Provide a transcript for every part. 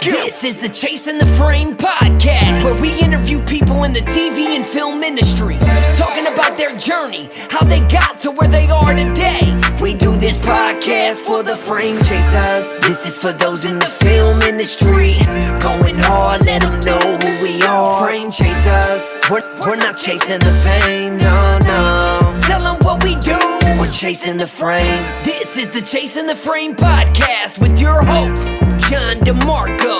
This is the Chasing the Frame podcast, where we interview people in the TV and film industry, talking about their journey, how they got to where they are today. We do this podcast for the frame chasers. This is for those in the film industry, going hard, let them know who we are. Frame chasers, we're not chasing the fame, no. Tell them what we do, we're chasing the frame. This is the Chasing the Frame podcast with your host, John DiMarco.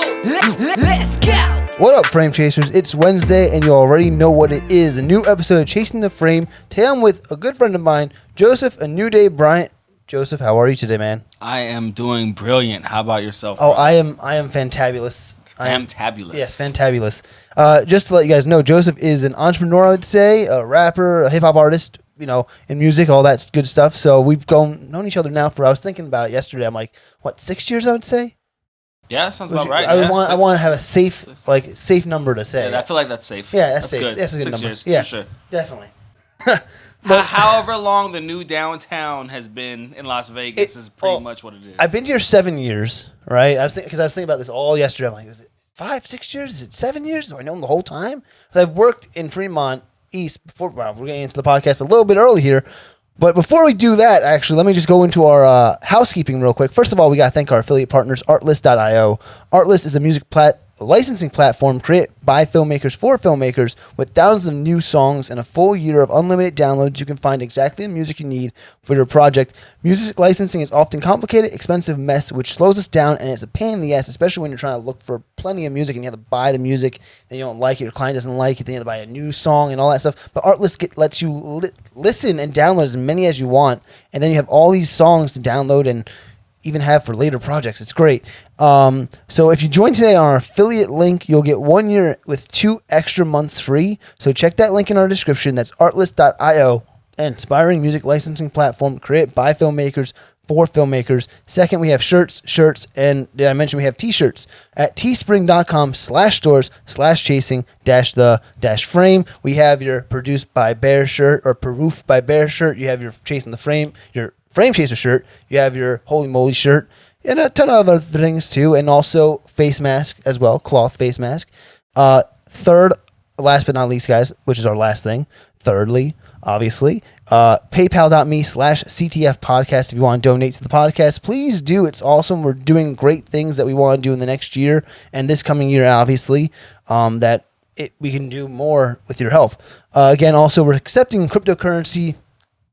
Let's go. What up, Frame Chasers? It's Wednesday, and you already know what it is. A new episode of Chasing the Frame. Today I'm with a good friend of mine, Joseph, a New Day Bryant. Joseph, how are you today, man? I am doing brilliant. How about yourself? Oh, I am fantabulous. Fantabulous. Yes, fantabulous. Just to let you guys know, Joseph is an entrepreneur, I would say, a rapper, a hip-hop artist, you know, in music, all that good stuff. So we've known each other now for, I was thinking about it yesterday, I'm like, 6 years, I would say? Yeah, that sounds about right. I want to have a safe number to say. Yeah, I feel like that's safe. Yeah, that's safe. Good. That's a good 6 number. years, Yeah, for sure. Definitely. However long the new downtown has been in Las Vegas is pretty much what it is. I've been here 7 years, right? I was thinking about this all yesterday. I'm like, is it 5, 6 years? Is it 7 years? Do I know them the whole time? Because I've worked in Fremont East before. Well, we're getting into the podcast a little bit early here. But before we do that, actually, let me just go into our housekeeping real quick. First of all, we got to thank our affiliate partners, Artlist.io. Artlist is a music licensing platform created by filmmakers for filmmakers with thousands of new songs and a full year of unlimited downloads. You can find exactly the music you need for your project. Music licensing is often complicated, expensive mess, which slows us down, and it's a pain in the ass, especially when you're trying to look for plenty of music and you have to buy the music, then you don't like it, your client doesn't like it, then you have to buy a new song and all that stuff. But Artlist lets you listen and download as many as you want, and then you have all these songs to download and even have for later projects. It's great. So if you join today on our affiliate link, you'll get 1 year with 2 extra months free. So check that link in our description. That's Artlist.io, an inspiring music licensing platform created by filmmakers for filmmakers. Second, we have shirts, and did I mention we have t-shirts at teespring.com/stores/chasing-the-frame. We have your produced by Bear shirt or Proof by Bear shirt. You have your Chasing the Frame, your Frame Chaser shirt, you have your Holy Moly shirt, and a ton of other things too, and also face mask as well, cloth face mask. Third, last but not least, guys, which is our last thing, thirdly, obviously, paypal.me/CTF podcast. If you want to donate to the podcast, please do. It's awesome. We're doing great things that we want to do in the next year and this coming year, obviously, we can do more with your help. Again, also, we're accepting cryptocurrency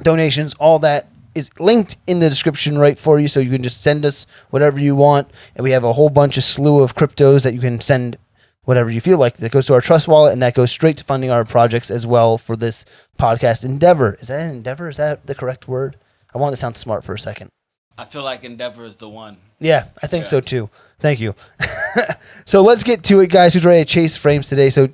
donations, all that is linked in the description right for you, so you can just send us whatever you want, and we have a whole bunch of slew of cryptos that you can send whatever you feel like. That goes to our trust wallet, and that goes straight to funding our projects as well for this podcast endeavor. Is that an endeavor? Is that the correct word? I want to sound smart for a second. I feel like endeavor is the one. Yeah, I think so too. Thank you. So let's get to it, guys. Who's ready to chase frames today? So,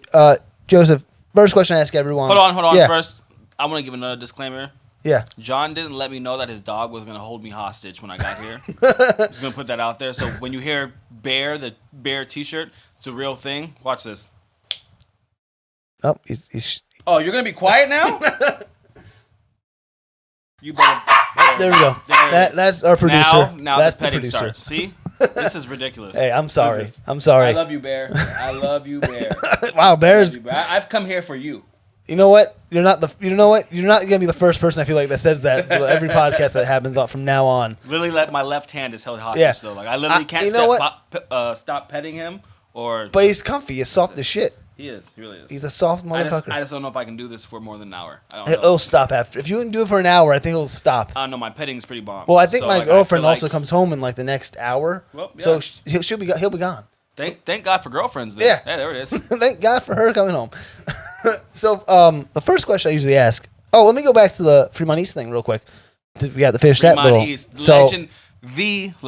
Joseph, first question I ask everyone. Hold on. Yeah. First, I want to give another disclaimer. Yeah. John didn't let me know that his dog was going to hold me hostage when I got here. I'm just going to put that out there. So when you hear Bear, the Bear t-shirt, it's a real thing. Watch this. Oh, Oh, you're going to be quiet now? You better. There we go. That's our producer. Now that's the petting producer. starts. See? This is ridiculous. Hey, I'm sorry. I love you, Bear. I love you, Bear. Wow, Bears. I've come here for you. You know what? You're not gonna be the first person I feel like that says that every podcast that happens from now on. Literally, my left hand is held hostage though. Like I literally can't stop petting him But he's comfy. He's soft as shit. He is. He really is. He's a soft motherfucker. I just don't know if I can do this for more than an hour. I don't know. It'll stop after. If you can do it for an hour, I think it'll stop. I don't know. My petting's pretty bomb. Well, I think my girlfriend also comes home in like the next hour. Well, yeah. So he'll be gone. Thank God for girlfriends then. Yeah. Hey, there it is. Thank God for her coming home. So the first question I usually ask. Oh, let me go back to the Fremont East thing real quick. We have to finish that little. East. Let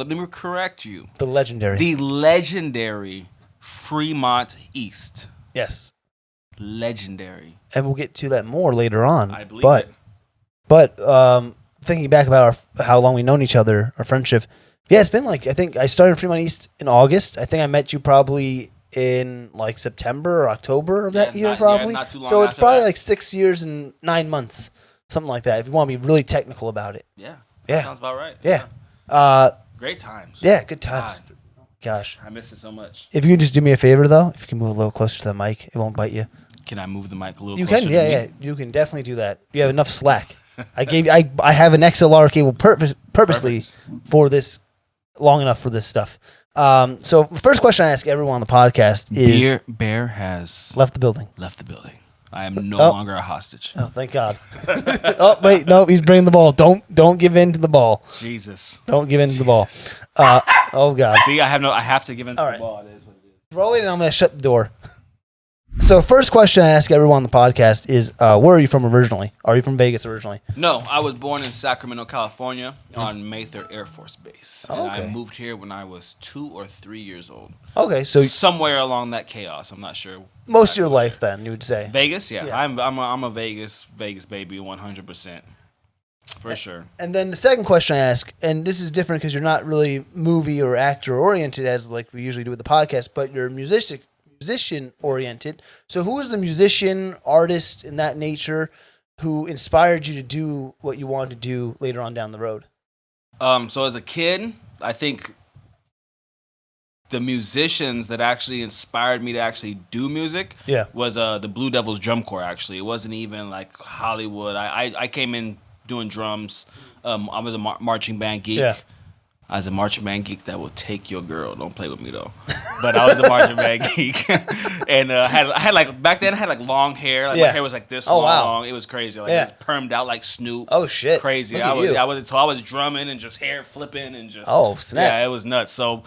me correct you. The legendary Fremont East. Yes. Legendary. And we'll get to that more later on. I believe it. But thinking back about how long we've known each other, our friendship. Yeah, it's been like, I think I started in Fremont East in August. I think I met you probably in like September or October of that year, probably. Not too long so it's probably that. like 6 years and 9 months, something like that, if you want to be really technical about it. Yeah. Yeah. Sounds about right. Yeah. Great times. Yeah, good times. God. gosh. I miss it so much. If you can just do me a favor, though, if you can move a little closer to the mic, it won't bite you. Can I move the mic a little You closer can, to yeah, me? yeah. You can definitely do that. You have enough slack. I have an XLR cable purposely for this, long enough for this stuff. So the first question I ask everyone on the podcast is: Bear has left the building. left the building. I am no longer a hostage. Oh, thank God. Oh, wait, no, he's bringing the ball. Don't give in to the ball. Jesus. Don't give in to the ball. Oh God. See, I have to give in to All the right. ball. It is what it is. Throw it and I'm going to shut the door. So first question I ask everyone on the podcast is, where are you from originally? Are you from Vegas originally? No, I was born in Sacramento, California, on Mather Air Force Base. Oh, and okay. I moved here when I was 2 or 3 years old. Okay, so Somewhere along that chaos, I'm not sure. most of your life then, you would say. Vegas, yeah. Yeah. I'm a Vegas baby, 100%, for sure. And then the second question I ask, and this is different because you're not really movie or actor oriented as like we usually do with the podcast, but you're musician oriented. So who is the musician, artist in that nature who inspired you to do what you want to do later on down the road? So as a kid, I think the musicians that actually inspired me to actually do music was the Blue Devils drum corps, actually. It wasn't even like Hollywood. I came in doing drums. I was a marching band geek. Yeah. I was a marching band geek that will take your girl. Don't play with me though. But I was a marching band geek, and I had like back then I had like long hair. Like my hair was like this long. Wow. It was crazy. Like it was permed out like Snoop. Oh shit! Crazy. Look I at was you. I was drumming and just hair flipping and just. Oh snap! Yeah, it was nuts. So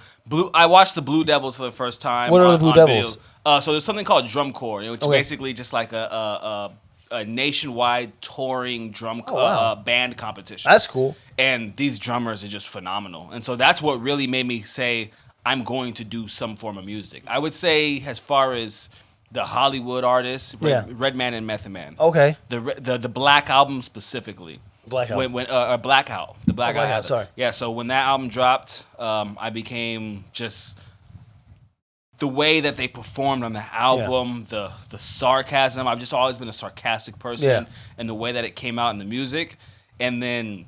I watched the Blue Devils for the first time. What are the Blue Devils? So there's something called drum corps. It's basically just like a nationwide touring drum band competition. That's cool. And these drummers are just phenomenal. And so that's what really made me say, I'm going to do some form of music. I would say as far as the Hollywood artists, Redman and Method Man. Okay. The Black Album specifically. Black Album. Blackout. The Blackout. Blackout, sorry. Yeah, so when that album dropped, I became just... The way that they performed on the album, the sarcasm. I've just always been a sarcastic person. And the way that it came out in the music. And then...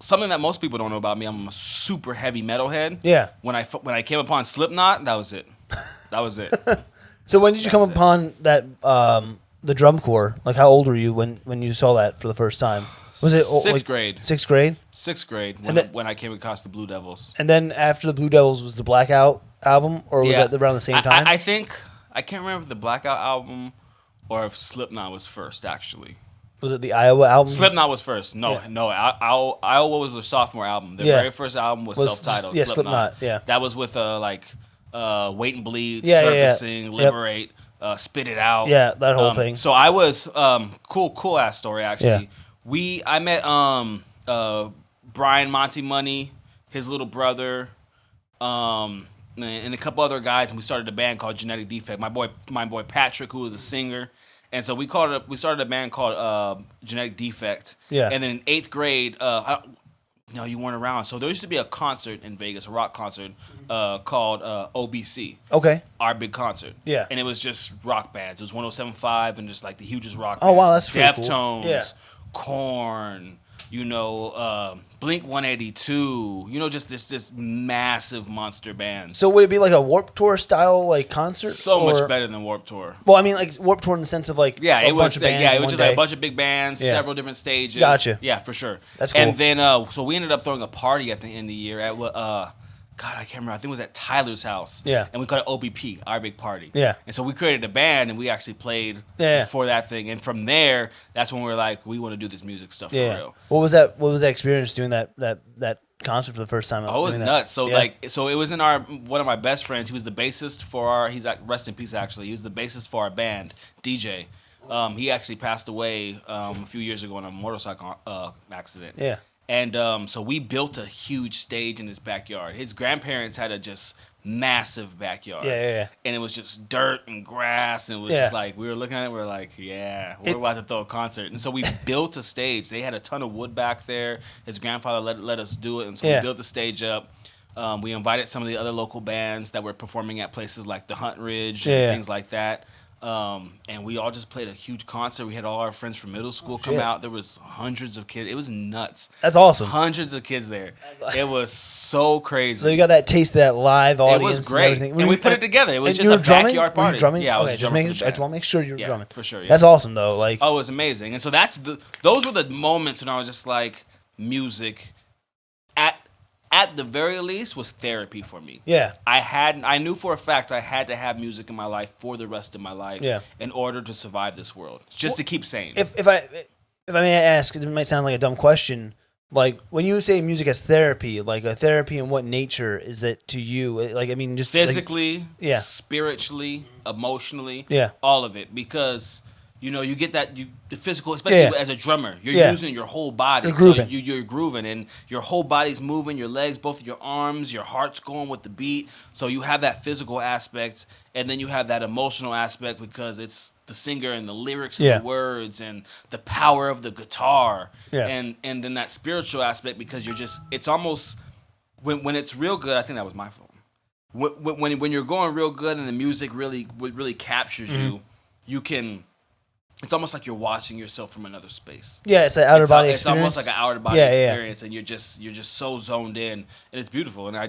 Something that most people don't know about me, I'm a super heavy metalhead. Yeah. When I came upon Slipknot, that was it. That was it. So when did you come upon that the drum corps? Like how old were you when you saw that for the first time? Was it sixth grade? Sixth grade. Sixth grade when I came across the Blue Devils. And then after the Blue Devils was the Blackout album, or was that around the same time? I think I can't remember if the Blackout album or if Slipknot was first actually. Was it the Iowa album? Slipknot was first. No. Iowa was their sophomore album. Their very first album was self-titled. Yeah, Slipknot. Yeah, that was with Wait and Bleed, Surfacing, Liberate, Spit It Out. Yeah, that whole thing. So I was cool ass story actually. Yeah. I met Brian Monty Money, his little brother, and a couple other guys, and we started a band called Genetic Defect. My boy Patrick, who was a singer. And so we started a band called Genetic Defect. Yeah. And then in 8th grade, no, you weren't around. So there used to be a concert in Vegas, a rock concert called OBC. Okay. Our big concert. Yeah. And it was just rock bands. It was 107.5 and just like the hugest rock bands. Oh, wow, that's pretty cool. Deftones, yeah. Korn, Blink 182, just this massive monster band. So would it be like a Warped Tour style like concert? So much better than Warped Tour. Well, I mean like Warped Tour in the sense of like a bunch of bands. Yeah, it was just like a bunch of big bands, several different stages. Gotcha. Yeah, for sure. That's cool. And then so we ended up throwing a party at the end of the year at God, I can't remember. I think it was at Tyler's house. Yeah. And we called it OBP, Our Big Party. Yeah. And so we created a band and we actually played for that thing. And from there, that's when we were like, we want to do this music stuff for real. What was that experience doing that concert for the first time? Oh, it was nuts. So so it was in one of my best friends. He was the bassist for he's rest in peace actually. He was the bassist for our band, DJ. He actually passed away a few years ago in a motorcycle accident. Yeah. And so we built a huge stage in his backyard. His grandparents had a just massive backyard. Yeah. And it was just dirt and grass. And it was just like, we were looking at it, we were like, we're about to throw a concert. And so we built a stage. They had a ton of wood back there. His grandfather let us do it. And so we built the stage up. We invited some of the other local bands that were performing at places like the Hunt Ridge and things like that. And we all just played a huge concert. We had all our friends from middle school come out. There was hundreds of kids. It was nuts. That's awesome. Hundreds of kids there. It was so crazy. So you got that taste of that live audience. It was great. And, we put it together. It was just a backyard party. Were you drumming? Yeah, I was okay, drumming. I just want to make sure you were drumming. For sure. Yeah. That's awesome though. Like, oh, it was amazing. And so those were the moments when I was just like, music at the very least was therapy for me. Yeah. I knew for a fact I had to have music in my life for the rest of my life in order to survive this world, just to keep sane. If I may ask, it might sound like a dumb question. Like, when you say music as therapy, like a therapy in what nature is it to you? Like, I mean, just physically, like, spiritually, emotionally, all of it, because you get the physical, especially as a drummer, you're using your whole body. You're grooving. So you're grooving, and your whole body's moving, your legs, both of your arms, your heart's going with the beat. So you have that physical aspect, and then you have that emotional aspect because it's the singer and the lyrics and the words and the power of the guitar. And then that spiritual aspect because it's almost, when it's real good, I think that was my phone. When you're going real good and the music really captures you can. It's almost like you're watching yourself from another space. Yeah, it's an outer body experience. It's almost like an outer body experience, and you're just so zoned in, and it's beautiful. And I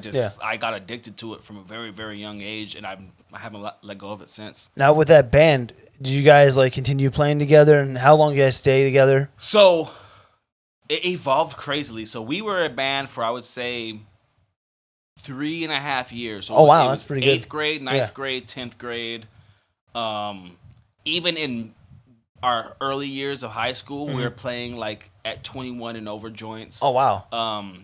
got addicted to it from a very, very young age, and I haven't let go of it since. Now with that band, did you guys like continue playing together, and how long did you guys stay together? So it evolved crazily. So we were a band for, I would say, 3.5 years. So that's pretty good. 8th grade, 9th grade, 10th grade, even in our early years of high school, we were playing like at 21 and over joints. Oh wow,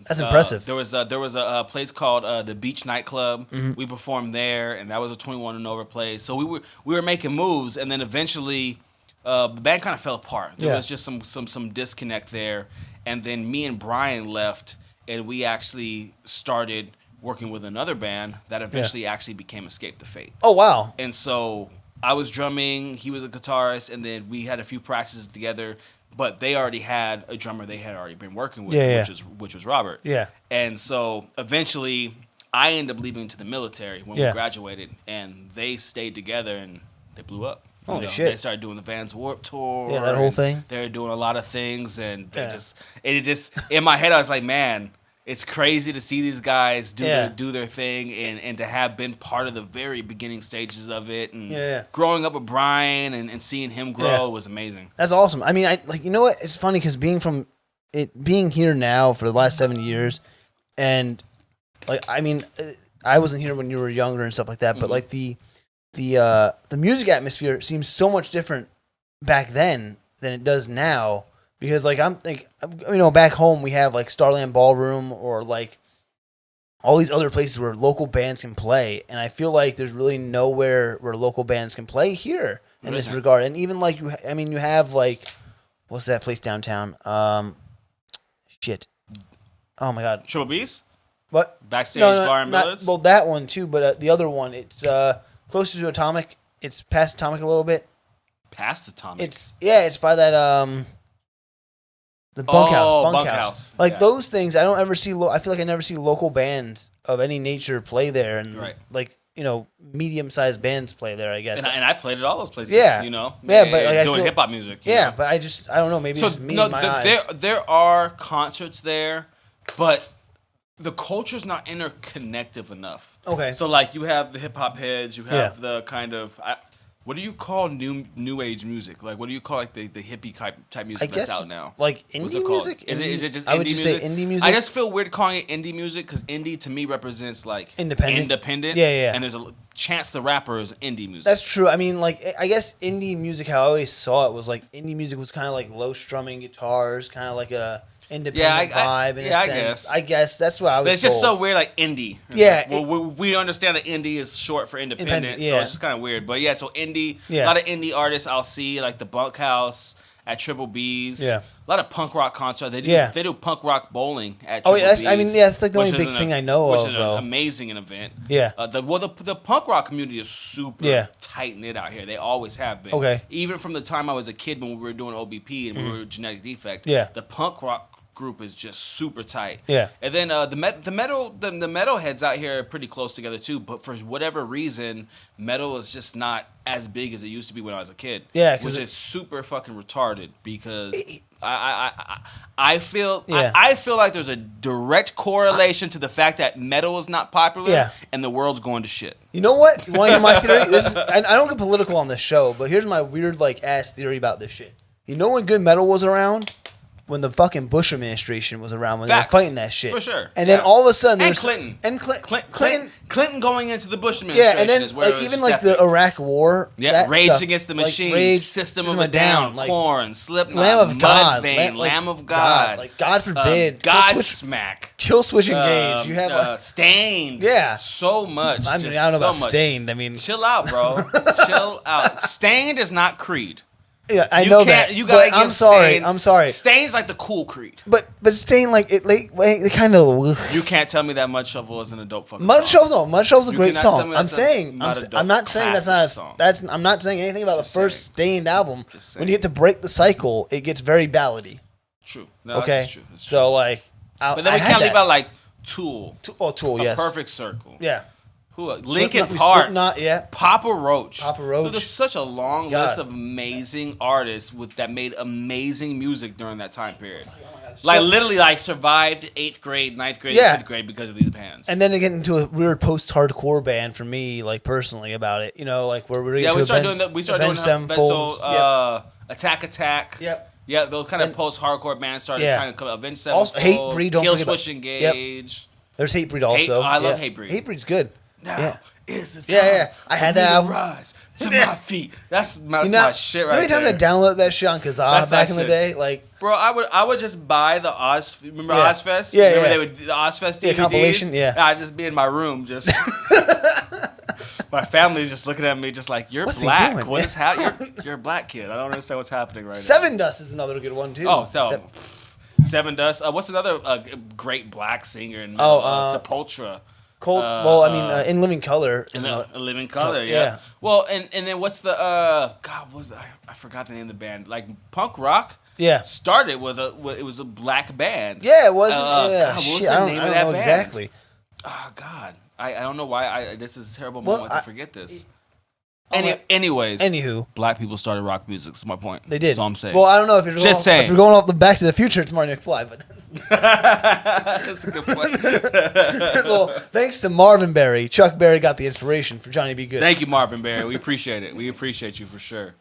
that's impressive. There was a place called the Beach Nightclub. We performed there, and that was a 21 and over place. So we were making moves, and then eventually the band kind of fell apart. There was just some disconnect there, and then me and Bryant left, and we actually started working with another band that eventually actually became Escape the Fate. Oh wow, and so. I was drumming, he was a guitarist, and then we had a few practices together, but they already had a drummer they had already been working with, which was Robert. Yeah. And so eventually I ended up leaving to the military when we graduated, and they stayed together and they blew up. Holy shit. They started doing the Vans Warped Tour. Yeah, that whole thing. They were doing a lot of things, and it just in my head I was like, man, it's crazy to see these guys do their thing and to have been part of the very beginning stages of it. And growing up with Brian and seeing him grow was amazing. That's awesome. I mean, you know what? It's funny because being here now for the last 7 years, and like, I mean, I wasn't here when you were younger and stuff like that, but like the music atmosphere seems so much different back then than it does now. Because like back home we have like Starland Ballroom or like all these other places where local bands can play, and I feel like there's really nowhere where local bands can play here in this regard. And even like you have like, what's that place downtown? Shit. Oh my God. Triple B's? What? Backstage Bar and Billiards? Well, that one too, but the other one, it's closer to Atomic. It's past Atomic a little bit. Past Atomic? It's by that the bunkhouse. Like those things, I don't ever see. I feel like I never see local bands of any nature play there, and like medium-sized bands play there. I guess. And I've played at all those places. Yeah, but like, doing hip hop music. Yeah, but I don't know. Maybe it's just me and my eyes. There are concerts there, but the culture's not interconnective enough. Okay. So like you have the hip hop heads, you have the kind of. What do you call new age music? Like, what do you call like the hippie type music that's out now? Like indie music? Is it just indie music? I would just say indie music. I just feel weird calling it indie music because indie to me represents like independent. Yeah. And there's a Chance the Rapper is indie music. That's true. I mean, like, I guess indie music, how I always saw it was like indie music was kind of like low strumming guitars, kind of like a independent vibe in a sense. I guess that's what I was. But it's just so weird, like indie. We understand that indie is short for independent, so it's just kind of weird. But so indie, a lot of indie artists I'll see, like the Bunkhouse at Triple B's. Yeah, a lot of punk rock concerts. They do punk rock bowling at Triple B's. I mean, that's like the only big thing I know of, which is an amazing event. Yeah. The punk rock community is super tight knit out here. They always have been. Okay. Even from the time I was a kid when we were doing OBP and we were Genetic Defect. Yeah. The punk rock group is just super tight. Yeah. And then the metal heads out here are pretty close together too. But for whatever reason, metal is just not as big as it used to be when I was a kid. Yeah, which is super fucking retarded because I feel like there's a direct correlation to the fact that metal is not popular and the world's going to shit. You know what? You want to hear my theory? I don't get political on this show, but here's my weird ass theory about this shit. You know when good metal was around? When the fucking Bush administration was around, when Facts. they were fighting that shit. For sure. And then all of a sudden... And Clinton. Clinton going into the Bush administration. Yeah, and then is where even the Iraq War. Yeah, Rage stuff, Against the Machine, Rage, System of a Down, Korn, Slipknot, Lamb of God, Mudvayne, Lamb of God. God forbid. Godsmack. Killswitch Engage. You have Stained. Yeah. So much. I don't know about Stained. I mean... Chill out, bro. Chill out. Stained is not Creed. Yeah, I know that. You gotta give I'm sorry. Stain's like the cool Creed. But Stain they kind of. You can't tell me that Mud Shovel isn't a dope fucking Mud song. Shovel's Mud Shovel's a great song. I'm not saying that's not song. I'm not saying anything about the first Stained album. When you get to Break the Cycle, it gets very ballady. True. No, okay. That's true. So but then we can't leave out Tool. Tool. Yes. Perfect Circle. Yeah. Who? Linkin Park. Yeah. Papa Roach. So there's such a long list of amazing artists that made amazing music during that time period. Literally survived 8th grade, 9th grade, 10th grade because of these bands. And then to get into a weird post-hardcore band for me, personally about it, where we're we started doing Attack. Yep. Yeah, those kind of post-hardcore bands started kind of coming. Avenged Sevenfold, also, Hatebreed, don't forget Killswitch Engage. Yep. There's Hatebreed also. I love Hatebreed. Hatebreed's good. Now is the time. Yeah. I had that album. Rise to my feet. That's my shit right there. How many times I downloaded that shit on Kazaa back in the day? Bro, I would just buy the Remember Ozfest? Yeah, Remember they would the Ozfest DVDs? Yeah, compilation. Yeah. I'd just be in my room, just my family's just looking at me, just like you're what's black. He doing, what is you're a black kid. I don't understand what's happening right now. Seven Dust is another good one too. Oh, Seven Dust. What's another great black singer? Sepultura. In Living Color. In Living Color, yeah. Well, and then what's the God? What was that? I forgot the name of the band. Punk rock. Yeah. Started with it was a black band. Yeah, it was. What was the name of that band? Exactly. Oh God, I don't know why. This is a terrible moment to forget this. Anywho, black people started rock music. That's my point. They did. That's all I'm saying. Well, I don't know if you're just saying. If you're going off the Back to the Future, it's Marty McFly, but. That's a good point. Well, thanks to Marvin Berry, Chuck Berry got the inspiration for Johnny B. Good. Thank you, Marvin Berry. We appreciate it. We appreciate you for sure.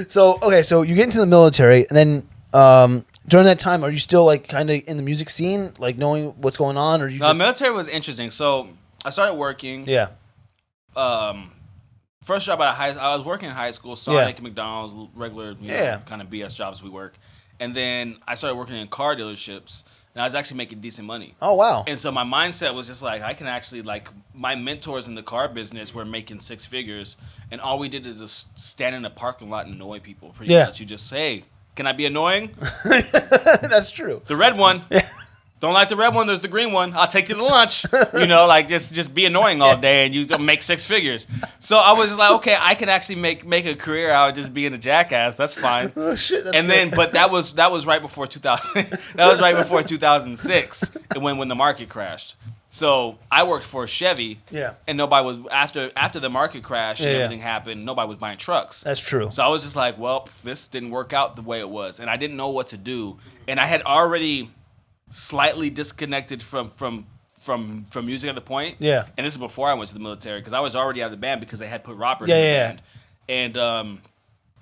So you get into the military, and then during that time, are you still kind of in the music scene, knowing what's going on, or you? No, military was interesting. So I started working. Yeah. First job I was working in high school, Sonic, McDonald's, regular, kind of BS jobs we work. And then I started working in car dealerships, and I was actually making decent money. Oh, wow. And so my mindset was just I can actually, my mentors in the car business were making 6 figures, and all we did is just stand in a parking lot and annoy people. Pretty much. You just say, can I be annoying? That's true. The red one. Don't like the red one, there's the green one. I'll take you to lunch. Just be annoying all day and you make 6 figures. So I was just okay, I can actually make a career out of just being a jackass. That's fine. Oh shit. But that was right before 2000. That was right before 2006 when the market crashed. So I worked for Chevy. Yeah. And nobody was after the market crash and everything happened, nobody was buying trucks. That's true. So I was just well, this didn't work out the way it was, and I didn't know what to do. And I had already slightly disconnected from music at the point. Yeah. And this is before I went to the military because I was already out of the band because they had put Robert in the band. And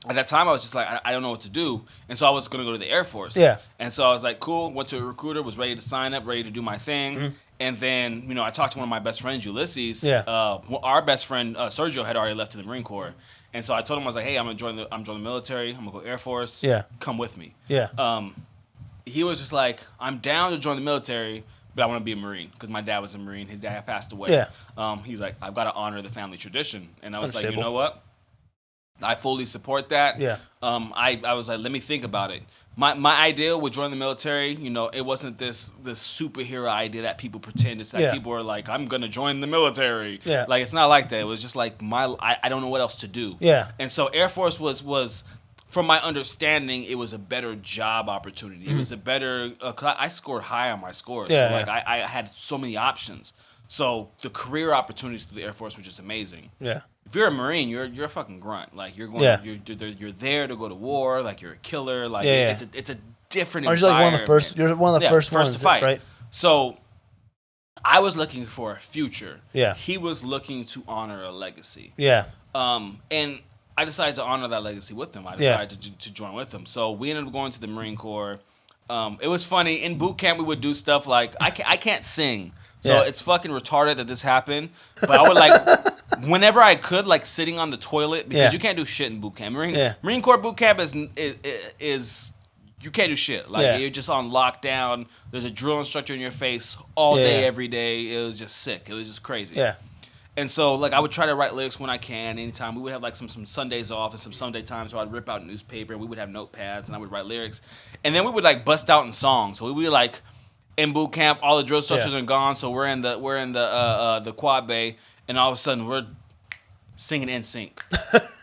at that time I was just I don't know what to do. And so I was going to go to the Air Force. Yeah. And so I was cool, went to a recruiter, was ready to sign up, ready to do my thing. Mm-hmm. And then, I talked to one of my best friends, Ulysses. Yeah. Our best friend, Sergio, had already left to the Marine Corps. And so I told him, I was hey, I'm joining the military. I'm going to go Air Force. Yeah. Come with me. Yeah. He was just I'm down to join the military, but I want to be a Marine because my dad was a Marine. His dad passed away. Yeah. He's I've got to honor the family tradition. And I was you know what? I fully support that. Yeah. I was let me think about it. My idea with joining the military, it wasn't this superhero idea that people pretend. It's that people are I'm going to join the military. Yeah. It's not like that. It was just I don't know what else to do. Yeah. And so Air Force was from my understanding, it was a better job opportunity. It was a better. 'Cause I scored high on my scores, so like I had so many options. So the career opportunities through the Air Force were just amazing. Yeah. If you're a Marine, you're a fucking grunt. Like you're going, you're there to go to war. Like you're a killer. Like it's a different. Aren't you like one of the first? You're one of the first ones to fight, right? So I was looking for a future. Yeah. He was looking to honor a legacy. Yeah. And I decided to honor that legacy with him. I decided to join with him. So we ended up going to the Marine Corps. It was funny. In boot camp, we would do stuff like, I can't sing. So it's fucking retarded that this happened. But I would like, whenever I could, like sitting on the toilet, because you can't do shit in boot camp. Marine Corps boot camp is you can't do shit. Like you're just on lockdown. There's a drill instructor in your face all day, every day. It was just sick. It was just crazy. Yeah. And so, like, I would try to write lyrics when I can, anytime. We would have, like, some Sundays off and some Sunday times where I'd rip out newspaper, and we would have notepads, and I would write lyrics. And then we would, like, bust out in songs. So we would, like, in boot camp, all the drill instructors are gone, so we're in the quad bay, and all of a sudden, we're singing NSYNC.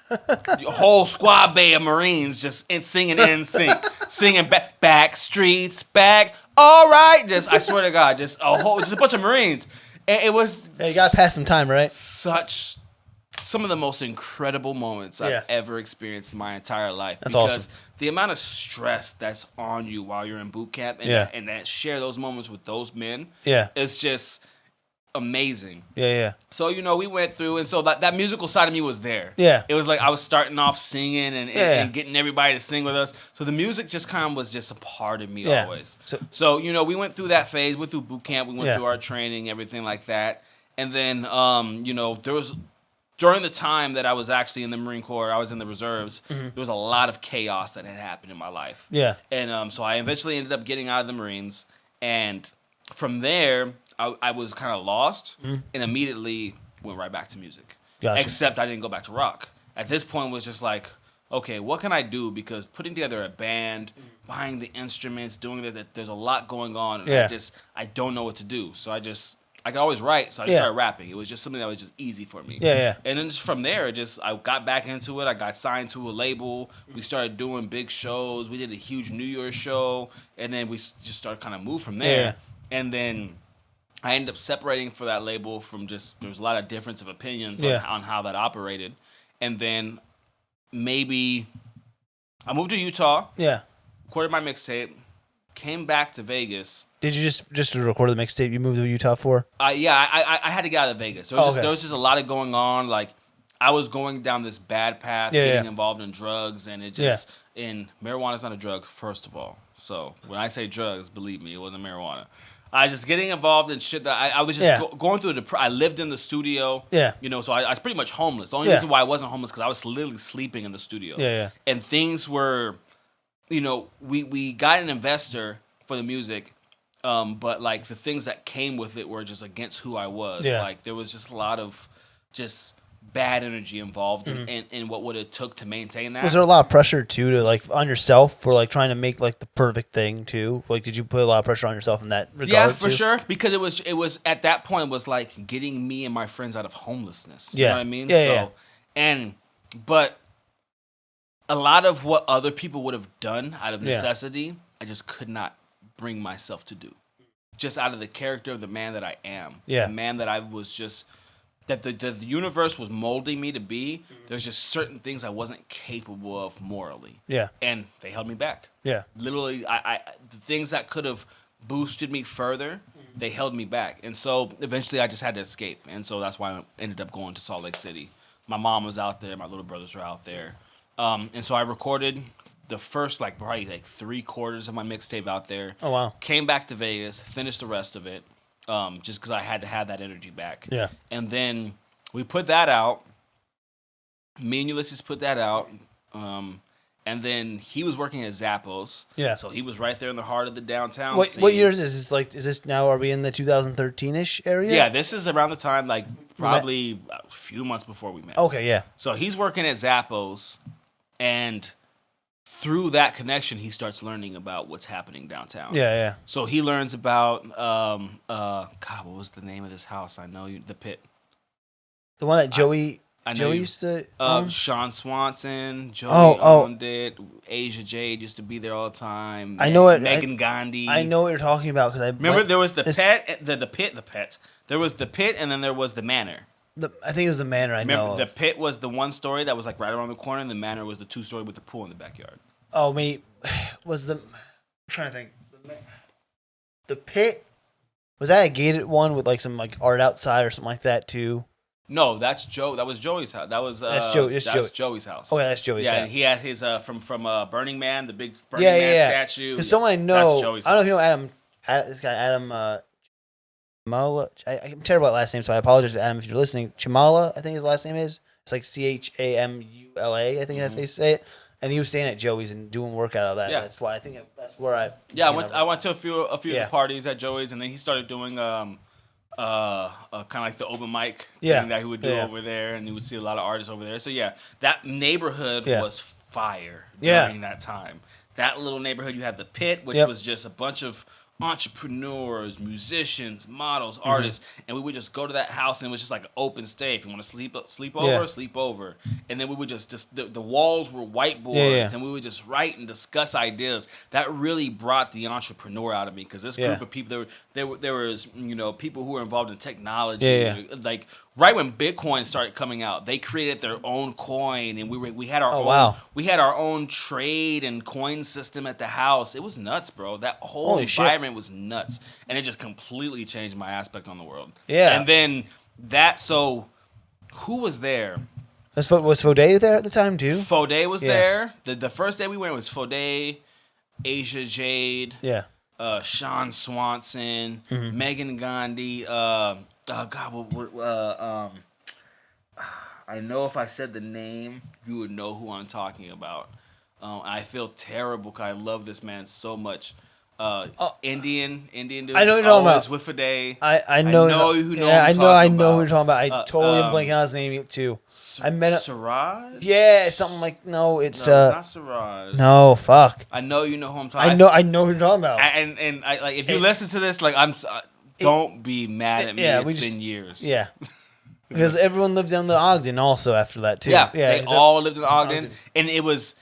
The whole squad bay of Marines just singing NSYNC. Singing back streets, back, all right. Just, I swear to God, just a bunch of Marines. It was. Yeah, you gotta pass some time, right? Some of the most incredible moments I've ever experienced in my entire life. That's because awesome. The amount of stress that's on you while you're in boot camp and that share those moments with those men. It's just amazing. So we went through, and so that musical side of me was there. It was like I was starting off singing and getting everybody to sing with us. So the music just kind of was just a part of me always. So we went through that phase, went through boot camp, we went through our training, everything like that. And then there was, during the time that I was actually in the Marine Corps, I was in the reserves, there was a lot of chaos that had happened in my life. And so I eventually ended up getting out of the Marines, and from there I was kind of lost and immediately went right back to music. Except I didn't go back to rock. At this point, it was just like, okay, what can I do? Because putting together a band, buying the instruments, doing that, there's a lot going on. And I don't know what to do. So I could always write, so I started rapping. It was just something that was just easy for me. And then just from there, I got back into it. I got signed to a label. We started doing big shows. We did a huge New Year's show. And then we just started kind of move from there. And then I ended up separating for that label from just, there was a lot of difference of opinions on how that operated. And then maybe I moved to Utah, recorded my mixtape, came back to Vegas. Did you just to record the mixtape you moved to Utah for? I had to get out of Vegas. There was just a lot of going on. Like, I was going down this bad path, getting involved in drugs, and it just, and marijuana's not a drug, first of all. So when I say drugs, believe me, it wasn't marijuana. I just getting involved in shit that I was just going through I lived in the studio. So I was pretty much homeless. The only reason why I wasn't homeless because I was literally sleeping in the studio. And things were, we got an investor for the music, but like the things that came with it were just against who I was. Like there was just a lot of just bad energy involved in what would it took to maintain that. Was there a lot of pressure too to like on yourself for like trying to make like the perfect thing too? Like did you put a lot of pressure on yourself in that regard? Yeah, for sure. Because it was at that point it was like getting me and my friends out of homelessness. You know what I mean? But a lot of what other people would have done out of necessity, I just could not bring myself to do. Just out of the character of the man that I am. The man that I was just that the universe was molding me to be. There's just certain things I wasn't capable of morally. And they held me back. Literally, I the things that could have boosted me further, they held me back. And so eventually I just had to escape. And so that's why I ended up going to Salt Lake City. My mom was out there. My little brothers were out there. And so I recorded the first probably 3/4 of my mixtape out there. Oh, wow. Came back to Vegas, finished the rest of it. Just because I had to have that energy back. And then we put that out. Me and Ulysses put that out. And then he was working at Zappos. So he was right there in the heart of the downtown scene. What year is this? Is this now, are we in the 2013-ish area? Yeah, this is around the time, probably a few months before we met. Okay, So he's working at Zappos, and through that connection, he starts learning about what's happening downtown. So he learns about, God, what was the name of this house? I know the Pit. The one that Joey I know Joey you, used to. Sean Swanson, Joey Oh. owned it. Asia Jade used to be there all the time. I know it. Megan Gandhi. I know what you're talking about because I remember there was the pet. There was the pit, and then there was the manor. I think it was the manor. Remember, the pit was the one story that was like right around the corner, and the manor was the 2-story with the pool in the backyard. Oh, mate, was the? I'm trying to think. The pit was that a gated one with like some like art outside or something like that too? No, that's Joe. That was Joey's house. That was that's Joey's house. Oh, yeah, that's Joey's house. Yeah, he had his from Burning Man, the big Burning Man statue. Because someone I know, that's Joey's I don't know house. if you know Adam. This guy Adam Chimala. I'm terrible at last name, so I apologize to Adam if you're listening. Chimala, I think his last name is. It's like Chamula. I think that's how you say it. And he was staying at Joey's and doing work out of that. Yeah. That's why I think that's where I. Yeah, I went to a few of the parties at Joey's, and then he started doing kind of like the open mic thing that he would do over there, and you would see a lot of artists over there. So yeah, that neighborhood was fire during that time. That little neighborhood, you had the pit, which was just a bunch of entrepreneurs, musicians, models, artists, and we would just go to that house, and it was just like an open stay. If you want to sleep over, and then we would just the walls were whiteboards, and we would just write and discuss ideas. That really brought the entrepreneur out of me, because this group of people, there was people who were involved in technology, like right when Bitcoin started coming out, they created their own coin, and we had our own trade and coin system at the house. It was nuts, bro. That whole environment was nuts, and it just completely changed my aspect on the world. Yeah. And then who was there? Was Fodé there at the time too? Fodé was there. The first day we went was Fodé, Asia Jade, Sean Swanson, Megan Gandhi. I know if I said the name, you would know who I'm talking about. I feel terrible because I love this man so much. Indian dude. I know what you're talking about. With Fodé. I know who you're talking about. I totally am blanking on his name too. I met Siraj? Yeah, something like it's it's not Siraj. No, fuck. I know you know who I'm talking. I know who you're talking about. And I like if you listen to this, like don't be mad at me. It's been years. Yeah. Because everyone lived down the Ogden also after that too. Yeah, they all lived in Ogden, and it was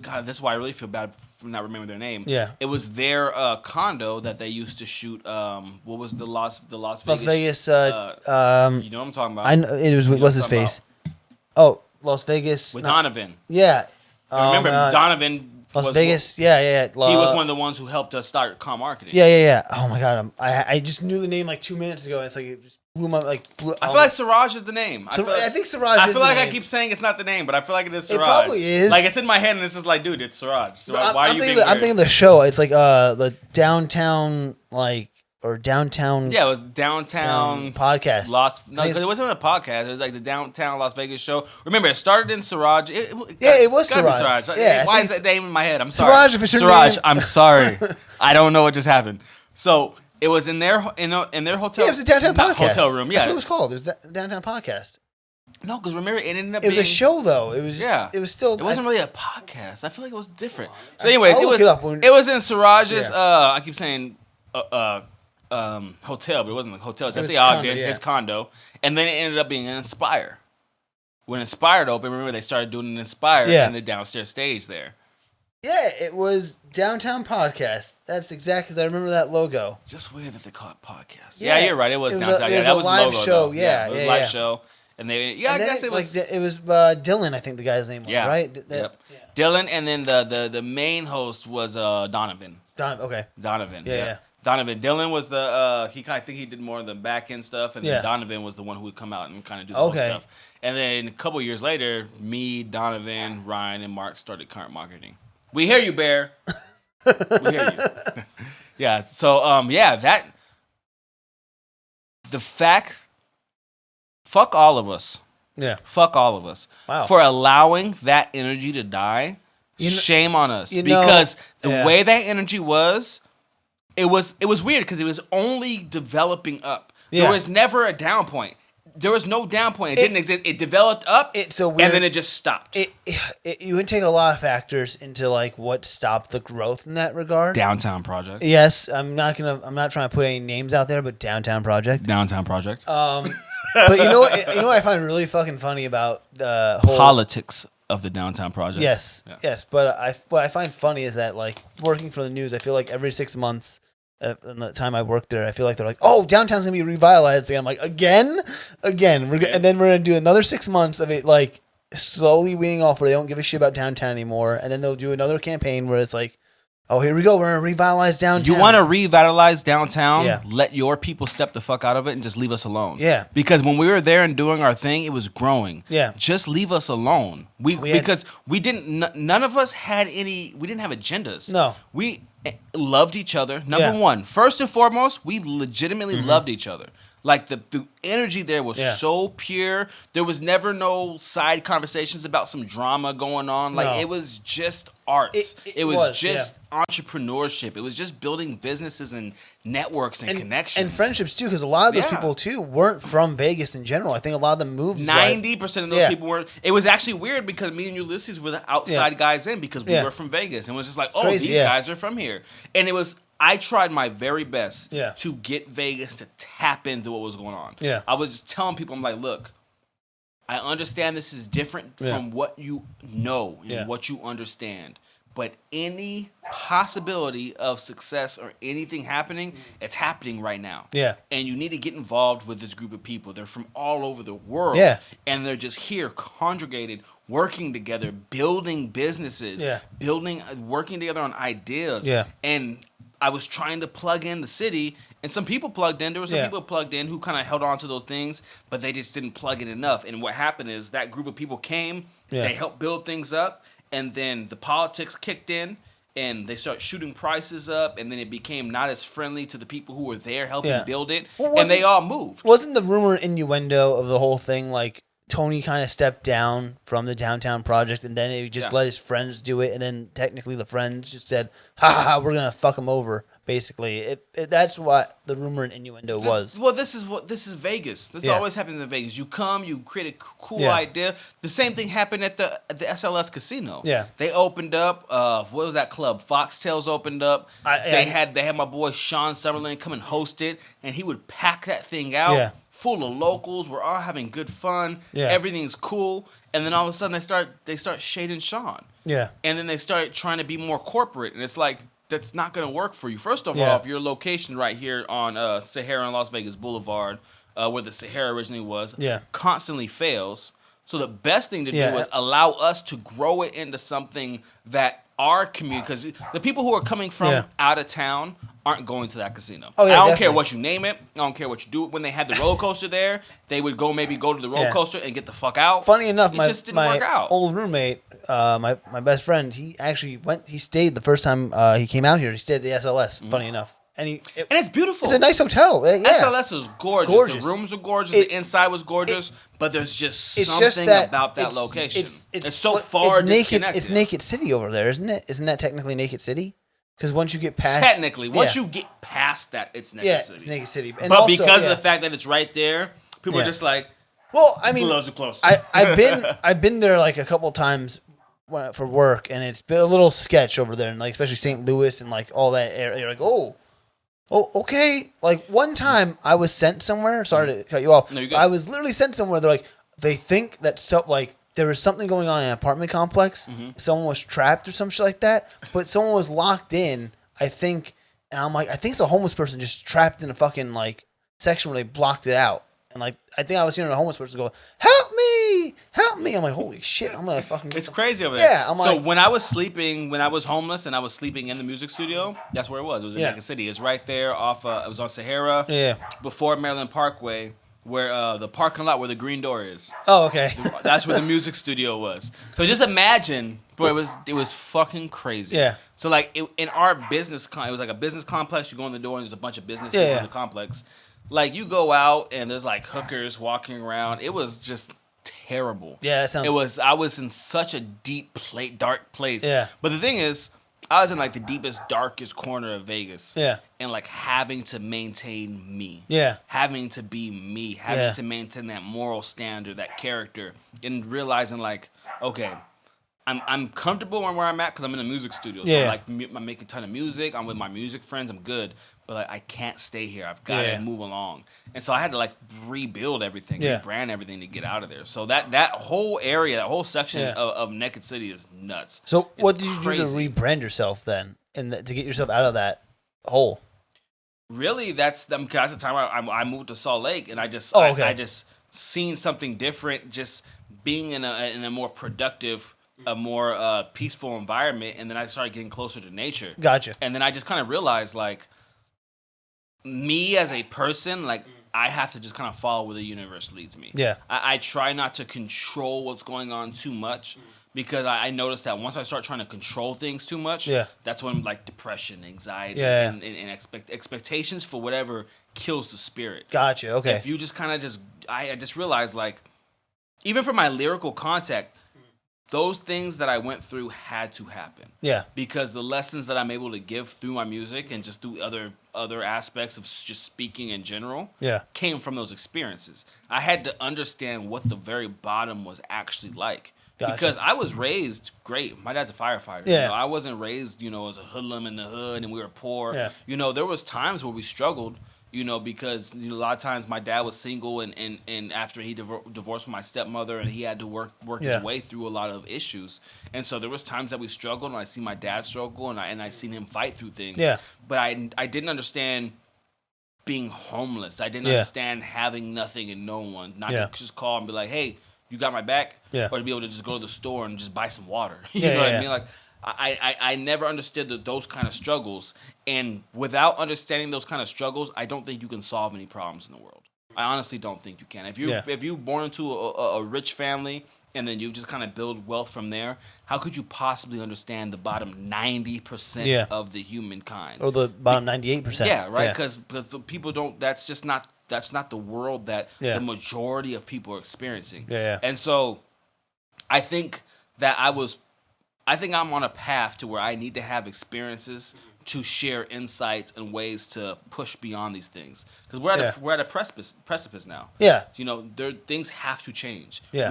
God. That's why I really feel bad for not remembering their name. Yeah, it was their condo that they used to shoot. What was the Las Vegas? Las Vegas. You know what I'm talking about. I know it was. What's his face? Oh, Las Vegas with Donovan. Yeah, remember Donovan. Las Vegas, yeah. He was one of the ones who helped us start Com Marketing. Yeah. Oh my God, I just knew the name like 2 minutes ago. It's like it just blew my I feel like Siraj is the name. I think Siraj. I feel like I keep saying it's not the name, but I feel like it is Siraj. It probably is. Like it's in my head, and it's just like, dude, it's Siraj. So why are you being weird? I'm thinking the show. It's like the downtown downtown. Yeah, it was downtown podcast. It wasn't a podcast. It was like the downtown Las Vegas show. Remember, it started in Siraj. It was Siraj. Yeah, why is that name in my head? I'm sorry. Siraj. I'm sorry. I don't know what just happened. So it was in their hotel. Yeah, it was a downtown podcast. Hotel room. Yeah, that's what it was called. It was a downtown podcast. No, because remember, it ended up. It was a show, though. It was. Just, It was still. It wasn't really a podcast. I feel like it was different. So, anyways, it was in Siraj's. I keep saying. Hotel, but it wasn't a hotel. It was at the Ogden, his condo, and then it ended up being an Inspire. When Inspire opened, remember they started doing an Inspire in the downstairs stage there. Yeah, it was Downtown Podcast. That's exactly because I remember that logo. It's just weird that they call it podcast. Yeah, you're right. It was Downtown. That was a live show. Yeah, it was a live show, and I guess it was. It was Dylan. I think the guy's name was right. Yep. Dylan, and then the main host was Donovan. Donovan. Yeah. Donovan. Dylan was the I think he did more of the back end stuff, and then Donovan was the one who would come out and kind of do the whole stuff. And then a couple years later, me, Donovan, Ryan, and Mark started Current Marketing. We hear you, Bear. We hear you. Yeah. So that the fact. Fuck all of us. Yeah. Fuck all of us. Wow. For allowing that energy to die. Shame on us, because the way that energy was. It was weird because it was only developing up. There was never a down point. there was no down point. It didn't exist. It developed up, It's so and weird. then it just stopped. You would take a lot of factors into like what stopped the growth in that regard. Downtown Project. Yes, I'm not trying to put any names out there, but Downtown Project. Downtown Project. But you know what I find really fucking funny about the whole Politics of the Downtown Project. Yes, Yeah. yes. But what I find funny is that like working for the news, I feel like every 6 months, in the time I worked there, I feel like they're like, "Oh, downtown's gonna be revitalized." And I'm like, "Again." And then we're gonna do another 6 months of it, like slowly weaning off, where they don't give a shit about downtown anymore. And then they'll do another campaign where it's like, "Oh, here we go. We're gonna revitalize downtown." You want to revitalize downtown? Yeah. Let your people step the fuck out of it and just leave us alone. Yeah. Because when we were there and doing our thing, it was growing. Yeah. Just leave us alone. Because we didn't. None of us had any. We didn't have agendas. No. We loved each other. Number Yeah. one, first and foremost, we legitimately loved each other. Like the energy there was so pure. There was never no side conversations about some drama going on. Like No. it was just arts. It was was, just entrepreneurship. It was just building businesses and networks and connections and friendships too, because a lot of those Yeah. people too weren't from Vegas in general. I think a lot of them moved. 90% of those Yeah. people were. It was actually weird because me and Ulysses were the outside guys in because we Yeah. were from Vegas, and it was just like, oh, Crazy, these yeah. guys are from here, and it was. I tried my very best Yeah. to get Vegas to tap into what was going on. Yeah. I was just telling people, I'm like, look, I understand this is different from what you know and what you understand. But any possibility of success or anything happening, it's happening right now. Yeah. And you need to get involved with this group of people. They're from all over the world. Yeah. And they're just here, congregated, working together, building businesses, working together on ideas. Yeah. And I was trying to plug in the city, and some people plugged in. There were some people plugged in who kind of held on to those things, but they just didn't plug in enough. And what happened is that group of people came, they helped build things up, and then the politics kicked in, and they started shooting prices up, and then it became not as friendly to the people who were there helping build it, and they all moved. Wasn't the rumor innuendo of the whole thing like Tony kind of stepped down from the Downtown Project, and then he just let his friends do it, and then technically the friends just said, "Ha ha, ha, we're gonna fuck him over." Basically, that's what the rumor and innuendo was. Well, this is Vegas. This always happens in Vegas. You come, you create a cool idea. The same thing happened at the SLS Casino. Yeah, they opened up. What was that club? Foxtails opened up. They had my boy Sean Summerlin come and host it, and he would pack that thing out. Yeah. Full of locals. We're all having good fun. Yeah. Everything's cool. And then all of a sudden they start shading Sean. Yeah. And then they start trying to be more corporate, and it's like, that's not going to work for you. First of all, if your location right here on Sahara and Las Vegas Boulevard, where the Sahara originally was, constantly fails. So the best thing to do is allow us to grow it into something that our community, because the people who are coming from out of town aren't going to that casino. Oh, yeah, I don't definitely. care what you name it. I don't care what you do. When they had the roller coaster there, they would maybe go to the roller coaster and get the fuck out. Funny enough, it just didn't work out. Old roommate, my best friend, he actually he stayed the first time he came out here. He stayed at the SLS, funny enough. And it's beautiful. It's a nice hotel. Yeah. SLS was gorgeous. The rooms were gorgeous. The inside was gorgeous. But there's just something about that location. It's so far disconnected. It's Naked City over there, isn't it? Isn't that technically Naked City? Because once you get past... Technically. Once you get past that, it's Naked City. It's Naked City. And but also, because of the fact that it's right there, people are just like, well, I mean, loads of close. I've been there like a couple times for work, and it's been a little sketch over there, and like especially St. Louis and like all that area. You're like, oh, okay. Like one time I was sent somewhere. Sorry to cut you off. No, you're good. I was literally sent somewhere. They're like, they think that there was something going on in an apartment complex. Mm-hmm. Someone was trapped or some shit like that, but someone was locked in, I think. And I'm like, I think it's a homeless person just trapped in a fucking like section where they blocked it out. And like, I think I was hearing a homeless person go, "Help me, help me!" I'm like, holy shit, I'm gonna fucking. It's crazy over there. Yeah, I'm so like, when I was homeless and I was sleeping in the music studio, that's where it was. It was in Naked City. It's right there off. It was on Sahara. Yeah. Before Maryland Parkway, where the parking lot where the green door is. Oh, okay. That's where the music studio was. So just imagine, bro, it was fucking crazy. Yeah. So like in our business, it was like a business complex. You go in the door and there's a bunch of businesses in the complex. Like you go out and there's like hookers walking around. It was just terrible. Yeah, that sounds. I was in such a deep, dark place. Yeah. But the thing is, I was in like the deepest, darkest corner of Vegas. Yeah. And like having to maintain me. Yeah. Having to be me. Having to maintain that moral standard, that character, and realizing like, okay, I'm comfortable where I'm at because I'm in a music studio. So like I'm making a ton of music. I'm with my music friends. I'm good. But like I can't stay here. I've got to move along. And so I had to like rebuild everything, rebrand everything to get out of there. So that whole area, that whole section of Naked City is nuts. So It's what did you do crazy. to rebrand yourself then, and to get yourself out of that hole? Really, that's the time I moved to Salt Lake, and I just I just seen something different, just being in a more productive, a more peaceful environment, and then I started getting closer to nature. Gotcha. And then I just kind of realized, like, me as a person, like, I have to just kind of follow where the universe leads me. Yeah. I try not to control what's going on too much. Because I noticed that once I start trying to control things too much, that's when like depression, anxiety, and expectations for whatever kills the spirit. Gotcha. Okay. If you just kind of I just realized like, even for my lyrical content, those things that I went through had to happen. Yeah. Because the lessons that I'm able to give through my music and just through other aspects of just speaking in general, came from those experiences. I had to understand what the very bottom was actually like. Gotcha. Because I was raised great. My dad's a firefighter. Yeah. You know, I wasn't raised, as a hoodlum in the hood and we were poor. Yeah. There was times where we struggled, because a lot of times my dad was single and after he divorced from my stepmother and he had to work his way through a lot of issues. And so there was times that we struggled and I see my dad struggle and I seen him fight through things. Yeah. But I didn't understand being homeless. I didn't understand having nothing and no one. Not to just call and be like, hey, you got my back? Or to be able to just go to the store and just buy some water. You know what I mean? Like, I never understood those kind of struggles. And without understanding those kind of struggles, I don't think you can solve any problems in the world. I honestly don't think you can. If you're born into a rich family and then you just kind of build wealth from there, how could you possibly understand the bottom 90% of the humankind? Or the bottom 98%. Yeah, right? Because the people don't, that's not the world that the majority of people are experiencing. And so I think that I'm on a path to where I need to have experiences to share insights and ways to push beyond these things. Because we're at a precipice now. Yeah. Things have to change. Yeah.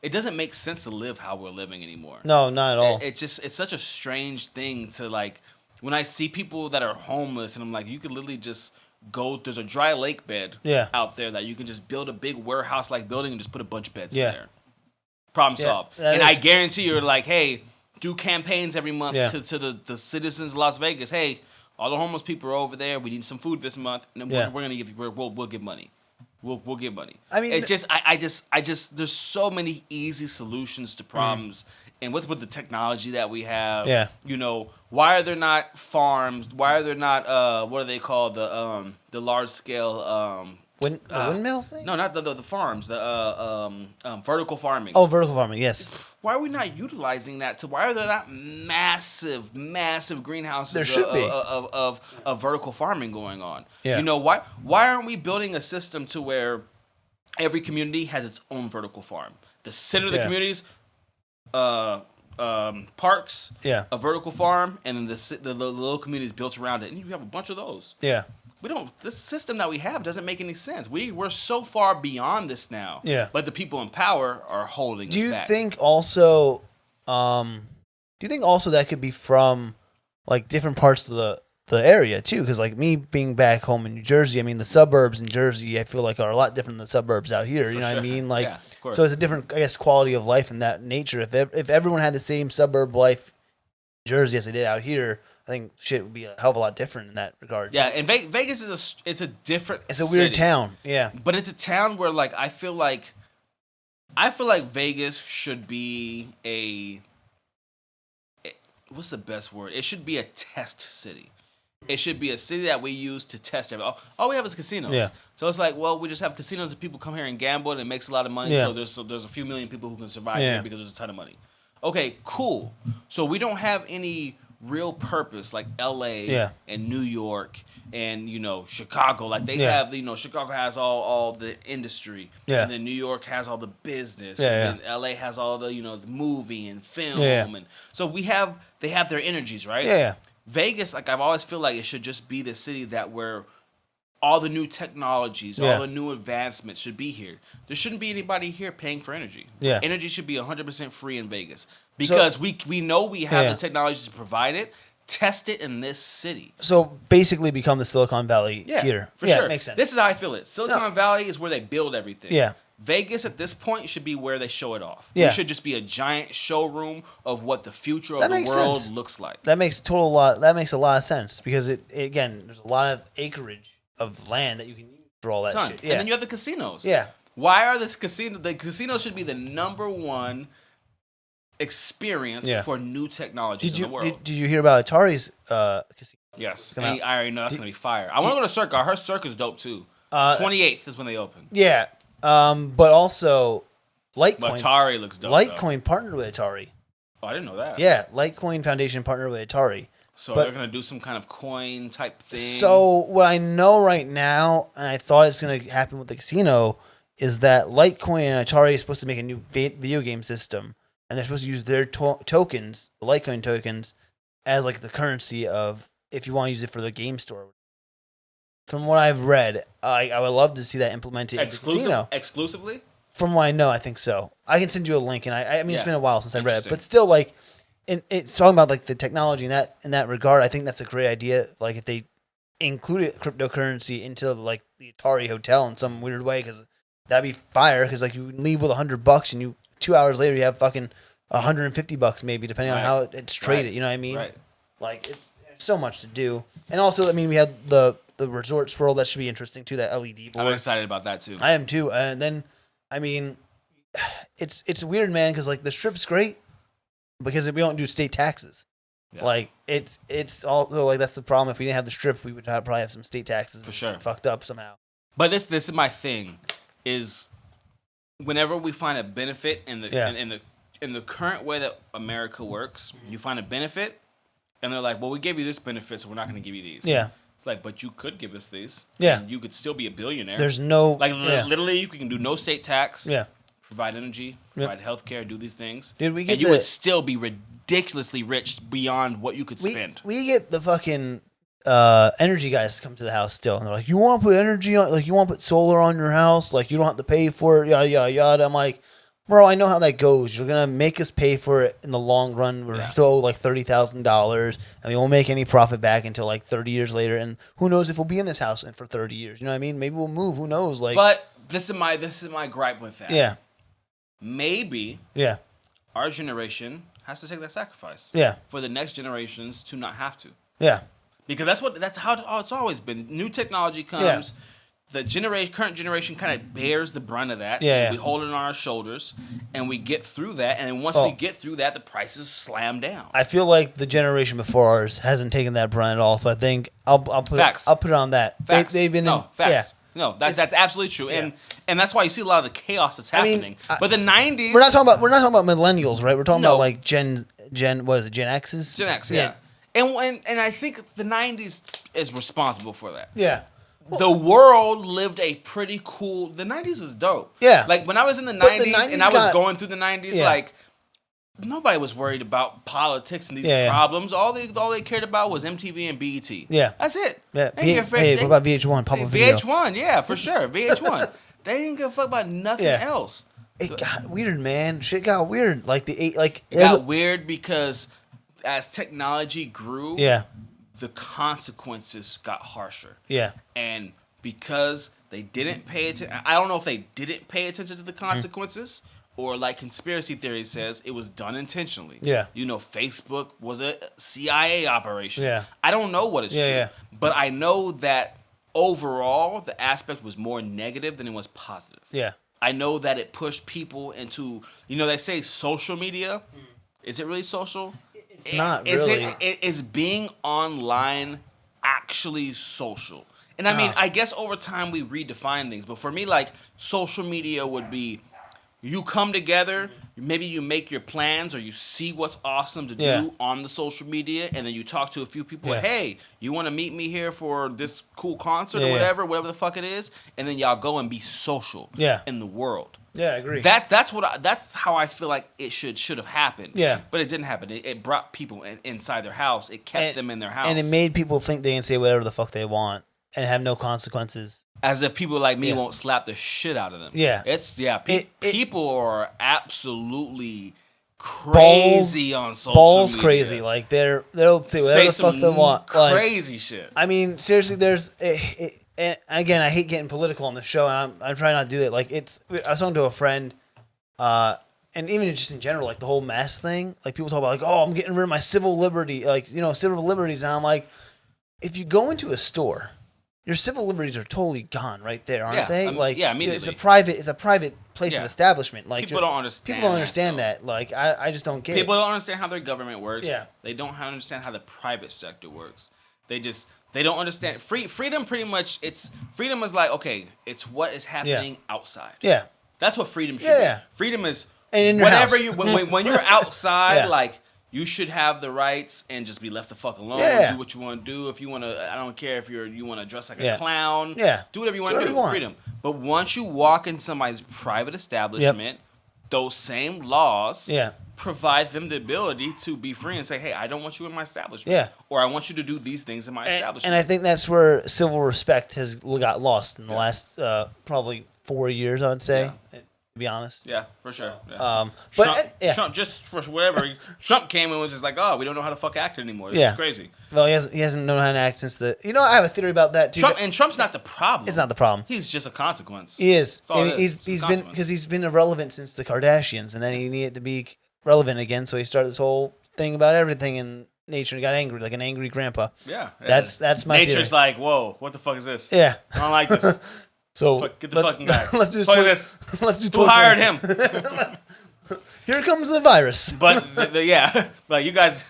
It doesn't make sense to live how we're living anymore. No, not at all. It's such a strange thing to like, when I see people that are homeless and I'm like, you could literally just go, there's a dry lake bed out there that you can just build a big warehouse-like building and just put a bunch of beds in there. Problem solved. And I guarantee you're like, hey, do campaigns every month to the citizens of Las Vegas. Hey, all the homeless people are over there. We need some food this month, and we're gonna give you. We'll give money. We'll give money. I mean, it's just I just there's so many easy solutions to problems, and with the technology that we have, why are there not farms? Why are there not what are they called, the large scale the windmill thing? No, not the farms. The vertical farming. Oh, vertical farming. Yes. Why are we not utilizing that? Why are there not massive greenhouses? There should be of vertical farming going on. Yeah. Why aren't we building a system to where every community has its own vertical farm? The center of the communities, parks, a vertical farm, and then the little communities built around it, and you have a bunch of those. Yeah. This system that we have doesn't make any sense. We're so far beyond this now. Yeah. But the people in power are holding us back. Do you think also that could be from like different parts of the area too? Because like me being back home in New Jersey, I mean the suburbs in Jersey I feel like are a lot different than the suburbs out here. You know what I mean? Like, of course. So it's a different, I guess, quality of life in that nature. If everyone had the same suburb life in Jersey as they did out here, I think shit would be a hell of a lot different in that regard. Yeah, and Vegas it's a different. It's a weird town. Yeah, but it's a town where like I feel like Vegas should be what's the best word? It should be a test city. It should be a city that we use to test everything. All we have is casinos. Yeah. So it's like, well, we just have casinos and people come here and gamble and it makes a lot of money. Yeah. So there's a few million people who can survive here because there's a ton of money. Okay, cool. So we don't have any real purpose, like L.A. Yeah. and New York and, you know, Chicago. Like, they Yeah. have, you know, Chicago has all the industry. Yeah. And then New York has all the business. Yeah, and then L.A. has all the, you know, the movie and film. Yeah. And so they have their energies, right? Yeah. Vegas, like, I've always feel like it should just be the city that where all the new technologies, Yeah. all the new advancements should be here. There shouldn't be anybody here paying for energy. Yeah. Energy should be 100% free in Vegas because we know we have Yeah. the technology to provide it. Test it in this city. So basically become the Silicon Valley Yeah, here. for Yeah, sure. it makes sense. This is how I feel it. Silicon Valley is where they build everything. Yeah. Vegas at this point should be where they show it off. Yeah. It should just be a giant showroom of what the future of That the makes world sense. looks like. That makes a lot of sense because again, there's a lot of acreage of land that you can use for all that Ton. shit. Yeah. And then you have the casinos. Yeah. Why are the casinos should be the number one experience Yeah. for new technologies in the world. Did you hear about Atari's casino? Yes. Come And out? I already know that's going to be fire. I want to go to Circa. I heard Circa's dope too. 28th is when they open. Yeah. But also But Litecoin. Atari looks dope. Litecoin partnered with Atari. Oh, I didn't know that. Yeah, Litecoin Foundation partnered with Atari. So But- they're going to do some kind of coin type thing. So what I know right now, and I thought it's going to happen with the casino, is that Litecoin and Atari is supposed to make a new video game system, and they're supposed to use their tokens, the Litecoin tokens, as like the currency of if you want to use it for their game store. From what I've read, I would love to see that implemented in the casino. Exclusively? From what I know, I think so. I can send you a link, and I mean it's Yeah. been a while since I read it, Interesting. but still, like, it's talking about like the technology in that regard. I think that's a great idea. Like if they included cryptocurrency into like the Atari hotel in some weird way, because that'd be fire. Because like you leave with $100, and 2 hours later you have fucking $150 maybe, depending on Right. how it's traded. Right. You know what I mean? Right. Like it's so much to do, and also I mean we had the resort swirl that should be interesting too. That LED board. I'm excited about that too. I am too. And then, I mean, it's weird, man, because like the strip's great because we don't do state taxes. Yeah. Like it's all like that's the problem. If we didn't have the strip, we would probably have some state taxes For sure. fucked up somehow. But this is my thing, is whenever we find a benefit in the Yeah. in the current way that America works, you find a benefit, and they're like, "Well, we gave you this benefit, so we're not going to give you these." Yeah. It's like, but you could give us these. Yeah. And you could still be a billionaire. There's no like yeah. literally, you can do no state tax. Yeah. Provide energy, provide healthcare, do these things. Dude, we get and you the- would still be ridiculously rich beyond what you could spend. We get the fucking energy guys to come to the house still, and they're like, "You want to put energy on? Like you want to put solar on your house? Like you don't have to pay for it? Yada yada yada." I'm like, bro, I know how that goes. You're gonna make us pay for it in the long run. We're still like $30,000, and we won't make any profit back until like 30 years later. And who knows if we'll be in this house for 30 years? You know what I mean? Maybe we'll move. Who knows? Like, But this is my gripe with that. yeah, Maybe yeah, our generation has to take that sacrifice. yeah, For the next generations to not have to. yeah, Because that's how it's always been. New technology comes. The current generation kind of bears the brunt of that. Yeah, and yeah. we hold it on our shoulders, and we get through that. And then once we get through that, the prices slam down. I feel like the generation before ours hasn't taken that brunt at all. So I think I'll put Facts. I'll put it on that. Facts. They've been facts. Yeah. No, that's absolutely true. Yeah. And that's why you see a lot of the chaos that's I mean, happening. But the 90s, We're not talking about millennials, right? We're talking No. about like Gen what is it, Gen X's? Gen X, yeah. And I think the 90s is responsible for that. Yeah. The world lived a pretty cool. The 90s was dope. Yeah. Like when I was in the But the 90s, 90s and I was got- going through the 90s, Yeah. like nobody was worried about politics and these Yeah, yeah. problems. All they cared about was MTV and BET. Yeah. That's it. Yeah. They didn't give a Hey, fuck- what about VH1? Pop a video. VH1, yeah, for sure. VH1. They didn't give a fuck about nothing Yeah. else. It got weird, man. Shit got weird. Like It there's got weird because as technology grew, yeah, the consequences got harsher. yeah, And because they didn't pay attention, I don't know if they didn't pay attention to the consequences or like conspiracy theory says it was done intentionally. Yeah. You know, Facebook was a CIA operation. Yeah. I don't know what is Yeah, true. yeah. But I know that overall the aspect was more negative than it was positive. yeah. I know that it pushed people into, they say social media. Is it really social? It's not Is really. is being online actually social? And I mean, I guess over time we redefine things. But for me, like, social media would be you come together. Maybe you make your plans or you see what's awesome to do on the social media, and then you talk to a few people. Hey, you want to meet me here for this cool concert or whatever the fuck it is, and then y'all go and be social in the world. Yeah, I agree. That's how I feel like it should have happened. Yeah, but it didn't happen. It brought people inside their house. It kept them in their house, and it made people think they can say whatever the fuck they want and have no consequences. As if people like me won't slap the shit out of them. Yeah. People are absolutely crazy on social balls media. Crazy. Like they'll say whatever the fuck they want. Crazy shit. I mean, seriously, and again, I hate getting political on the show, and I'm trying not to do it. Like I was talking to a friend, and even just in general, like the whole mask thing. Like people talk about like, oh, I'm getting rid of my civil liberty, civil liberties, and I'm like, if you go into a store, your civil liberties are totally gone right there, aren't they? Immediately. It's a private place of establishment. Like people don't understand. People don't understand that. Like I just don't get people it. don't understand how their government works. Yeah. They don't understand how the private sector works. They don't understand freedom. Pretty much, freedom is like, okay, it's what is happening outside. Yeah, that's what freedom should be. Freedom is and whenever you when you're outside, like. You should have the rights and just be left the fuck alone. Do what you want to do. If you want to, I don't care if you want to dress like a clown. Do whatever you want to do. Freedom. But once you walk in somebody's private establishment, those same laws provide them the ability to be free and say, hey, I don't want you in my establishment. Yeah. Or I want you to do these things in my establishment. And I think that's where civil respect has got lost in the last probably 4 years, I would say. Yeah. To be honest. Yeah, for sure. Yeah. Trump, just for whatever, Trump came and was just like, oh, we don't know how to fuck act anymore. This is crazy. Well, he hasn't known how to act since I have a theory about that too. Trump's not the problem. It's not the problem. He's just a consequence. He is. He's been irrelevant since the Kardashians, and then he needed to be relevant again, so he started this whole thing about everything in nature and got angry, like an angry grandpa. Yeah. That's my theory. Nature's like, whoa, what the fuck is this? Yeah. I don't like this. So get the fucking guy. Let's do this. Let's do. Who hired him? Here comes the virus. But like you guys,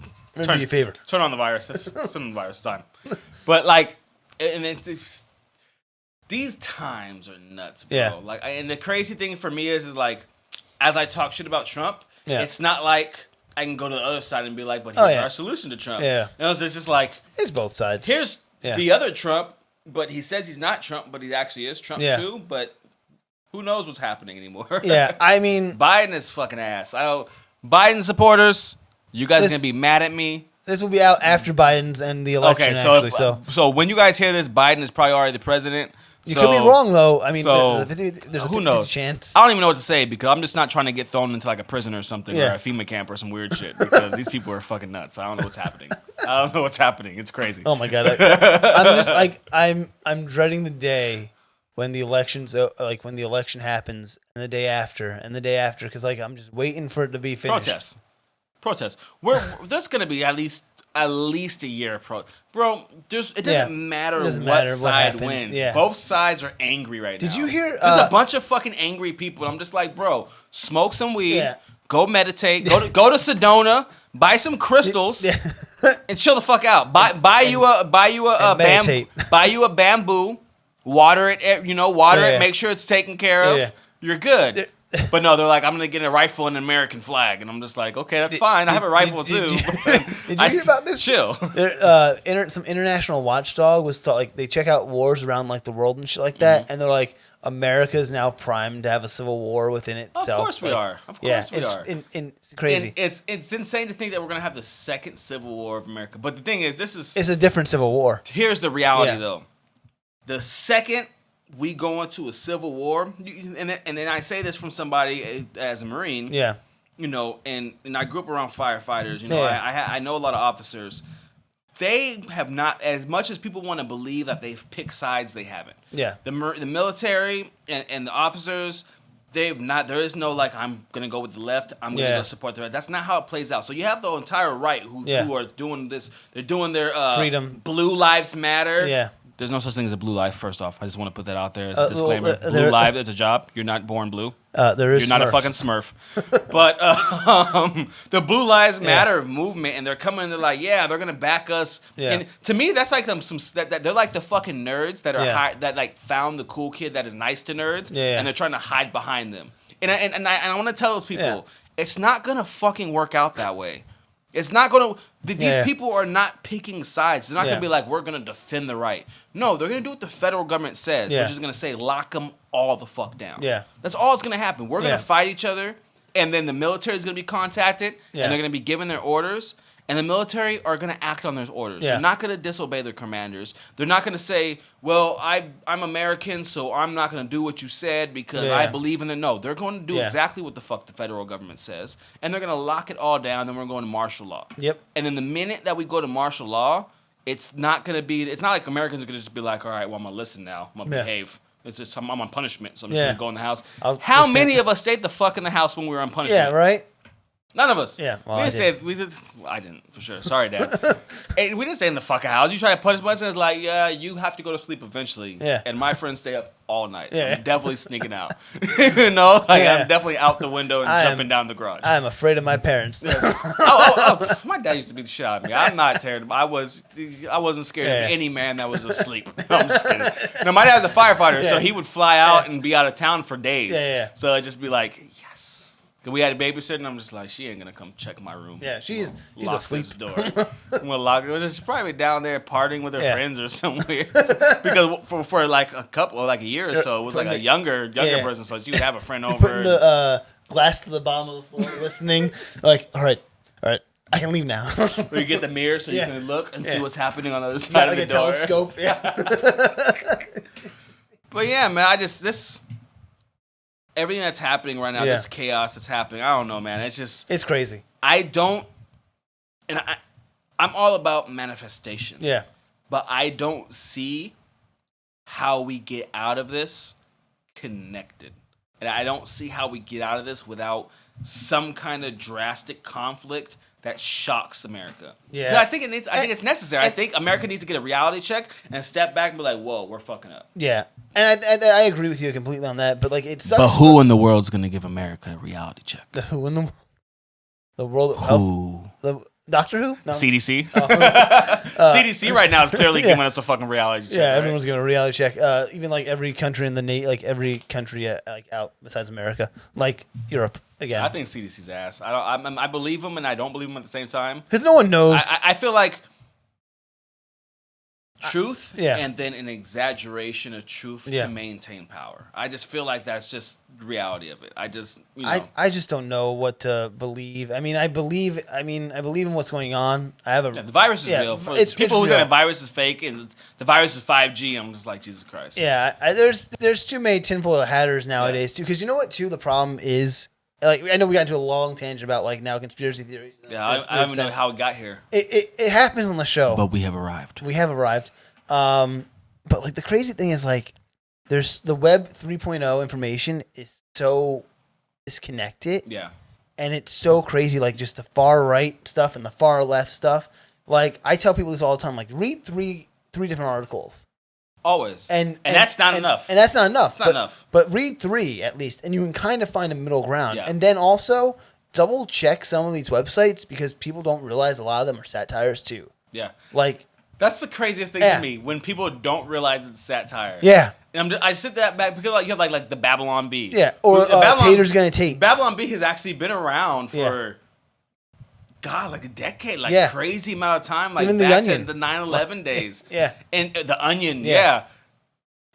do you a favor. Turn on the virus. Send on the virus. It's time. But like, these times are nuts, bro. Yeah. Like, and the crazy thing for me is like, as I talk shit about Trump, it's not like I can go to the other side and be like, but here's our solution to Trump. Yeah. It's just like it's both sides. Here's the other Trump. But he says he's not Trump, but he actually is Trump too. But who knows what's happening anymore? Yeah, I mean, Biden is fucking ass. Biden supporters, you guys are gonna be mad at me. This will be out after Biden's and the election. Okay, so when you guys hear this, Biden is probably already the president. You could be wrong though. I mean, so, there's a who knows? chance. I don't even know what to say because I'm just not trying to get thrown into like a prison or something or a FEMA camp or some weird shit because these people are fucking nuts. I don't know what's happening. It's crazy. Oh my god! I'm just like I'm dreading the day when the elections when the election happens and the day after because like I'm just waiting for it to be finished. Protest. There's gonna be at least a year bro. It doesn't matter what side wins. Yeah. Both sides are angry right now. Did you hear? There's a bunch of fucking angry people. I'm just like, bro, smoke some weed, go meditate, go to Sedona, buy some crystals, and chill the fuck out. Buy you a bamboo, water it. It. Make sure it's taken care of. Yeah. You're good. But no, they're like, I'm gonna get a rifle and an American flag, and I'm just like, okay, that's fine. I have a rifle too. Did you hear about this? Chill. Some international watchdog was like they check out wars around like the world and shit like that, and they're like, America is now primed to have a civil war within itself. Of course we are. Of course we are. It's crazy. And it's insane to think that we're gonna have the second civil war of America. But the thing is, it's a different civil war. Here's the reality though: the second we go into a civil war, and then I say this from somebody as a Marine. Yeah. And I grew up around firefighters. I know a lot of officers. They have not, as much as people want to believe that they've picked sides, they haven't. Yeah. The military and the officers, they've not. There is no like, I'm gonna go with the left. I'm gonna go support the right. That's not how it plays out. So you have the entire right who are doing this. They're doing their freedom. Blue Lives Matter. Yeah. There's no such thing as a blue life. First off, I just want to put that out there as a disclaimer. well, Blue life is a job. You're not born blue. There is. You're not Smurfs. a fucking Smurf. But the Blue Lives Matter movement, and they're coming and they're like, yeah, they're gonna back us. Yeah. And to me, that's like that they're like the fucking nerds that are Yeah. that like found the cool kid that is nice to nerds, Yeah. and they're trying to hide behind them. And I want to tell those people, Yeah. it's not gonna fucking work out that way. It's not gonna. These people are not picking sides. They're not gonna be like, we're gonna defend the right. No, they're gonna do what the federal government says, which is gonna say lock them all the fuck down. Yeah. That's all that's gonna happen. We're gonna fight each other, and then the military is gonna be contacted, and they're gonna be given their orders, and the military are gonna act on those orders. Yeah. They're not gonna disobey their commanders. They're not gonna say, well, I'm American, so I'm not gonna do what you said because I believe in it. No, they're going to do exactly what the fuck the federal government says, and they're gonna lock it all down. Then we're going to martial law. Yep. And then the minute that we go to martial law, it's not like Americans are gonna just be like, all right, well, I'm gonna listen now. I'm gonna behave. It's just I'm on punishment, so I'm just gonna go in the house. How many of us stayed the fuck in the house when we were on punishment? Yeah, right. None of us. Yeah, well, we didn't I didn't, for sure. Sorry, Dad. Hey, we didn't stay in the fucking house. You try to punish us, it's like, yeah, you have to go to sleep eventually. Yeah. And my friends stay up all night. Yeah. I'm definitely sneaking out. You know? Like, I'm definitely out the window and jumping down the garage. I am afraid of my parents. Oh. My dad used to beat the shit out of me. I'm not terrible. I wasn't scared of any man that was asleep. No, I'm just kidding. No, my dad was a firefighter, so he would fly out and be out of town for days. Yeah. So it'd just be like, yes. We had a babysitter, and I'm just like, she ain't gonna come check my room. Yeah, she's lock asleep. this door. I'm gonna lock it. She's probably down there partying with her friends or somewhere. Because for like a couple, like a year or so, it was like a younger person. So she would have a friend over. Putting the glass to the bottom of the floor, listening. Like, all right, I can leave now. Or you get the mirror so you can look and see what's happening on the other side Got of like the a door. telescope. Yeah. But yeah, man, everything that's happening right now, this chaos that's happening, I don't know, man. It's crazy. I'm all about manifestation. Yeah. But I don't see how we get out of this connected. And I don't see how we get out of this without some kind of drastic conflict that shocks America. Yeah. I think it's necessary. I think America needs to get a reality check and step back and be like, whoa, we're fucking up. Yeah. And I agree with you completely on that, but like it sucks. But who in the world's gonna give America a reality check? Who in the world of Who? health? The Doctor Who? No. CDC. CDC right now is clearly giving us a fucking reality check. Yeah, right? everyone's gonna reality check. Even like every country in the like every country like out besides America, like Europe again. I think CDC's ass. I believe them and I don't believe them at the same time. Because no one knows. I feel like truth Yeah. and then an exaggeration of truth Yeah. to maintain power. I just feel like that's just the reality of it. I just I just don't know what to believe. I mean, I believe in what's going on. I have a the virus is real. For It's people who real. say the virus is fake and the virus is 5G, I'm just like, Jesus Christ. Yeah, there's too many tinfoil hatters nowadays too. Because you know what too, the problem is, like, I know we got into a long tangent about like now conspiracy theories. Yeah, I don't even know how it got here. It happens on the show. But we have arrived. We have arrived. But like the crazy thing is like there's the web 3.0 information is so disconnected. Yeah. And it's so crazy, like just the far right stuff and the far left stuff. Like I tell people this all the time, like read three different articles. Always. And that's not enough. And that's not enough. It's not enough. But read 3 at least, and you can kind of find a middle ground. Yeah. And then also double check some of these websites because people don't realize a lot of them are satires too. Yeah. Like that's the craziest thing to me when people don't realize it's satire. Yeah. And I sit that back because like you have like the Babylon Bee. Yeah. Or Tater's Gonna Tate. Babylon Bee has actually been around for God, like a decade, like crazy amount of time, like even the back Onion. to the 9/11 days. Yeah. And the Onion, yeah.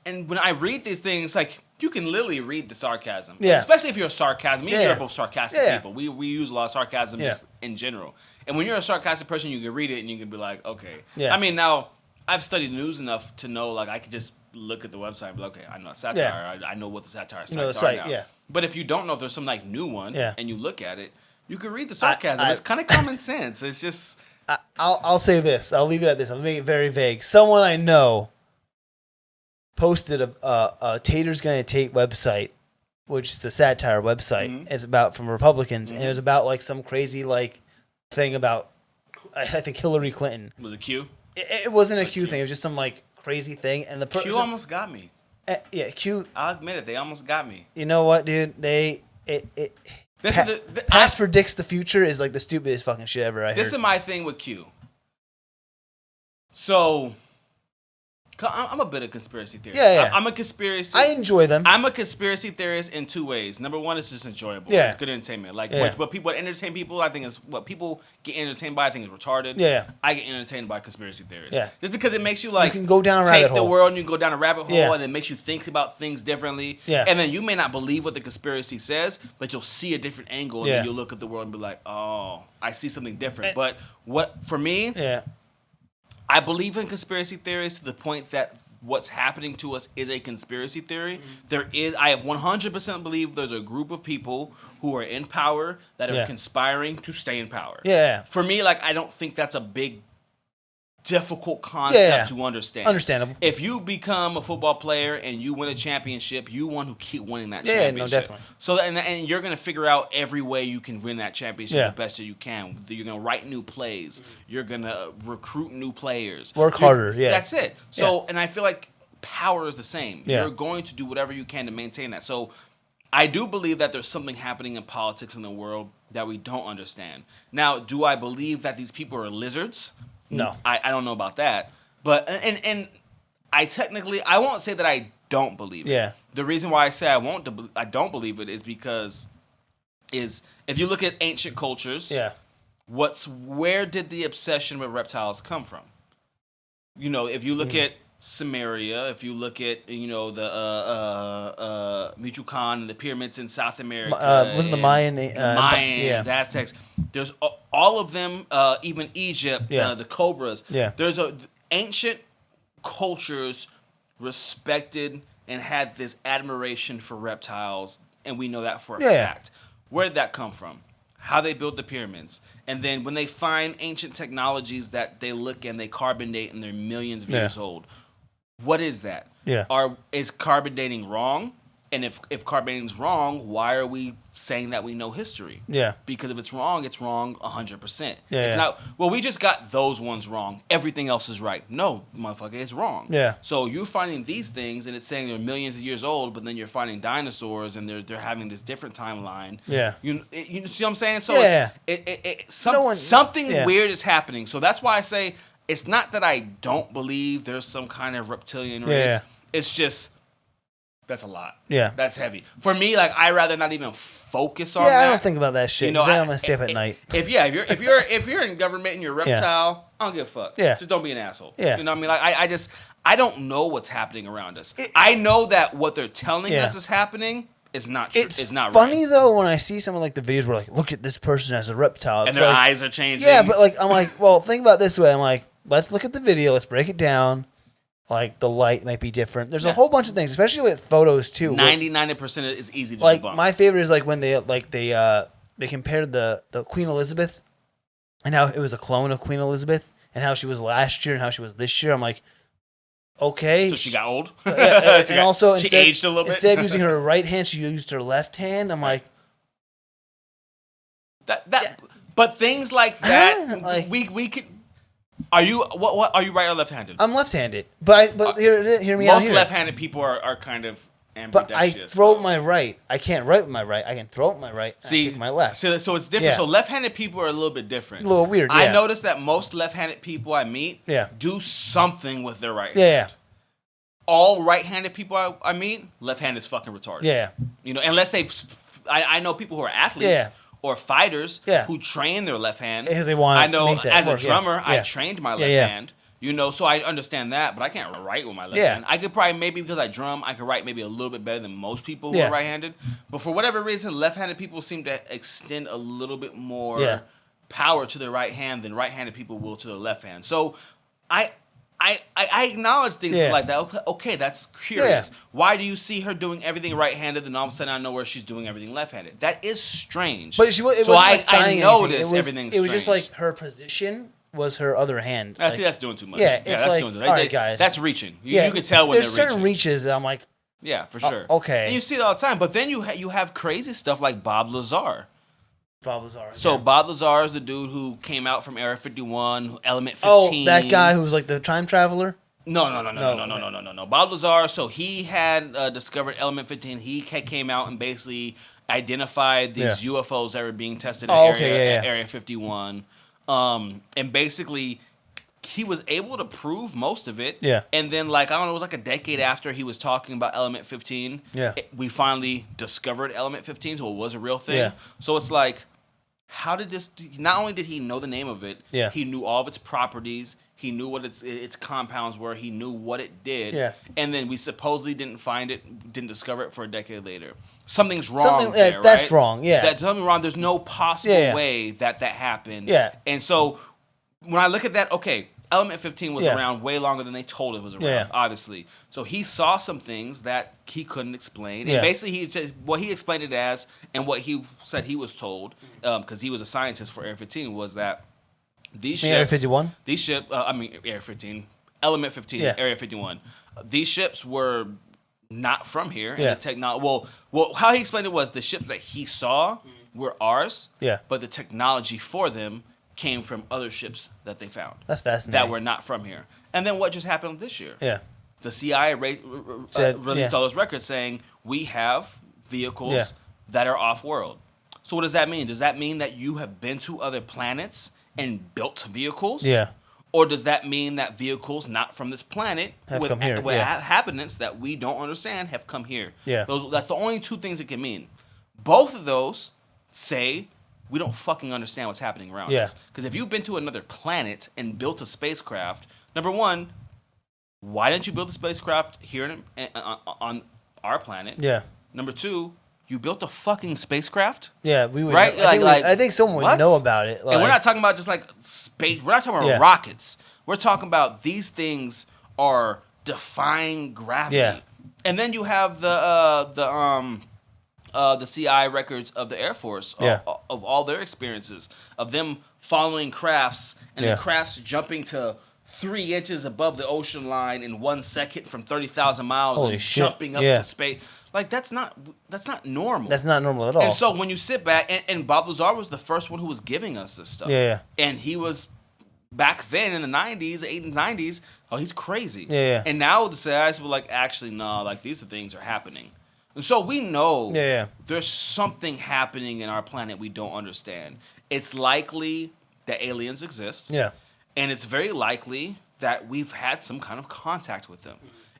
And when I read these things, like you can literally read the sarcasm. Yeah. Especially if you're a sarcasm. Me and you are both sarcastic Yeah. people. We use a lot of sarcasm just in general. And when you're a sarcastic person, you can read it and you can be like, okay. Yeah. I mean, now I've studied news enough to know, like, I could just look at the website and be like, okay, I know it's satire. Yeah. I know what the satire sites know the are site, now. yeah. But if you don't know if there's some like new one Yeah. and you look at it, you can read the sarcasm. It's kind of common sense. It's just I'll say this. I'll leave it at this. I'll make it very vague. Someone I know posted a Tater's Gonna Tate website, which is the satire website. Mm-hmm. It's about from Republicans, and it was about like some crazy like thing about I think Hillary Clinton. was a Q. It wasn't a Q thing. It was just some like crazy thing, and the person Q almost got me. yeah, Q. I'll admit it. They almost got me. You know what, dude? Past predicts the future is like the stupidest fucking shit ever. This is my thing with Q. So, I'm a bit of conspiracy theorist. Yeah. I'm a conspiracy. I enjoy them. I'm a conspiracy theorist in two ways. Number one, it's just enjoyable. Yeah. It's good entertainment. Like Yeah. what entertain people, I think is what people get entertained by. I think is retarded. Yeah. I get entertained by conspiracy theories. Yeah. Just because it makes you like You can go down a take rabbit the hole. world and you go down a rabbit hole Yeah. and it makes you think about things differently. Yeah. And then you may not believe what the conspiracy says, but you'll see a different angle and Yeah. then you'll look at the world and be like, oh, I see something different. But what for me, Yeah. I believe in conspiracy theories to the point that what's happening to us is a conspiracy theory. I 100% believe there's a group of people who are in power that are Yeah. conspiring to stay in power. Yeah. For me, like, I don't think that's a big, difficult concept to understand. Understandable. If you become a football player and you win a championship, you want to keep winning that Yeah, no, championship. definitely. So and you're gonna figure out every way you can win that championship Yeah. the best that you can. You're gonna write new plays. You're gonna recruit new players. Work harder, yeah. That's it. So and I feel like power is the same. Yeah. You're going to do whatever you can to maintain that. So I do believe that there's something happening in politics in the world that we don't understand. Now, do I believe that these people are lizards? No. I don't know about that. But and I won't say that I don't believe it. Yeah. The reason why I say I don't believe it is because if you look at ancient cultures, Yeah. where did the obsession with reptiles come from? You know, if you look at Samaria, if you look at the Michoacan and the pyramids in South America, Wasn't the and Mayan? Mayans, Aztecs. There's all of them, even Egypt, Yeah. the cobras. Yeah. There's ancient cultures respected and had this admiration for reptiles, and we know that for a Yeah. fact. Where did that come from? How they built the pyramids, and then when they find ancient technologies that they look and they carbon date and they're millions of years old. What is that? Yeah. Is carbon dating wrong? And if carbon dating is wrong, why are we saying that we know history? Yeah. Because if it's wrong 100%. Yeah, It's yeah. not, well, we just got those ones wrong. Everything else is right. No, motherfucker, it's wrong. Yeah. So you're finding these things and it's saying they're millions of years old, but then you're finding dinosaurs and they're having this different timeline. Yeah. You see what I'm saying? So Yeah. something yeah. weird is happening. So that's why I say it's not that I don't believe there's some kind of reptilian race. Yeah. It's just that's a lot. Yeah. That's heavy. For me, like I'd rather not even focus on Yeah, that. I don't think about that shit. You know, 'Cause I'm gonna stay up at night. If you're in government and you're a reptile, I don't give a fuck. Yeah. Just don't be an asshole. Yeah. You know what I mean? Like I don't know what's happening around us. I know that what they're telling Yeah. us is happening is not true. It's not funny right. though when I see some of like the videos where like, look at this person as a reptile, And It's their like, eyes are changing. yeah, but like I'm like, well, think about it this way. I'm like, let's look at the video, let's break it down. Like the light might be different. There's a whole bunch of things, especially with photos too. 99% is easy to Like debunk. my favorite is like when they compared the Queen Elizabeth and how it was a clone of Queen Elizabeth and how she was last year and how she was this year. I'm like, okay. So she got old. And also she instead, aged a little bit. Instead of using her right hand, she used her left hand. I'm like, But things like that, Like- we could. Are you what? Are you right or left-handed? I'm left-handed, but hear me out Most here. left-handed people are kind of But I ambidextrous. throw with my right. I can't write with my right. I can throw with my right. See, I kick my left. So it's different. Yeah. So left-handed people are a little bit different. A little weird, I yeah. noticed that most left-handed people I meet Yeah. do something with their right Yeah, yeah, hand. All right-handed people I meet, left hand is fucking retarded. yeah. You know, unless I know people who are athletes Yeah. or fighters Yeah. who train their left hand. Because they want I to know make that as work, a yeah. drummer, I Yeah. trained my Yeah, left yeah. hand. You know, so I understand that, but I can't write with my left Yeah. hand. I could probably maybe because I drum, I could write maybe a little bit better than most people who Yeah. are right-handed. But for whatever reason, left-handed people seem to extend a little bit more Yeah. power to their right hand than right-handed people will to their left hand. So I acknowledge things Yeah. like that. Okay, that's curious. Yeah. Why do you see her doing everything right-handed, and all of a sudden I know where she's doing everything left-handed? That is strange. But it so wasn't like signing I anything. noticed It was, everything's It was just strange. like her position was her other hand. I see that's doing too much. Yeah, it's that's like, doing too all right, guys. That's reaching. You can tell when there's they're certain reaching. reaches that I'm like, Yeah, for sure. okay. And you see it all the time. But then you have crazy stuff like Bob Lazar. Bob Lazar. So yeah. Bob Lazar is the dude who came out from Area 51, Element 15. Oh, that guy who was like the time traveler. No. Bob Lazar, so he had discovered Element 15. He came out and basically identified these UFOs that were being tested at Area 51. And basically, he was able to prove most of it. Yeah. And then, like, I don't know, it was like a decade after he was talking about Element 15. Yeah. We finally discovered Element 15, so it was a real thing. Yeah. So it's like, how did this... Not only did he know the name of it, he knew all of its properties. He knew what its compounds were. He knew what it did. Yeah. And then we supposedly didn't discover it for a decade later. Something's wrong there, that's right? wrong, yeah. That's something wrong. There's no possible way that happened. Yeah. And so when I look at that, okay, Element 15 was around way longer than they told it was around, obviously. So he saw some things that he couldn't explain. And basically, what he explained it as and what he said he was told, because he was a scientist for Area 15, was that these ships... Area 51? These ships... Area 15. Element 15, Area 51. These ships were not from here. And the well, how he explained it was the ships that he saw were ours, but the technology for them came from other ships that they found. That's fascinating. That were not from here. And then what just happened this year? Yeah. The CIA released all those records saying, we have vehicles that are off-world. So what does that mean? Does that mean that you have been to other planets and built vehicles? Yeah. Or does that mean that vehicles not from this planet have with come here, inhabitants that we don't understand have come here? Yeah. That's the only two things it can mean. Both of those say we don't fucking understand what's happening around us. Because if you've been to another planet and built a spacecraft, number one, why didn't you build a spacecraft here on our planet? Yeah. Number two, you built a fucking spacecraft? Yeah, we would. Right? I think someone would know about it. And we're not talking about just like space. We're not talking about rockets. We're talking about these things are defying gravity. Yeah. And then you have the CI records of the Air Force of all their experiences of them following crafts and the crafts jumping to 3 inches above the ocean line in 1 second from 30,000 miles. Holy and shit. jumping up to space. Like that's not normal. That's not normal at all. And so when you sit back, and Bob Lazar was the first one who was giving us this stuff. Yeah. And he was back then in the 90s, 80s, and 90s. Oh, he's crazy. Yeah. And now the CIs were like, actually, no, like these things are happening. And so we know there's something happening in our planet we don't understand. It's likely that aliens exist. Yeah. And it's very likely that we've had some kind of contact with them.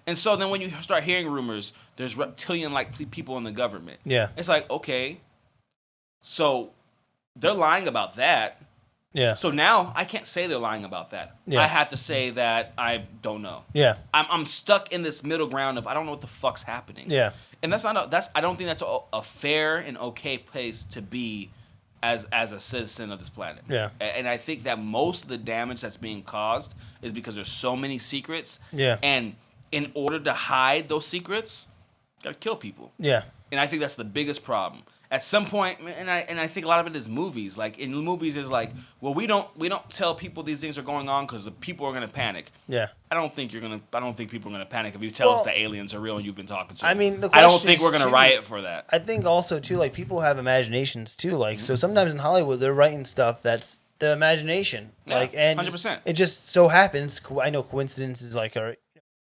And so then when you start hearing rumors, there's reptilian-like people in the government. Yeah. It's like, okay, so they're lying about that. Yeah. So now I can't say they're lying about that. Yeah. I have to say that I don't know. Yeah. I'm stuck in this middle ground of I don't know what the fuck's happening. Yeah. And I don't think that's a fair and okay place to be as a citizen of this planet. Yeah. And I think that most of the damage that's being caused is because there's so many secrets. Yeah. And in order to hide those secrets, you gotta kill people. Yeah. And I think that's the biggest problem. At some point, and I think a lot of it is movies. Like in movies, it's like, well, we don't tell people these things are going on because the people are gonna panic. Yeah. I don't think people are gonna panic if you tell us that aliens are real and you've been talking to them. I mean, I don't think we're gonna riot for that. I think also too, like people have imaginations too. Like so, sometimes in Hollywood they're writing stuff that's the imagination. Yeah, like and 100%. It just so happens. I know coincidences like are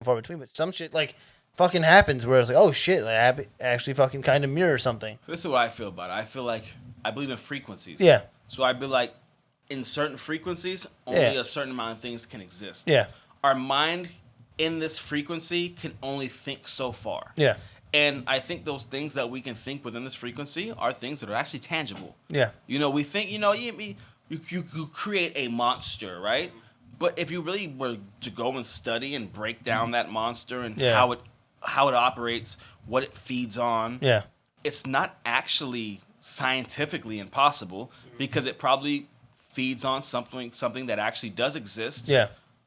far between, but some shit like fucking happens where it's like, oh shit, like actually fucking kind of mirror something. This is what I feel about it. I feel like I believe in frequencies. Yeah. So I be like, in certain frequencies, only a certain amount of things can exist. Yeah. Our mind in this frequency can only think so far. Yeah. And I think those things that we can think within this frequency are things that are actually tangible. Yeah. You know, we think, you create a monster, right? But if you really were to go and study and break down that monster and how it operates, what it feeds on, it's not actually scientifically impossible because it probably feeds on something that actually does exist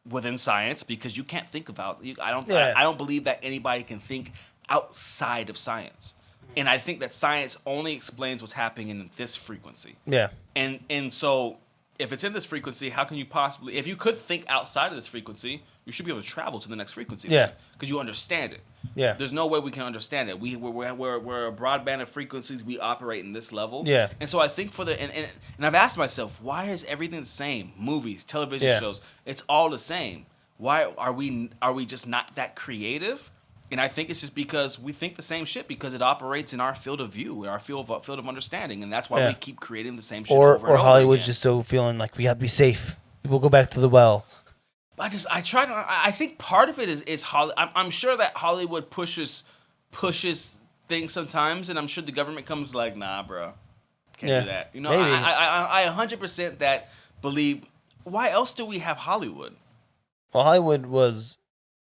within science because you can't think about it. I don't believe that anybody can think outside of science. And I think that science only explains what's happening in this frequency. Yeah. And so if it's in this frequency, how can you possibly... If you could think outside of this frequency, you should be able to travel to the next frequency. Yeah. Because you understand it. Yeah. There's no way we can understand it. We're a broad band of frequencies. We operate in this level. Yeah. And so I think and I've asked myself, why is everything the same? Movies, television shows, it's all the same. why are we just not that creative? And I think it's just because we think the same shit because it operates in our field of view, in our field of understanding, and that's why we keep creating the same shit over and over Hollywood's again. just so feeling like we have to be safe. People go back to the well. I think part of it is I'm sure that Hollywood pushes things sometimes, and I'm sure the government comes like, nah, bro, can't do that. You know, maybe. I 100% that believe. Why else do we have Hollywood? Well, Hollywood was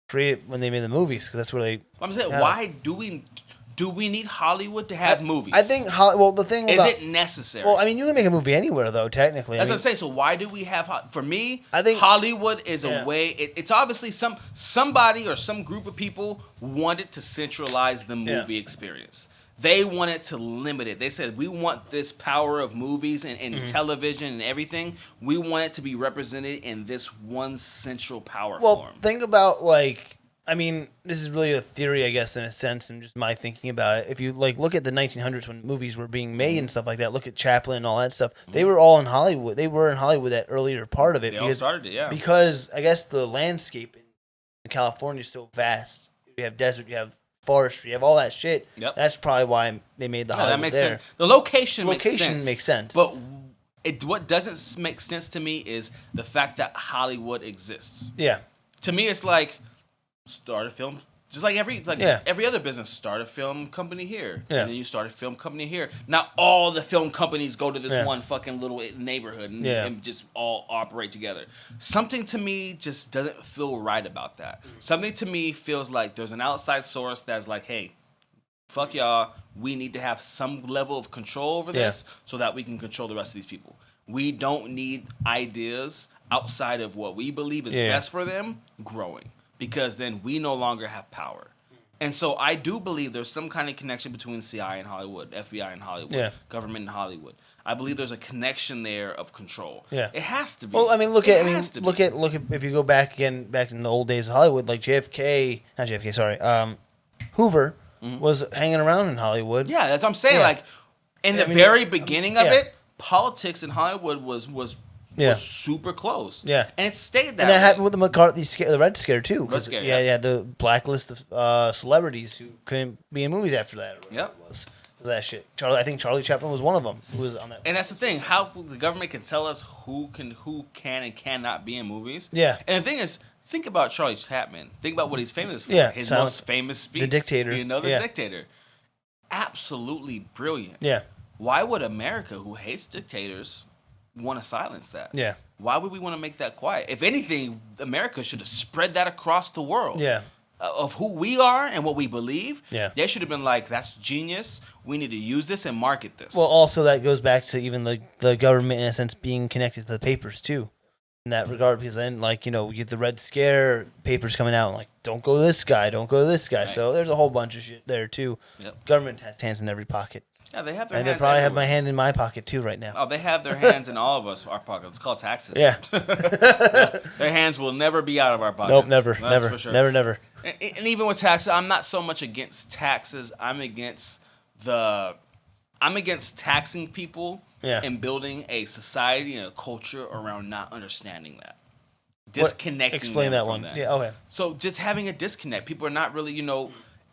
created when they made the movies because that's where they. I'm saying, why do we need Hollywood to have movies? I think the thing is about, it necessary? Well, I mean, you can make a movie anywhere though. Technically, that's what I'm saying. So why do we have? For me, I think Hollywood is a way. It's obviously somebody or some group of people wanted to centralize the movie experience. They wanted to limit it. They said, we want this power of movies and television and everything. We want it to be represented in this one central power form. Well, think about I mean, this is really a theory, I guess, in a sense, and just my thinking about it. If you look at the 1900s when movies were being made and stuff like that, look at Chaplin and all that stuff. They were all in Hollywood. They were in Hollywood that earlier part of it. They all started it, yeah. Because I guess the landscape in California is so vast. You have desert, you have forestry, you have all that shit. Yep. That's probably why they made the Hollywood that makes there. sense. The location makes sense. But what doesn't make sense to me is the fact that Hollywood exists. Yeah. To me, it's like start a film, just like every other business. Start a film company here, and then you start a film company here. Not all the film companies go to this one fucking little neighborhood and just all operate together. Something to me just doesn't feel right about that. Something to me feels like there's an outside source that's like, hey, fuck y'all. We need to have some level of control over this so that we can control the rest of these people. We don't need ideas outside of what we believe is best for them growing, because then we no longer have power. And so I do believe there's some kind of connection between CI and Hollywood, FBI and Hollywood, government and Hollywood. I believe there's a connection there of control. Yeah. It has to be. Well, I mean, look at if you go back in the old days of Hollywood, like Hoover was hanging around in Hollywood. Yeah, that's what I'm saying. Like in the very beginning of it, politics in Hollywood was super close. Yeah. And it stayed that way. And that happened with the McCarthy scare, the Red Scare, too. Red Scare, the blacklist of celebrities who couldn't be in movies after that. Yep. Was that shit. I think Charlie Chaplin was one of them who was on that. And that's the thing. How the government can tell us who can and cannot be in movies. Yeah. And the thing is, think about Charlie Chaplin. Think about what he's famous for. Yeah. His most famous speech. The Dictator. The Dictator. Absolutely brilliant. Yeah. Why would America, who hates dictators, want to silence that? Yeah. Why would we want to make that quiet? If anything, America should have spread that across the world. Yeah. Of who we are and what we believe. Yeah. They should have been like, that's genius. We need to use this and market this. Well, also that goes back to even the government, in a sense, being connected to the papers, too. In that regard, because then, you get the Red Scare papers coming out, and don't go to this guy, don't go to this guy. Right. So there's a whole bunch of shit there, too. Yep. Government has hands in every pocket. Yeah, they have their hands. And they probably have my hand in my pocket too right now. Oh, they have their hands in all of our pockets. It's called taxes. Yeah. Their hands will never be out of our pockets. Nope, never. For sure. Never. And even with taxes, I'm not so much against taxes. I'm against taxing people and building a society and a culture around not understanding that. Disconnecting Explain them that from one. That. Yeah, okay. So just having a disconnect. People are not really,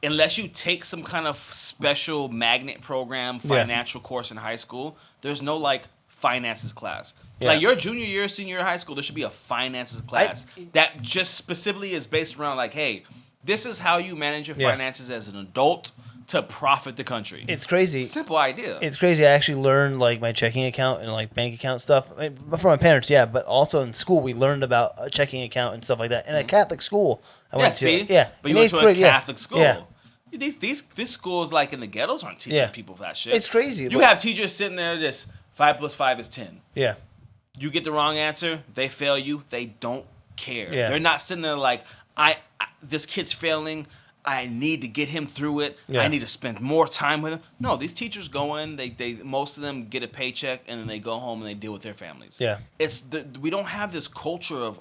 unless you take some kind of special magnet program, financial course in high school, there's no finances class. Yeah. Like your junior year, senior year of high school, there should be a finances class that just specifically is based around hey, this is how you manage your finances as an adult to profit the country. It's crazy. Simple idea. It's crazy. I actually learned my checking account and bank account stuff from my parents, but also in school we learned about a checking account and stuff like that. In a Catholic school I went to. Yeah, but you went to a Catholic school. Yeah. These schools in the ghettos aren't teaching people that shit. It's crazy. You have teachers sitting there just 5 + 5 is 10. Yeah. You get the wrong answer, they fail you. They don't care. Yeah. They're not sitting there this kid's failing. I need to get him through it. Yeah. I need to spend more time with him. No, these teachers go in. They most of them get a paycheck and then they go home and they deal with their families. Yeah. We don't have this culture of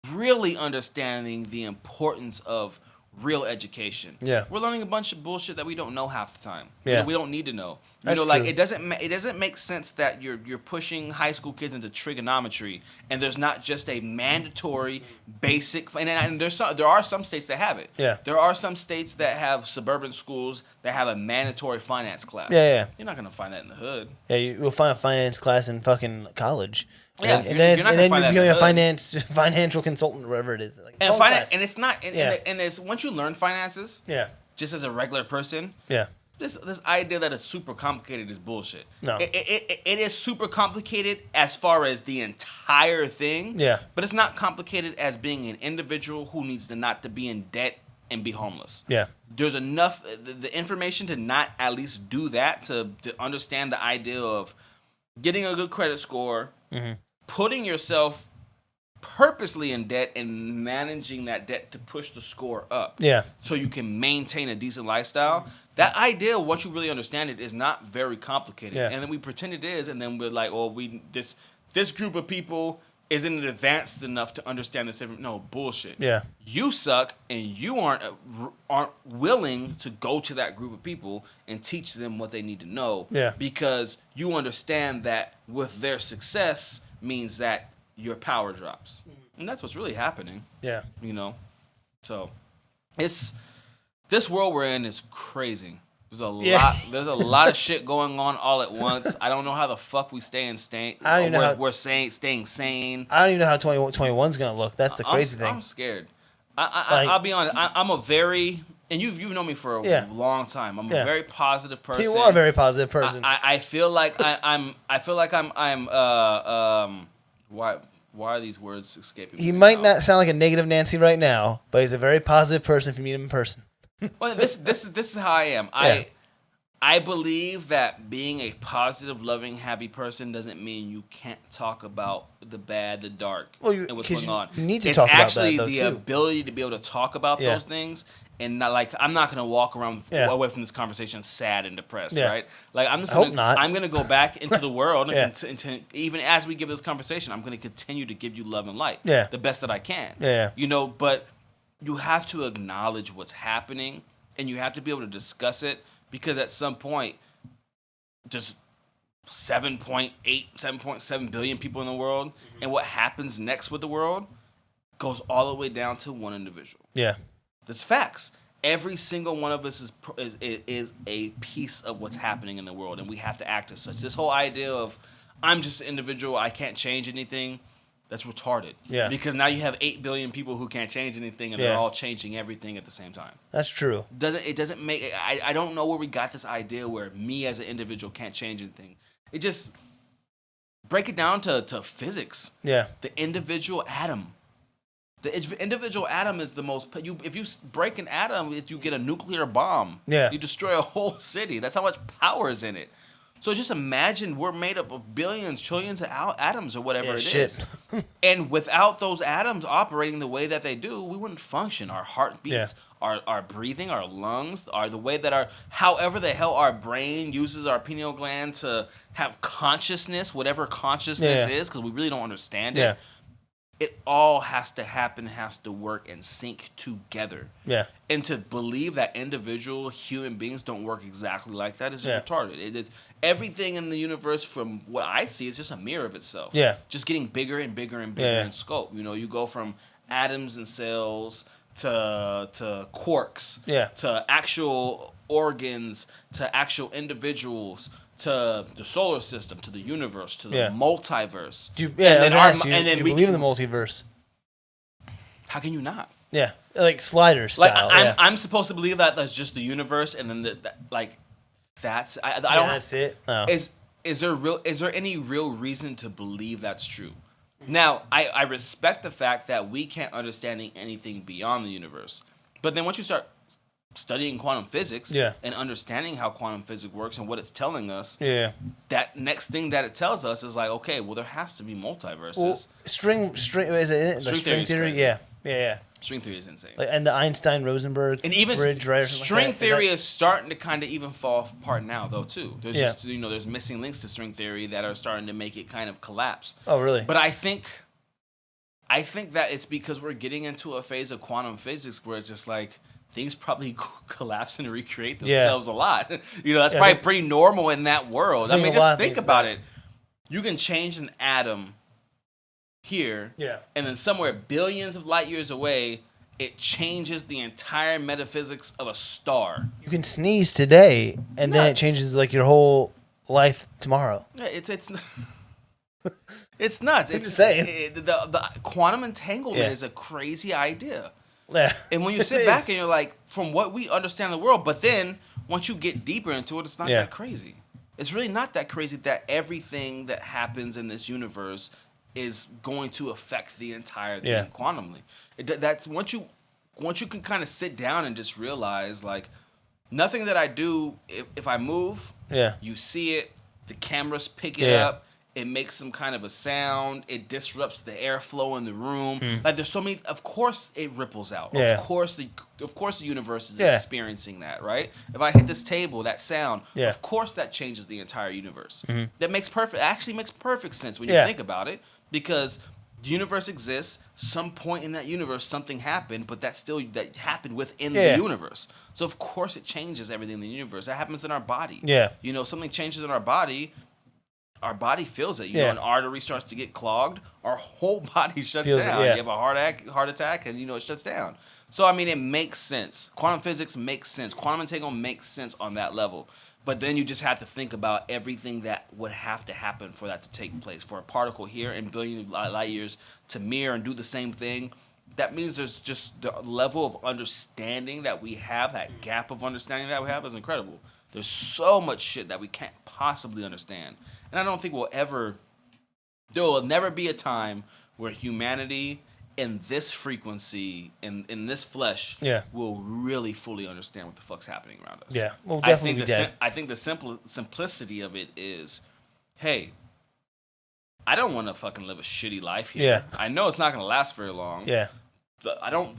really understanding the importance of real education. Yeah. We're learning a bunch of bullshit that we don't know half the time. Yeah. We don't need to know. That's Like true. it doesn't make sense that you're pushing high school kids into trigonometry and there's not just a mandatory basic and there are some states that have it. Yeah. There are some states that have suburban schools that have a mandatory finance class. Yeah. You're not gonna find that in the hood. Yeah, you'll find a finance class in fucking college. Yeah, and you're then not gonna find you're that in becoming the a hood. financial consultant, or whatever it is. Like, And class. finance, and it's not. And it's once you learn finances, Yeah. just as a regular person, Yeah. this idea that it's super complicated is bullshit. No. It is super complicated as far as the entire thing. Yeah. But it's not complicated as being an individual who needs to not to be in debt and be homeless. Yeah. There's enough the information to not at least do that to understand the idea of getting a good credit score, putting yourself purposely in debt and managing that debt to push the score up. Yeah. So you can maintain a decent lifestyle. That idea, once you really understand it, is not very complicated. Yeah. And then we pretend it is, and then we're like, oh, this group of people isn't advanced enough to understand this. No, bullshit. Yeah. You suck, and you aren't willing to go to that group of people and teach them what they need to know. Yeah. Because you understand that with their success means that your power drops. And that's what's really happening. Yeah. So this world we're in is crazy. There's a lot of shit going on all at once. I don't know how the fuck we staying sane. I don't even know how- We're staying sane. I don't even know how 2021 is going to look. That's the crazy thing. I'm scared. I'll be honest. I'm a very, and you've known me for a long time. I'm a very positive person. You are a very positive person. I feel like I'm why are these words escaping me? He might not sound like a negative Nancy right now, but he's a very positive person if you meet him in person. Well, this is how I am. Yeah. I believe that being a positive, loving, happy person doesn't mean you can't talk about the bad, the dark, and what's going on. You need to talk about that, It's though, actually the too. ability to be able to talk about those things, and not like I'm not gonna walk around away from this conversation sad and depressed, right? Like I'm just I'm gonna go back into the world, and even as we give this conversation, I'm gonna continue to give you love and light, the best that I can, But you have to acknowledge what's happening, and you have to be able to discuss it. Because at some point, just 7.7 billion people in the world, and what happens next with the world goes all the way down to one individual. Yeah. That's facts. Every single one of us is a piece of what's happening in the world, and we have to act as such. This whole idea of I'm just an individual, I can't change anything, that's retarded. Yeah. Because now you have 8 billion people who can't change anything, and they're all changing everything at the same time. That's true. It doesn't make I don't know where we got this idea where me as an individual can't change anything. It just break it down to physics. Yeah. The individual atom. The individual atom is the most. If you break an atom, you get a nuclear bomb. Yeah. You destroy a whole city. That's how much power is in it. So just imagine we're made up of billions, trillions of atoms or whatever it is. And without those atoms operating the way that they do, we wouldn't function. Our heartbeats, our breathing, our lungs, the way that however the hell our brain uses our pineal gland to have consciousness, whatever consciousness is, because we really don't understand it. It all has to happen, has to work and sync together. Yeah. And to believe that individual human beings don't work exactly like that is retarded. Everything in the universe, from what I see, is just a mirror of itself. Yeah. Just getting bigger and bigger and bigger in scope. You go from atoms and cells to quarks, to actual organs, to actual individuals, to the solar system, to the universe, to the multiverse. Do you believe in the multiverse? How can you not? Yeah, like Slider style. I'm supposed to believe that that's just the universe, and then that's I don't. That's it. Oh. Is there any real reason to believe that's true? Now, I respect the fact that we can't understand anything beyond the universe, but then once you start studying quantum physics and understanding how quantum physics works and what it's telling us, that next thing that it tells us is like, okay, well, there has to be multiverses. Well, string is it the string theory? Yeah. String theory is insane. And the Einstein-Rosenberg and even bridge, right? String theory is starting to kind of even fall apart now, though, too. There's just there's missing links to string theory that are starting to make it kind of collapse. Oh, really? But I think that it's because we're getting into a phase of quantum physics where it's just like things probably collapse and recreate themselves a lot. That's Yeah, probably pretty normal in that world. I mean, just think about that. it. You can change an atom here, Yeah. and then somewhere billions of light years away, it changes the entire metaphysics of a star. You can sneeze today, and then it Nuts. changes like your whole life tomorrow. Yeah, it's it's nuts. I'm It's just saying. The quantum entanglement Yeah. is a crazy idea. Yeah. And when you sit back and you're like, from what we understand the world, but then once you get deeper into it, it's not that crazy. It's really not that crazy that everything that happens in this universe is going to affect the entire thing quantumly. That's once you can kind of sit down and just realize, like, nothing that I do, if I move, you see it, the cameras pick it up, it makes some kind of a sound, it disrupts the airflow in the room. Like, there's so many. Of course, it ripples out. Yeah. Of course, the universe is experiencing that, right? If I hit this table, that sound, of course, that changes the entire universe. That makes perfect sense when you think about it, because the universe exists. Some point in that universe, something happened, but that happened within the universe. So of course, it changes everything in the universe. That happens in our body. Yeah. Something changes in our body. Our body feels it. An artery starts to get clogged, our whole body shuts down. You have a heart attack, and it shuts down. So I mean, it makes sense. Quantum physics makes sense. Quantum entanglement makes sense on that level. But then you just have to think about everything that would have to happen for that to take place. For a particle here in billions of light years to mirror and do the same thing, that means there's just the level of understanding that we have, that gap of understanding that we have is incredible. There's so much shit that we can't possibly understand. And I don't think there will never be a time where humanity in this frequency, in this flesh, will really fully understand what the fuck's happening around us. Yeah, we'll definitely be dead. I think the simplicity of it is, hey, I don't want to fucking live a shitty life here. Yeah. I know it's not going to last very long. Yeah.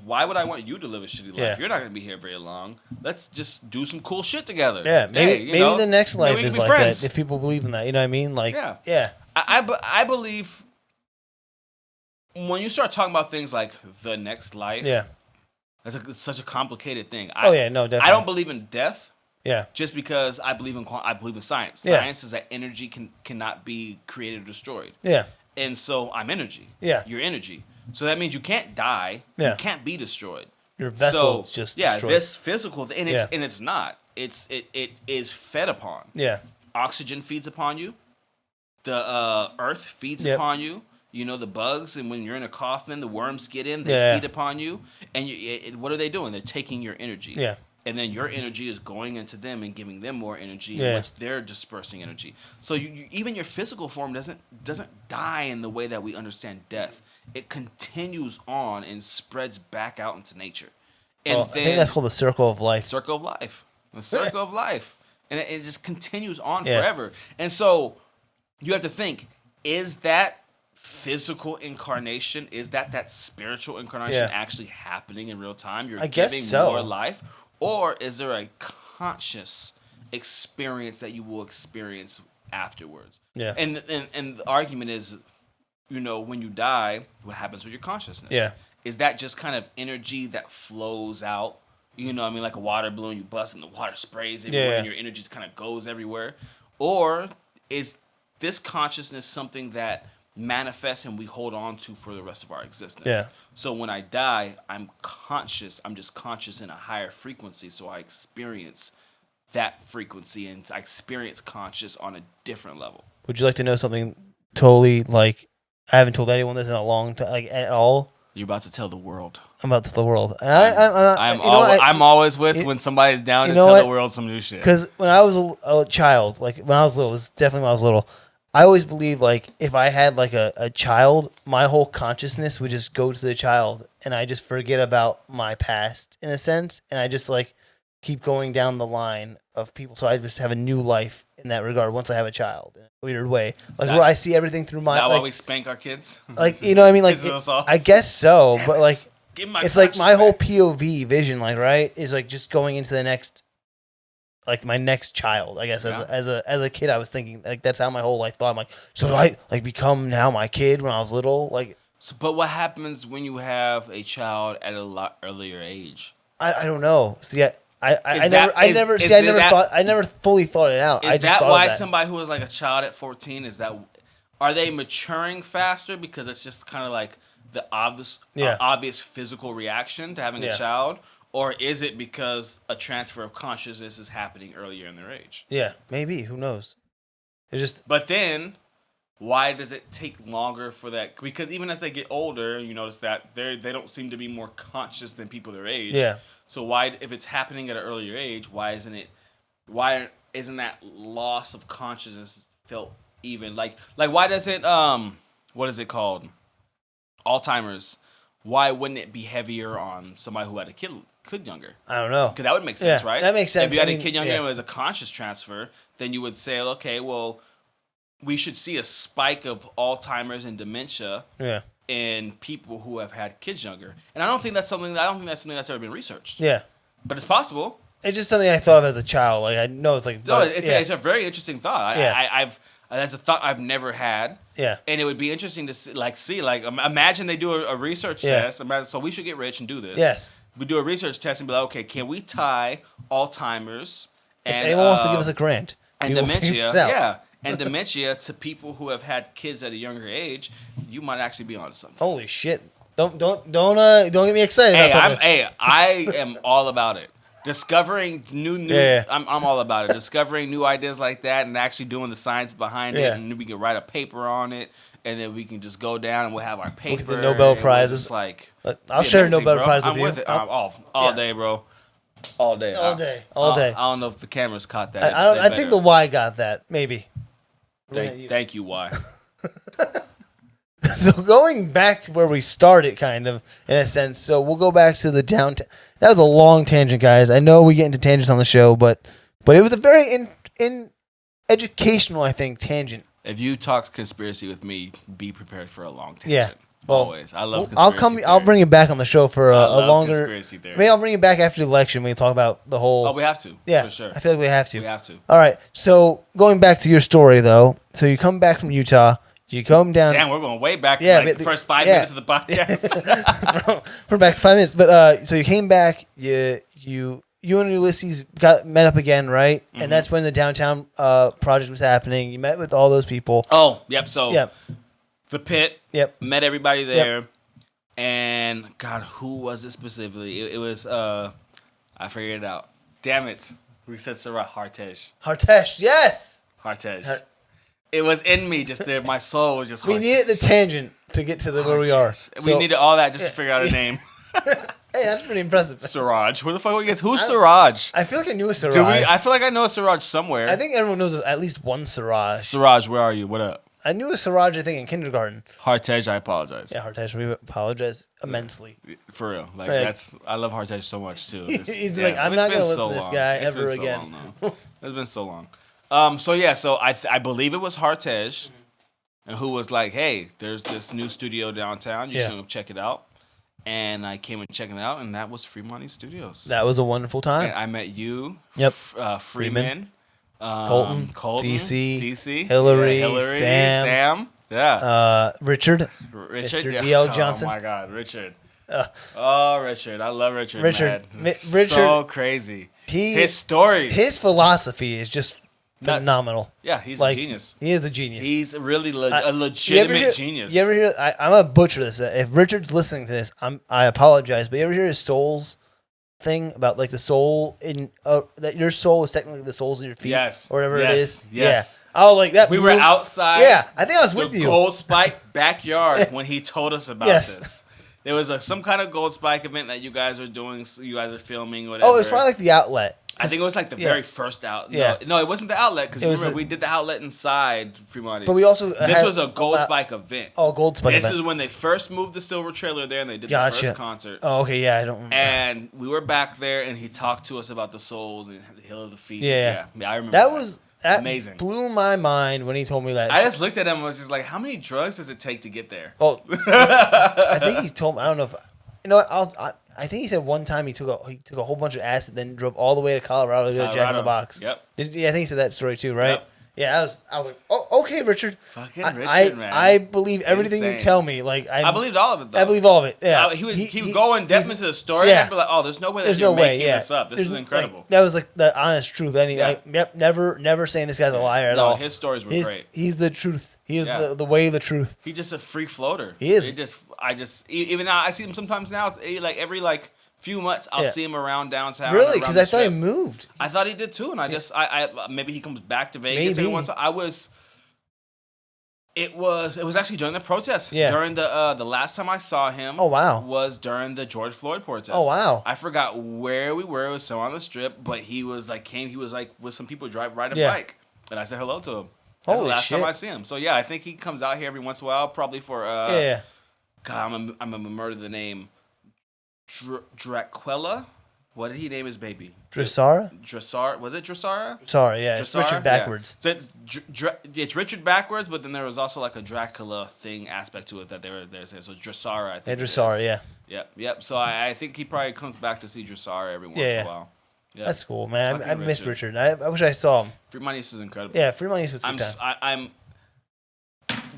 Why would I want you to live a shitty life? Yeah. You're not going to be here very long. Let's just do some cool shit together. Yeah, maybe the next life is like friends. that, if people believe in that. You know what I mean? Like, yeah. I believe when you start talking about things like the next life, it's such a complicated thing. No, definitely. I don't believe in death. Yeah. Just because I believe in science. Yeah. Science is that energy cannot be created or destroyed. Yeah. And so I'm energy. Yeah. You're energy. So that means you can't die. Yeah. You can't be destroyed. Your vessel's just destroyed. This physical thing, and it's not. It is fed upon. Yeah. Oxygen feeds upon you. The earth feeds upon you. The bugs, and when you're in a coffin, the worms get in. They feed upon you. And what are they doing? They're taking your energy. Yeah. And then your energy is going into them and giving them more energy, in which they're dispersing energy. So even your physical form doesn't die in the way that we understand death. It continues on and spreads back out into nature. And I think that's called the circle of life. Circle of life. The circle of life. And it just continues on forever. And so you have to think, is that physical incarnation, is that spiritual incarnation actually happening in real time? You're giving more life? Or is there a conscious experience that you will experience afterwards? Yeah. And the argument is, when you die, what happens with your consciousness? Yeah. Is that just kind of energy that flows out? Like a water balloon, you bust and the water sprays everywhere and your energy just kind of goes everywhere? Or is this consciousness something that manifests and we hold on to for the rest of our existence? Yeah. So when I die, I'm conscious. I'm just conscious in a higher frequency, so I experience that frequency and I experience conscious on a different level. Would you like to know something totally, like, I haven't told anyone this in a long time, like, at all? You're about to tell the world. I'm about to tell the world. And I'm always with when somebody's down to tell the world some new shit. Because when I was a child, like when I was little, this is definitely when I was little, I always believed, like, if I had like a child, my whole consciousness would just go to the child, and I just forget about my past in a sense, and I just like keep going down the line of people. So I just have a new life in that regard once I have a child, in a weird way, like where I see everything through my. Is that like, why we spank our kids? Like, you know what I mean? Like, I guess so, but like, it's like my whole POV vision, like, right, is like just going into the next, like my next child. I guess as a kid, I was thinking like that's how my whole life thought. I'm like, so do I like become now my kid when I was little? Like, but what happens when you have a child at a lot earlier age? I don't know. See, I never fully thought it out. I Is just that thought why of that. somebody who was like a child at 14 are they maturing faster because it's just kind of like the obvious physical reaction to having a child, or is it because a transfer of consciousness is happening earlier in their age? Yeah, maybe. Who knows? It's just. But then, why does it take longer for that? Because even as they get older, you notice that they don't seem to be more conscious than people their age. Yeah. So why, if it's happening at an earlier age, why isn't that loss of consciousness felt even? Like why doesn't what is it called? Alzheimer's. Why wouldn't it be heavier on somebody who had a kid younger? I don't know. Because that would make sense, right? That makes sense. If you had a kid younger and it was a conscious transfer, then you would say, okay, well, we should see a spike of Alzheimer's and dementia in people who have had kids younger. And I don't think that's something that's ever been researched. Yeah. But it's possible. It's just something I thought of as a child. Like I know it's like. No, it's a very interesting thought. Yeah. That's a thought I've never had. Yeah. And it would be interesting to see imagine they do a research test. So we should get rich and do this. Yes. We do a research test and be like, okay, can we tie Alzheimer's If and anyone wants to give us a grant and we will figure dementia, this out. and dementia to people who have had kids at a younger age, you might actually be onto something. Holy shit! Don't get me excited. about something. I am all about it. Discovering new. I'm all about it. Discovering new ideas like that and actually doing the science behind it, and then we can write a paper on it, and then we can just go down and we'll have our paper. Look at the Nobel Prizes. I'll share a Nobel Prize with you. I'm with it. All day, bro. All day. All day. I don't know if the cameras caught that. I think the Y got that. Maybe. Thank you, Y. So going back to where we started, kind of, in a sense. So we'll go back to the downtown. That was a long tangent, guys. I know we get into tangents on the show, but it was a very educational, I think, tangent. If you talk conspiracy with me, be prepared for a long tangent. Yeah. Well, always. I love conspiracy theory. I'll bring it back on the show for a longer. Conspiracy theory. Maybe I'll bring it back after the election. We can talk about the whole. Oh, we have to. Yeah, for sure. I feel like we have to. We have to. All right. So going back to your story, though. So you come back from Utah. You come down. Damn, we're going way back. Yeah, the first 5 minutes of the podcast. We're back to 5 minutes. But so you came back. You and Ulysses met up again, right? Mm-hmm. And that's when the downtown project was happening. You met with all those people. Oh, yep. So the pit. Yep. Met everybody there. Yep. And God, who was it specifically? It was I figured it out. Damn it. We said Sarah Hartej. Hartesh, yes. Hartej. It was in me just there. My soul was just Hartej. We needed the tangent to get to where we are. We needed all that just to figure out a name. Hey, that's pretty impressive. Siraj. Where the fuck who's Siraj? I feel like I knew a Siraj. I feel like I know a Siraj somewhere. I think everyone knows at least one Siraj. Siraj, where are you? What up? I knew a Siraj, I think, in kindergarten. Hartej, I apologize. Yeah, Hartej, we apologize immensely. For real. Like, I love Hartej so much, too. He's like, I'm not going to listen to this guy ever again. It's been so long. So I believe it was Hartej, and who was like, hey, there's this new studio downtown. You should check it out. And I came and checked it out, and that was Fremont Studios. That was a wonderful time. And I met you. Yep. Freeman. Colton, CC, Hillary, Sam. Yeah. Richard. Mr. D.L. Johnson. Oh my God, Richard. Richard. I love Richard. Richard. Richard. So crazy. His stories. His philosophy is just phenomenal. Yeah, he's a genius. He is a genius. He's really a legitimate genius. You ever hear? I'm gonna butcher this. If Richard's listening to this, I apologize. But you ever hear his soul's thing about like the soul in that your soul is technically the soles of your feet, or whatever it is. Yes. Yeah. Oh, like that. We were outside. Yeah, I think I was with you. Gold Spike backyard when he told us about this. There was some kind of Gold Spike event that you guys are doing. You guys are filming, whatever. Oh, it was probably like the outlet. I think it was like the very first outlet. Yeah. No, it wasn't the outlet because remember we did the outlet inside Fremont. But we also this was a Gold Spike event. Oh, Gold Spike event. This is when they first moved the Silver Trailer there and they did the first concert. Oh, okay, yeah, I don't remember. And we were back there and he talked to us about the souls and the hill of the feet. Yeah, I remember that was amazing. Blew my mind when he told me that. I just looked at him and was just like, how many drugs does it take to get there? Oh, I think he told me. I don't know if I think he said one time he took a whole bunch of acid, then drove all the way to Colorado to go Jack in the Box. Yep. I think he said that story too, right? Yep. Yeah, I was like, oh, okay, Richard. Fucking I, Richard, man. I believe everything you Insane. tell me. Like I believed all of it, though. I believe all of it. Yeah, He would go in depth into the story, yeah. and I'd be like, oh, there's no way that There's you're no way. making Yeah, this up. This is incredible. Like, that was like the honest truth. Yeah. Like, yep, never saying this guy's a liar at No, all. his stories were great. He's the truth. He is Yeah. the way, the truth. He's just a free floater. He is. Even now, I see him sometimes now. Like every few months, I'll Yeah. see him around downtown. Really? around Because the I thought he strip. moved. I thought he did too, and I maybe he comes back to Vegas every Maybe. once. It was actually during the protest. Yeah. During the last time I saw him. Oh, wow. Was during the George Floyd protest. Oh, wow. I forgot where we were. It was somewhere on the strip, but he was with some people ride a Yeah. bike, and I said hello to him. That's Holy the last shit. time I see him. So yeah, I think he comes out here every once in a while, probably for Yeah. God, I'm gonna murder the name. Draquella. What did he name his baby? Dressara? Dressar. Was it Dressara? Sorry, yeah. Dressara? Richard backwards. Yeah. So it's Richard backwards, but then there was also like a Dracula thing aspect to it that they were saying. So Dressara, I think. Yeah, it Dressara, is. yeah. Yep. So I think he probably comes back to see Dressara every once in Yeah. a while. Yep. That's cool, man. Fucking I miss Richard. I wish I saw him. Free Money is incredible. Yeah, Free Money was good time. I'm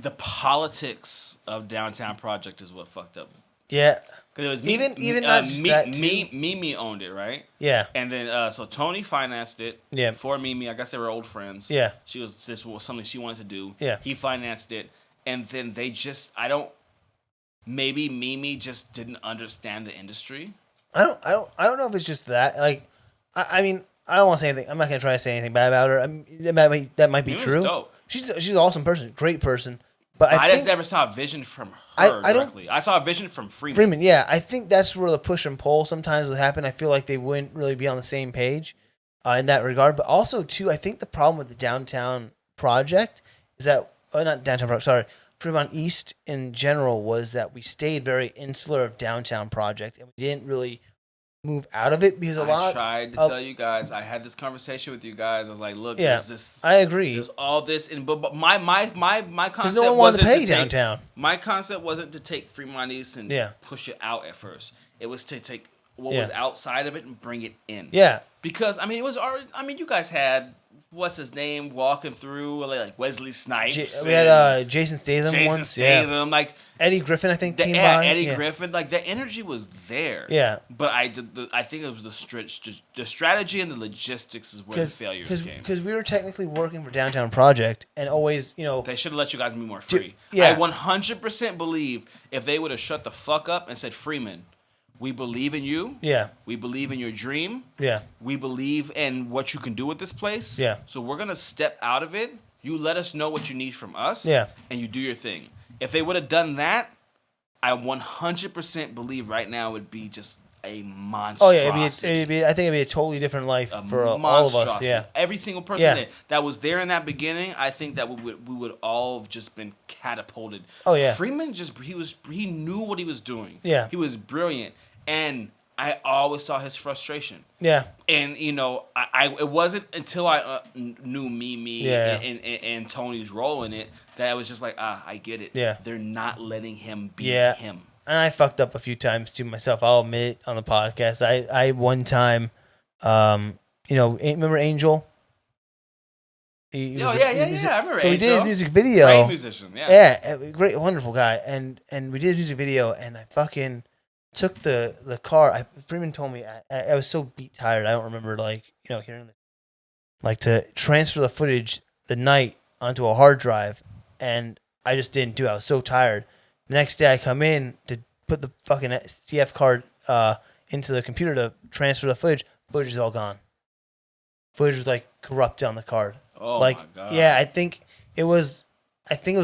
the politics of Downtown Project is what fucked up. Yeah. Because it was Even not just that, too. Mimi owned it, right? Yeah. And then so Tony financed it. Yeah. For Mimi, I guess they were old friends. Yeah. This was something she wanted to do. Yeah. He financed it, and then maybe Mimi just didn't understand the industry. I don't know if it's just that. Like, I mean, I don't want to say anything. I'm not gonna try to say anything bad about her. I mean, that might be Mimi's true. dope. She's an awesome person, great person. But I just think never saw a vision from her I don't- directly. I saw a vision from Freeman. Freeman, yeah, I think that's where the push and pull sometimes would happen. I feel like they wouldn't really be on the same page in that regard. But also, too, I think the problem with the downtown project is that, not downtown project, sorry, Fremont East in general was that we stayed very insular of downtown project and we didn't really move out of it because I tried to tell you guys. I had this conversation with you guys. I was like, look, Yeah, there's this. I agree. There's all this, but my concept Because no one wanted to wasn't pay downtown. My concept wasn't to take Fremont East and Yeah. push it out at first. It was to take what Yeah. was outside of it and bring it in. Yeah. Because it was already. You guys had what's his name walking through like Wesley Snipes. We had Jason Statham Jason once. Statham, Yeah. like Eddie Griffin, I think, came by. Eddie Yeah. Griffin, like the energy was there. Yeah. But I think it was the strategy and the logistics is where the failures came. Because we were technically working for Downtown Project and always, They should have let you guys be more free. yeah. I 100% believe if they would have shut the fuck up and said, Freeman, we believe in you. Yeah. We believe in your dream. Yeah. We believe in what you can do with this place. Yeah. So we're going to step out of it. You let us know what you need from us. Yeah. And you do your thing. If they would have done that, I 100% believe right now it would be just a monstrosity. Oh yeah, I think it'd be a totally different life for all of us. Yeah. Every single person Yeah. that was there in that beginning, I think that we would all have just been catapulted. Oh, yeah. Freeman he knew what he was doing. Yeah. He was brilliant, and I always saw his frustration. Yeah. And it wasn't until I knew Mimi Yeah. and Tony's role in it that I was just like, I get it. Yeah. They're not letting him be Yeah. him. And I fucked up a few times too myself. I'll admit on the podcast. I one time, remember Angel? I remember So we did his Angel. music video. Great musician, yeah. Yeah, great, wonderful guy. And we did his music video, and I fucking took the car. Freeman told me I was so beat tired. I don't remember hearing to transfer the footage the night onto a hard drive, and I just didn't do it. I was so tired. The next day I come in to put the fucking CF card into the computer to transfer the footage. Footage is all gone. Footage was corrupted on the card. Oh my God. Yeah, I think it was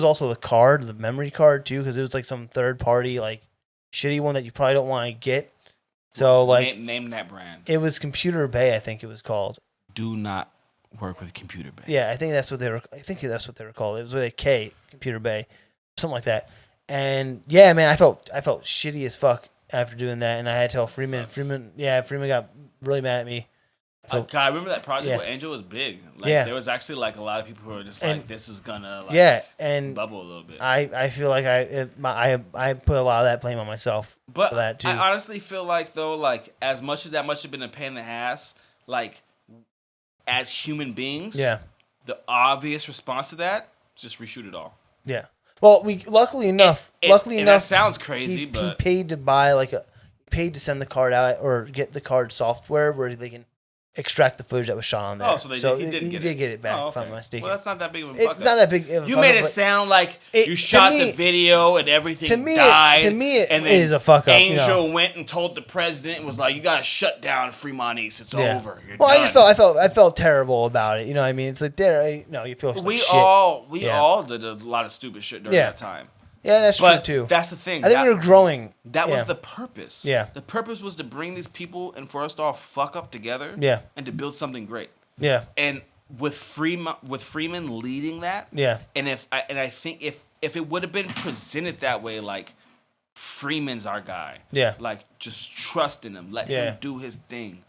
also the card, the memory card too, because it was some third party shitty one that you probably don't want to get. So name that brand. it was Computer Bay, I think it was called. Do not work with Computer Bay. Yeah, I think that's what they were. I think that's what they were called. It was with a K, Computer Bay, something like that. And yeah, man, I felt shitty as fuck after doing that, and I had to tell Freeman. Sucks. Freeman got really mad at me. God, I remember that project Yeah. where Angel was big. Yeah. There was actually a lot of people who were just this is gonna and bubble a little bit. I feel like I put a lot of that blame on myself But for that too. I honestly feel as much as that must have been a pain in the ass, as human beings, Yeah. the obvious response to that is just reshoot it all. Yeah. Well, luckily enough, that sounds crazy, but he paid to buy paid to send the card out or get the card software where they can extract the footage that was shot on there. Oh, so he did get it back. Oh, if I'm not mistaken. Well, that's not that big of a fuck It's not that big. You made it sound like you shot the video and everything died. To me, it and then is a fuck up. Angel went and told the president and was like, "You gotta shut down Fremont East. It's over. You're done." I felt terrible about it. You know what I mean? It's like you feel like shit. We all did a lot of stupid shit during that time. Yeah, that's true too. That's the thing. I think we were growing. That was the purpose. Yeah. The purpose was to bring these people and for us to all fuck up together. Yeah. And to build something great. Yeah. And with Freeman leading that. Yeah. And I think if it would have been presented that way, like Freeman's our guy. Yeah. Like just trust in him, let him do his thing.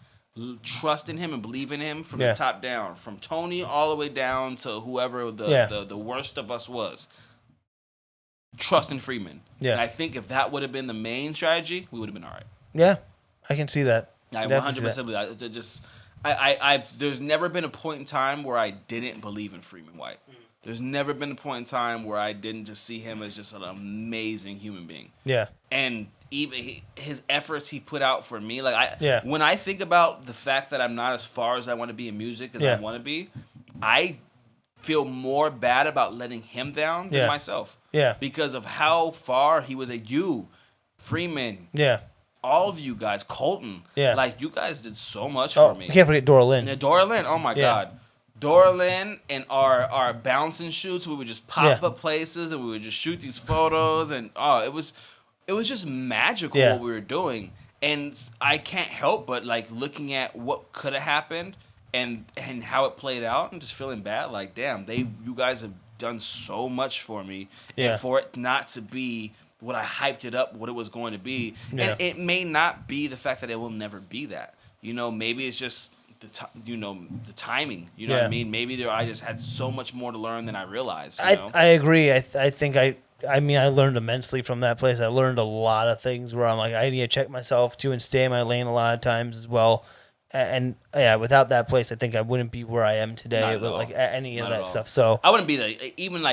Trust in him and believe in him from the top down, from Tony all the way down to whoever the worst of us was. Trust in Freeman. Yeah. And I think if that would have been the main strategy, we would have been all right. Yeah. I can see that. I 100% believe that. There's never been a point in time where I didn't believe in Freeman White. There's never been a point in time where I didn't just see him as just an amazing human being. Yeah. And even his efforts he put out for me, when I think about the fact that I'm not as far as I want to be in music as I want to be, I feel more bad about letting him down than myself. Yeah. Because of how far he was Freeman. Yeah. All of you guys, Colton. Yeah. Like, you guys did so much for me. You can't forget Dora Lynn. And Dora Lynn, oh my God. Dora Lynn and our bouncing shoots, we would just pop up places and we would just shoot these photos and it was just magical what we were doing. And I can't help but looking at what could have happened and how it played out and just feeling bad. Like, damn, you guys have done so much for me. Yeah. And for it not to be what I hyped it up, what it was going to be. Yeah. And it may not be the fact that it will never be that. Maybe it's just the timing. You know what I mean? Maybe I just had so much more to learn than I realized. I agree. I think I learned immensely from that place. I learned a lot of things where I'm like, I need to check myself too and stay in my lane a lot of times as well. And without that place, I think I wouldn't be where I am today with any of that stuff. So I wouldn't be even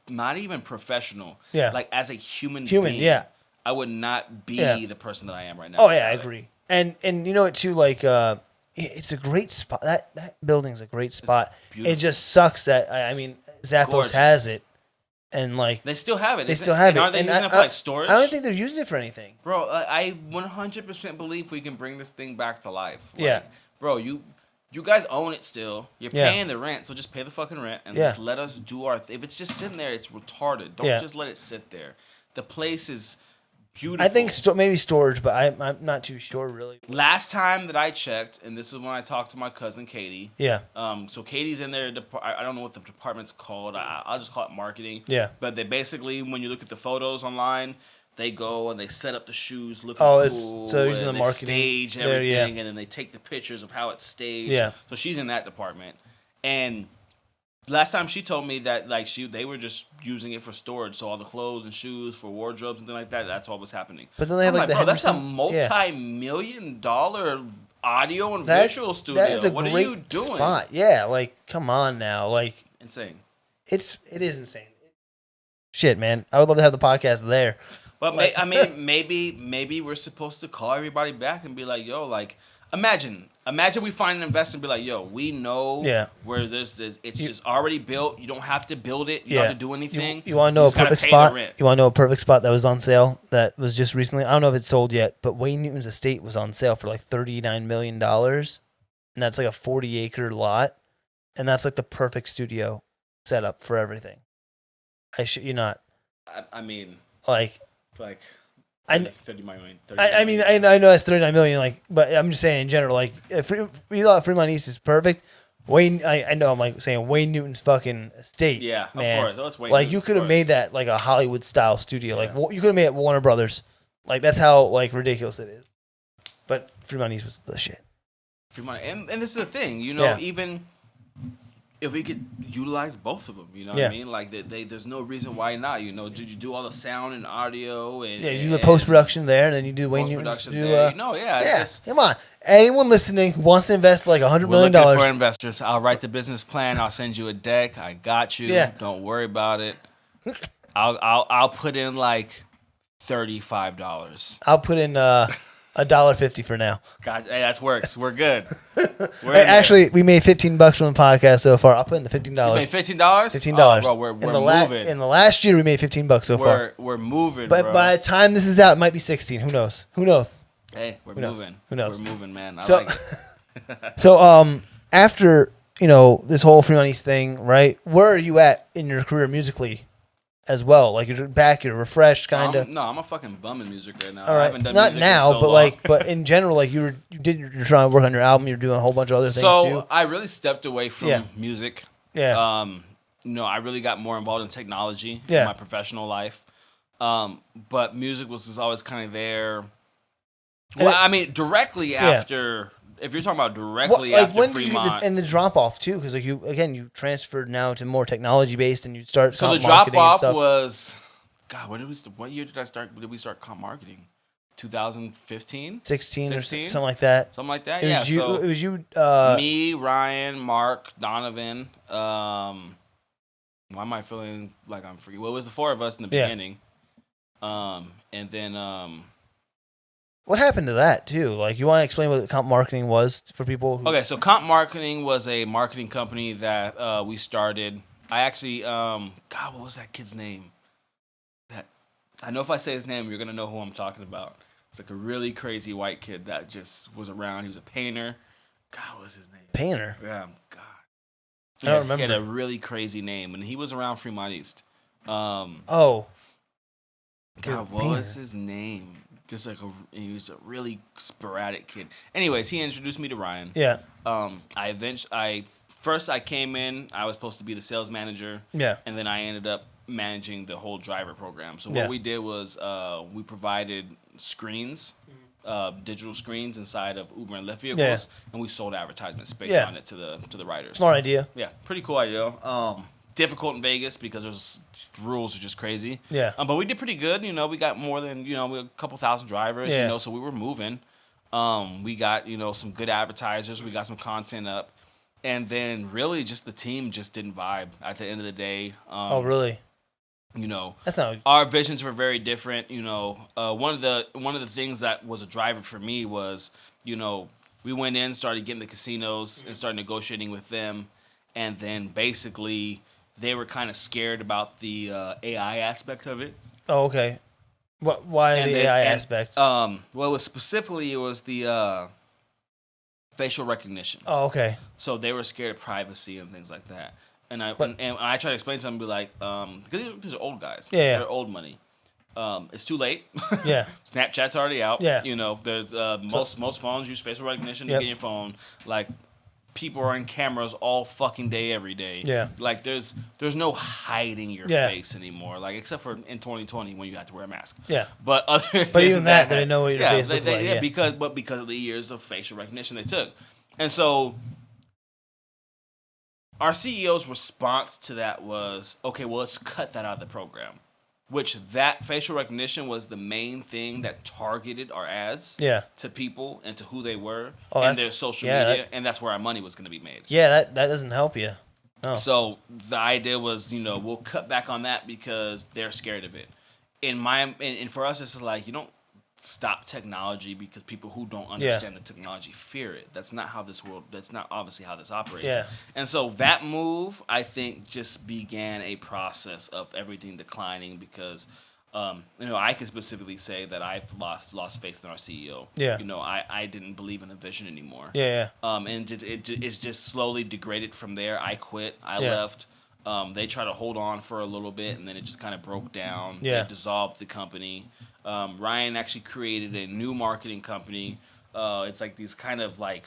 not even professional. Yeah. Like as a human being. Yeah. I would not be the person that I am right now. Oh yeah, I agree. And you know it too, it's a great spot. That building's a great spot. It just sucks that Zappos has it. And they still have it. They still have it. Are they using it for storage? I don't think they're using it for anything. Bro, I 100% believe we can bring this thing back to life. Bro, you guys own it still. You're paying the rent, so just pay the fucking rent and just let us do our thing. If it's just sitting there, it's retarded. Don't just let it sit there. The place is beautiful. I think maybe storage, but I'm not too sure really. Last time that I checked, and this is when I talked to my cousin Katie. Yeah. So Katie's in there. I don't know what the department's called. I'll just call it marketing. Yeah. But they basically, when you look at the photos online, they go and they set up the shoes looking cool. So using the marketing, stage everything, and then they take the pictures of how it's staged. Yeah. So she's in that department, and last time she told me that they were just using it for storage, so all the clothes and shoes for wardrobes and things like that. That's what was happening. But then they have bro, that's a multi-million-dollar audio and visual studio. That is a what great are you doing? Spot. Yeah, come on now, insane. It is insane. Shit, man, I would love to have the podcast there. But maybe we're supposed to call everybody back and be like, yo, imagine we find an investor and be like, yo, we know where this is. It's just already built. You don't have to build it. You don't have to do anything. You want to know a perfect spot? You want to know a perfect spot that was on sale that was just recently? I don't know if it's sold yet, but Wayne Newton's estate was on sale for $39 million. And that's a 40-acre lot. And that's the perfect studio setup for everything. I shit you not. I mean, 30 million. I know that's 39 million. But I'm just saying in general. If we thought Fremont East is perfect, Wayne. I know. I'm saying Wayne Newton's fucking estate. Yeah, man. Of course. That's Wayne you could have made that a Hollywood style studio. You could have made it Warner Brothers. That's how ridiculous it is. But Fremont East was the shit. Fremont, and this is the thing. Even if we could utilize both of them, you know what I mean? Like there's no reason why not. You know, you do all the sound and audio and you do the post production there, and then you do Wayne Newton's. Come on, anyone listening who wants to invest like $100 million for investors. I'll write the business plan. I'll send you a deck. I got you. Yeah. Don't worry about it. I'll put in like $35. I'll put in $1.50 for now. God, hey, that works. We're good. Actually, we made $15 from the podcast so far. I'll put in the $15. You made $15? $15. Oh, bro, we're moving. In the last year, we made $15 so far. We're moving, but bro. by the time this is out, it might be 16. Who knows? Hey, we're moving. Who knows? We're moving, man. I like it. So, after, this whole Fremont East thing, right? Where are you at in your career musically as well? Like, you're back, you're refreshed, kind of. No, I'm a fucking bum in music right now. All right. I haven't done Not music now, in so but long. but in general, like you're trying to work on your album. You're doing a whole bunch of other things too. So I really stepped away from music. Yeah. I really got more involved in technology in my professional life. But music was just always kind of there. Well, I mean, directly after. If you're talking about directly after when Fremont. did you and the drop off too? Because like you transferred now to more technology based, and you start. So the drop off was, God, what year did I start? Did we start comp marketing? 2015, 16 or something like that. Something like that. It was you. Me, Ryan, Mark, Donovan. Why am I feeling like I'm free? Well, it was the four of us in the beginning. And then. What happened to that too? Like, you want to explain what comp marketing was for people? Okay, so comp marketing was a marketing company that we started. I actually, God, what was that kid's name? I know if I say his name, you're gonna know who I'm talking about. It's like a really crazy white kid that just was around. He was a painter. God, what was his name? Painter. Yeah, God. I don't remember. He had a really crazy name, and he was around Fremont East. God, what was his name? Just like he was a really sporadic kid. Anyways, he introduced me to Ryan. Yeah. First I came in. I was supposed to be the sales manager. Yeah. And then I ended up managing the whole driver program. So what we did was we provided screens, digital screens inside of Uber and Lyft vehicles, and we sold advertisements based on it to the riders. Smart idea. Yeah, pretty cool idea. Difficult in Vegas because the rules are just crazy. Yeah. But we did pretty good. We got more than, we had a couple thousand drivers, so we were moving. We got, some good advertisers. We got some content up. And then really just the team just didn't vibe at the end of the day. Oh, really? That's not... Our visions were very different. One of the things that was a driver for me was, we went in, started getting the casinos and started negotiating with them. And then basically... they were kind of scared about the AI aspect of it. Oh, okay. Why the AI aspect? Well, it was the facial recognition. Oh, okay. So they were scared of privacy and things like that. And I tried to explain to them, be like, because these are old guys. Yeah. They're old money. It's too late. Yeah. Snapchat's already out. Yeah. There's most phones use facial recognition to get in your phone. Like, people are in cameras all fucking day, every day. Yeah. Like, there's no hiding your face anymore. Like, except for in 2020 when you have to wear a mask. Yeah. But even that, they know what your face looks like. Yeah. Because of the years of facial recognition they took. And so our CEO's response to that was, okay, well, let's cut that out of the program. Which that facial recognition was the main thing that targeted our ads to people and to who they were and their social media, and that's where our money was going to be made. Yeah, that doesn't help you. Oh. So the idea was, we'll cut back on that because they're scared of it. And for us, it's like, you don't stop technology because people who don't understand the technology fear it. That's not obviously how this operates. Yeah. And so that move, I think, just began a process of everything declining because, I can specifically say that I've lost faith in our CEO. Yeah. I didn't believe in the vision anymore. Yeah. And it's just slowly degraded from there. I quit. I left. They tried to hold on for a little bit, and then it just kind of broke down. Yeah. They dissolved the company. Ryan actually created a new marketing company. It's like these kind of like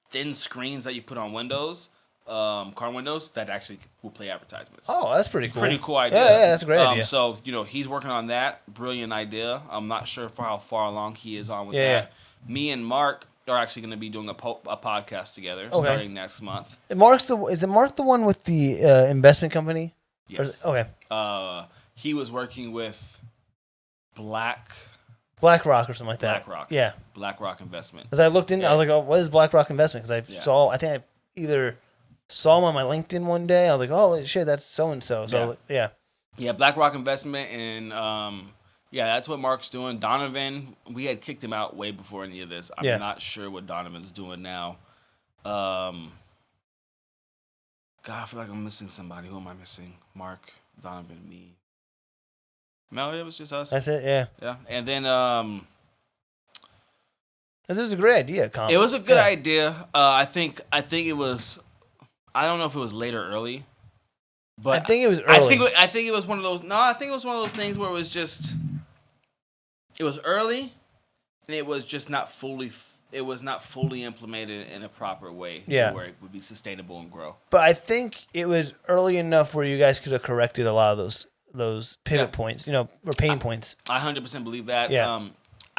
thin screens that you put on windows, car windows, that actually will play advertisements. Oh, that's pretty cool. Pretty cool idea. Yeah, that's a great idea. So, he's working on that. Brilliant idea. I'm not sure for how far along he is on with that. Me and Mark are actually going to be doing a podcast together starting next month. And is it Mark the one with the investment company? Yes. Okay. He was working with BlackRock or something like that. BlackRock. Yeah. BlackRock Investment. Because I looked in, I was like, oh, what is BlackRock Investment? Because I think I either saw him on my LinkedIn one day. I was like, oh shit, that's so and so. So yeah. Yeah, BlackRock Investment, and that's what Mark's doing. Donovan, we had kicked him out way before any of this. I'm not sure what Donovan's doing now. God, I feel like I'm missing somebody. Who am I missing? Mark, Donovan, me. No, it was just us. That's it. Yeah. Yeah, and then this was a great idea. It was a good idea. I think it was. I don't know if it was late or early. But I think it was early. I think it was one of those. No, I think it was one of those things where it was just. It was early, and it was just not fully. It was not fully implemented in a proper way to where it would be sustainable and grow. But I think it was early enough where you guys could have corrected a lot of those pivot points, or pain points. I 100% believe that. Yeah.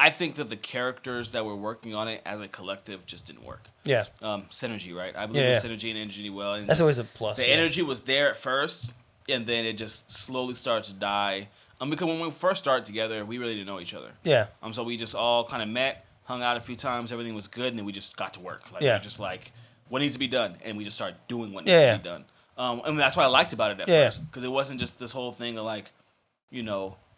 I think that the characters that were working on it as a collective just didn't work. Yeah. Synergy, right? I believe in synergy and energy well. And that's always a plus. The energy was there at first, and then it just slowly started to die. Because when we first started together, we really didn't know each other. Yeah. So we just all kind of met, hung out a few times, everything was good, and then we just got to work. We were just like, what needs to be done? And we just started doing what needs to be done. And that's what I liked about it at first. Because it wasn't just this whole thing of like,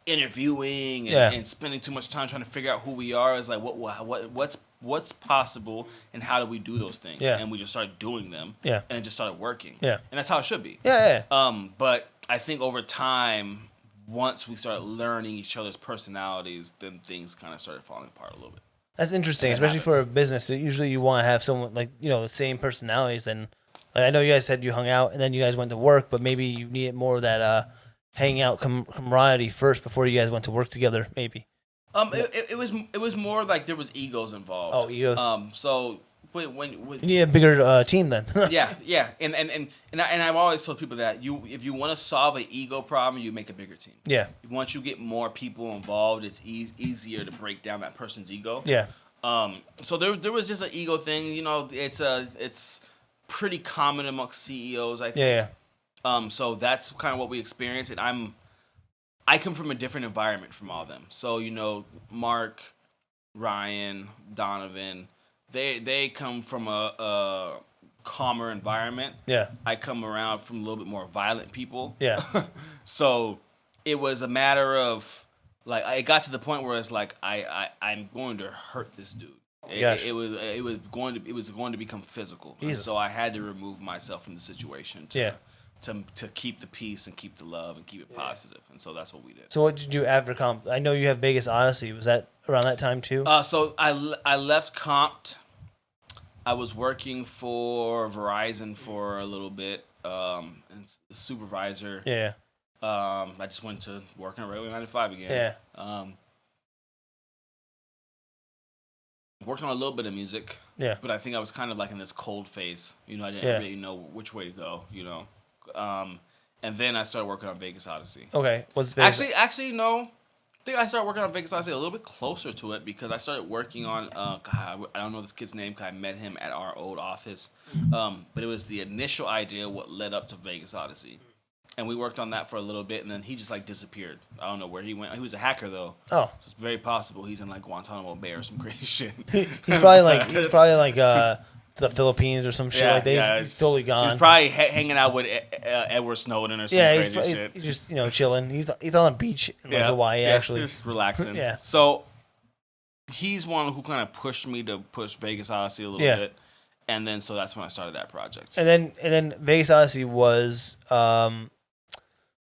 interviewing and spending too much time trying to figure out who we are. Is like what's possible and how do we do those things? Yeah. And we just started doing them. Yeah. And it just started working. Yeah. And that's how it should be. Yeah. But I think over time, once we started learning each other's personalities, then things kind of started falling apart a little bit. That's interesting, especially for a business. Usually you want to have someone like, the same personalities. And like, I know you guys said you hung out and then you guys went to work, but maybe you needed more of that hanging out camaraderie first before you guys went to work together, maybe. It was more like there was egos involved. Oh, egos. So when you need a bigger team then. yeah, and I've always told people that if you want to solve an ego problem, you make a bigger team. Yeah. Once you get more people involved, it's easier to break down that person's ego. Yeah. So there was just an ego thing. It's pretty common amongst CEOs, I think. Yeah. So that's kind of what we experienced, and I come from a different environment from all of them. So Mark, Ryan, Donovan, they come from a calmer environment. Yeah. I come around from a little bit more violent people. Yeah. So it was a matter of like it got to the point where it's like I'm going to hurt this dude. It was going to become physical. So I had to remove myself from the situation. To keep the peace and keep the love and keep it positive. And so that's what we did. So what did you do after Comp? I know you have Vegas Odyssey. Was that around that time too? So I left Compt. I was working for Verizon for a little bit, and supervisor. Yeah. I just went to work in a regular 9 to 5 again. Yeah. Worked on a little bit of music. Yeah. But I think I was kind of like in this cold phase. I didn't really know which way to go, and then I started working on Vegas Odyssey. Okay, what's Vegas? Actually, no. I think I started working on Vegas Odyssey a little bit closer to it because I started working on. I don't know this kid's name because I met him at our old office. But it was the initial idea what led up to Vegas Odyssey, and we worked on that for a little bit, and then he just like disappeared. I don't know where he went. He was a hacker though. Oh, so it's very possible he's in like Guantanamo Bay or some crazy shit. he's probably like the Philippines or some shit like that. He's totally gone. He's probably hanging out with Edward Snowden or some crazy shit. He's just chilling. He's on a beach in Hawaii actually. Just relaxing. Yeah. So he's one who kind of pushed me to push Vegas Odyssey a little bit. And then so that's when I started that project. And then Vegas Odyssey was